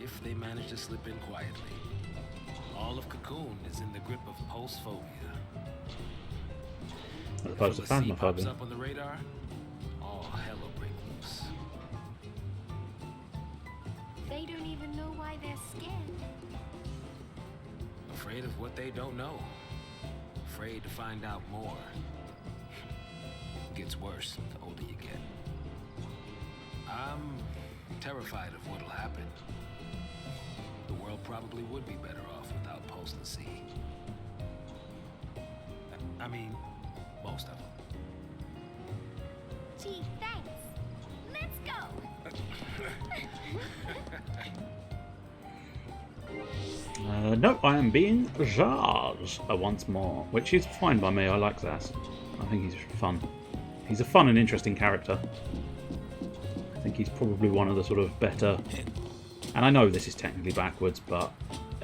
If they manage to slip in quietly. All of Cocoon is in the grip of pulse-phobia. As opposed to If a Lassie pops phasmophobia. up on the radar, all hell will break loose. They don't even know why they're scared. Afraid of what they don't know. Afraid to find out more. Gets worse the older you get. I'm terrified of what'll happen. The world probably would be better off without Pulse Lassie. I mean, most of them. Gee, thanks. Let's go. No, I am being Zaz once more, which is fine by me. I like Zaz. I think he's fun. He's a fun and interesting character. I think he's probably one of the sort of better. And I know this is technically backwards, but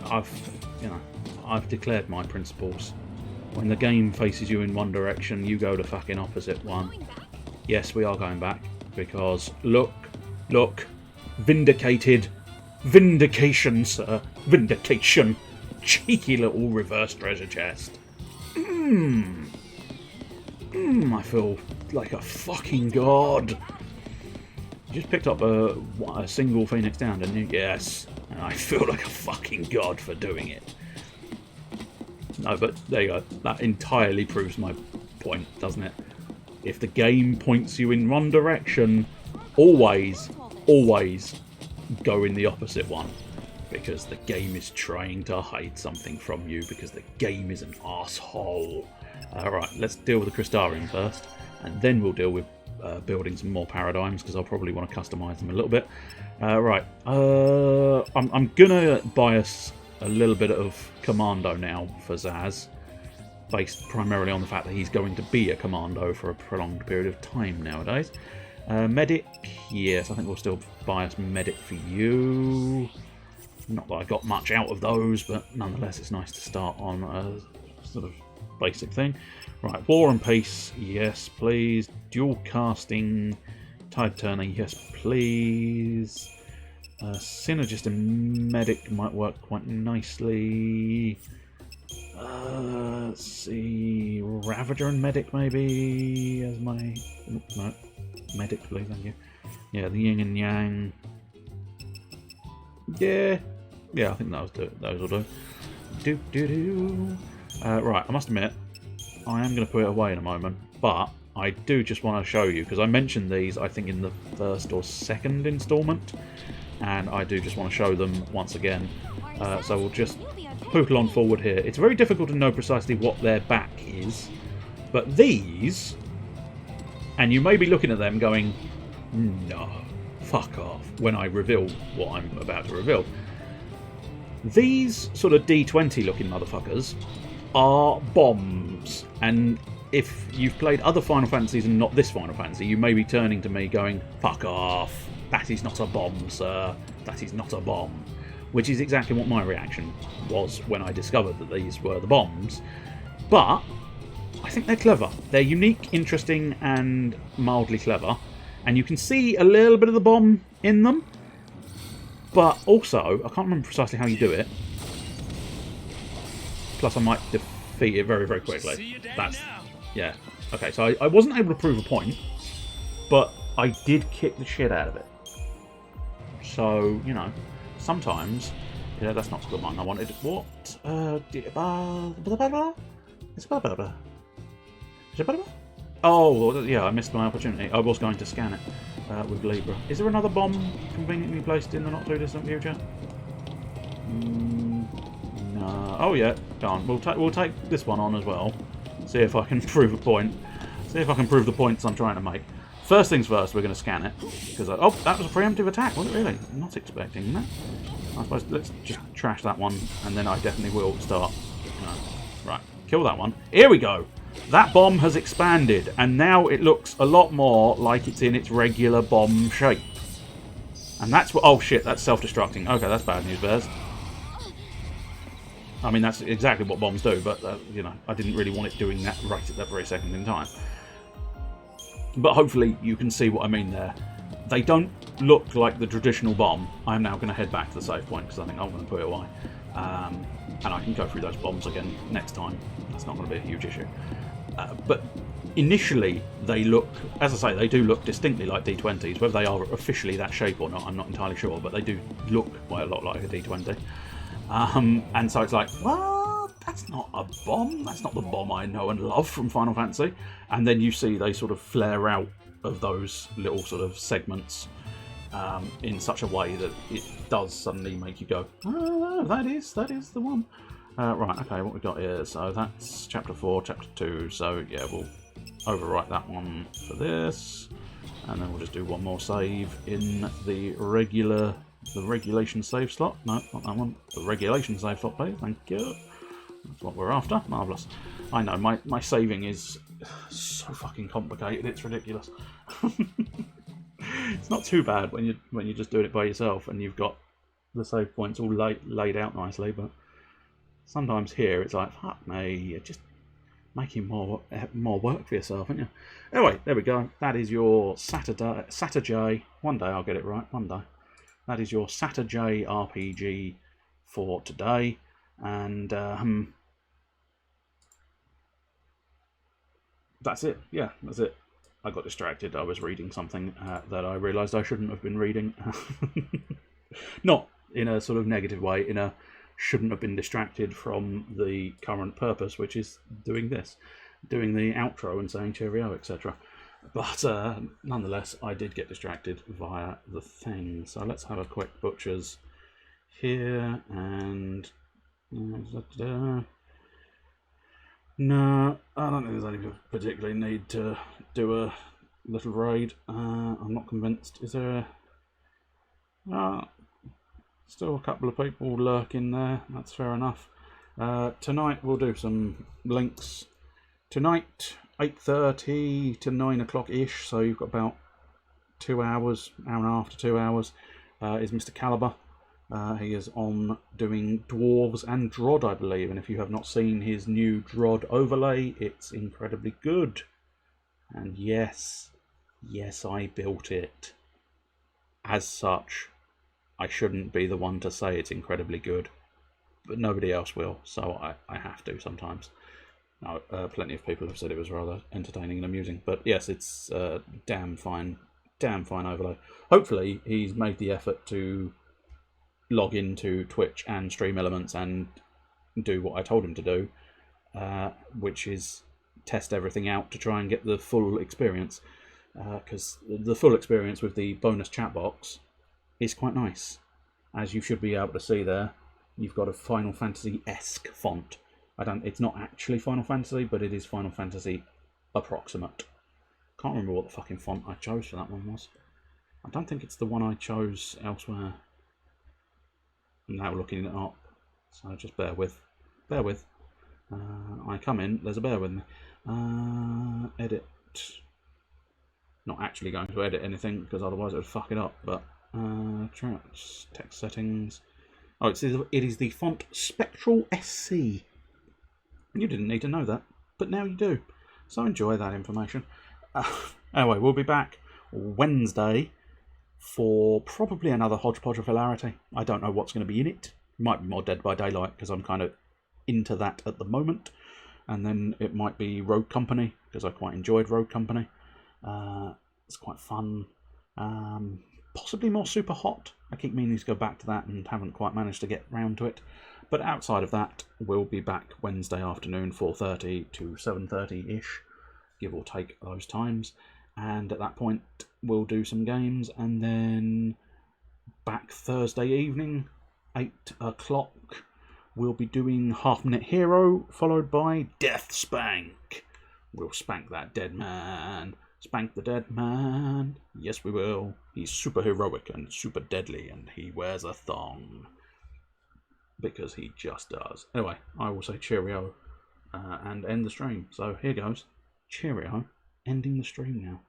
I've declared my principles. When the game faces you in one direction, you go the fucking opposite one. Yes, we are going back because look, vindicated. Vindication, sir. Vindication. Cheeky little reverse treasure chest. I feel like a fucking god. Just picked up a single Phoenix down, didn't you? Yes. And I feel like a fucking god for doing it. No, but there you go. That entirely proves my point, doesn't it? If the game points you in one direction, always go in the opposite one, because the game is trying to hide something from you, because the game is an asshole. Right, let's deal with the Crystarium first, and then we'll deal with building some more paradigms, because I'll probably want to customize them a little bit. Right, I'm gonna bias a little bit of Commando now for Zaz, based primarily on the fact that he's going to be a Commando for a prolonged period of time nowadays. Medic, yes, I think we'll still bias Medic for you. Not that I got much out of those, but nonetheless it's nice to start on a sort of basic thing. Right, War and Peace, yes please. Dual casting, Tide Turner, yes please. Synergist and Medic might work quite nicely. Let's see, Ravager and Medic maybe as my... No, Medic please, thank you. Yeah, the Yin and Yang. Yeah, I think those will do. Right, I must admit, I am going to put it away in a moment, but I do just want to show you, because I mentioned these, I think, in the first or second instalment, and I do just want to show them once again. So we'll just pootle on forward here. It's very difficult to know precisely what their back is, but these, and you may be looking at them going, no, fuck off, when I reveal what I'm about to reveal. These sort of D20 looking motherfuckers are bombs, and if you've played other Final Fantasies and not this Final Fantasy, you may be turning to me going, fuck off, that is not a bomb, sir, that is not a bomb. Which is exactly what my reaction was when I discovered that these were the bombs. But I think they're clever. They're unique, interesting, and mildly clever. And you can see a little bit of the bomb in them. But also, I can't remember precisely how you do it. Plus I might defeat it very, very quickly. That's... yeah. Okay, so I wasn't able to prove a point, but I did kick the shit out of it. So, you know, sometimes... Yeah, that's not the one I wanted. What? Oh, yeah, I missed my opportunity. I was going to scan it with Libra. Is there another bomb conveniently placed in the not too distant future? No. Oh yeah, go on. We'll take this one on as well. See if I can prove a point. See if I can prove the points I'm trying to make. First things first, we're going to scan it because oh, that was a preemptive attack. Was it really? I'm not expecting that. I suppose let's just trash that one, and then I definitely will start. Right, kill that one. Here we go. That bomb has expanded, and now it looks a lot more like it's in its regular bomb shape. And that's what... Oh shit, that's self-destructing. Okay, that's bad news, Bears. I mean, that's exactly what bombs do, but, you know, I didn't really want it doing that right at that very second in time. But hopefully you can see what I mean there. They don't look like the traditional bomb. I'm now going to head back to the save point because I think I'm going to put it away. And I can go through those bombs again next time. That's not going to be a huge issue. But initially, they look, as I say, they do look distinctly like D20s. Whether they are officially that shape or not, I'm not entirely sure, but they do look quite a lot like a D20. And so it's like, well, that's not a bomb. That's not the bomb I know and love from Final Fantasy. And then you see they sort of flare out of those little sort of segments in such a way that it does suddenly make you go, oh, that is the one. Right, okay, what we got here, so that's Chapter 4, Chapter 2, so yeah, we'll overwrite that one for this, and then we'll just do one more save in the regulation save slot. No, not that one. The regulation save slot, please, thank you. That's what we're after, marvellous. I know, my saving is so fucking complicated, it's ridiculous. It's not too bad when you're just doing it by yourself and you've got the save points all laid out nicely, but sometimes here it's like, fuck me, you're just making more work for yourself, aren't you? Anyway, there we go. That is your SaturJay. One day I'll get it right, one day. That is your SaturJay RPG for today. And that's it. Yeah, that's it. I got distracted. I was reading something that I realised I shouldn't have been reading. Not in a sort of negative way, in a shouldn't have been distracted from the current purpose, which is doing this, doing the outro and saying cheerio, etc. But nonetheless, I did get distracted via the thing. So let's have a quick butcher's here, and no, I don't think there's any particularly need to do a little raid. I'm not convinced. Is there still a couple of people lurking there? That's fair enough. Tonight we'll do some links. Tonight, 8:30 to 9 o'clock-ish, so you've got about 2 hours, hour and a half to 2 hours, is Mr. Caliber. He is on doing Dwarves and Drod, I believe, and if you have not seen his new Drod overlay, it's incredibly good. And yes, I built it. As such, I shouldn't be the one to say it's incredibly good, but nobody else will, so I have to sometimes. Now, plenty of people have said it was rather entertaining and amusing, but yes, it's damn fine overlay. Hopefully, he's made the effort to log into Twitch and Stream Elements and do what I told him to do, which is test everything out to try and get the full experience, because the full experience with the bonus chat box is quite nice. As you should be able to see there, you've got a Final Fantasy-esque font. It's not actually Final Fantasy, but it is Final Fantasy approximate. Can't remember what the fucking font I chose for that one was. I don't think it's the one I chose elsewhere. I'm now looking it up, so just bear with. I come in, there's a bear with me. Edit. Not actually going to edit anything, because otherwise it would fuck it up, but text settings. Oh, it is the font Spectral SC. You didn't need to know that, but now you do. So enjoy that information. Anyway, we'll be back Wednesday for probably another hodgepodge of hilarity. I don't know what's going to be in it. It might be more Dead by Daylight, because I'm kind of into that at the moment. And then it might be Rogue Company, because I quite enjoyed Rogue Company. It's quite fun. possibly more super hot. I keep meaning to go back to that and haven't quite managed to get round to it. But outside of that, we'll be back Wednesday afternoon, 4:30 to 7:30-ish, give or take those times. And at that point, we'll do some games, and then back Thursday evening, 8 o'clock, we'll be doing Half Minute Hero, followed by Death Spank. We'll spank that dead man. Spank the dead man. Yes, we will. He's super heroic and super deadly, and he wears a thong. Because he just does. Anyway, I will say cheerio and end the stream. So here goes. Cheerio. Ending the stream now.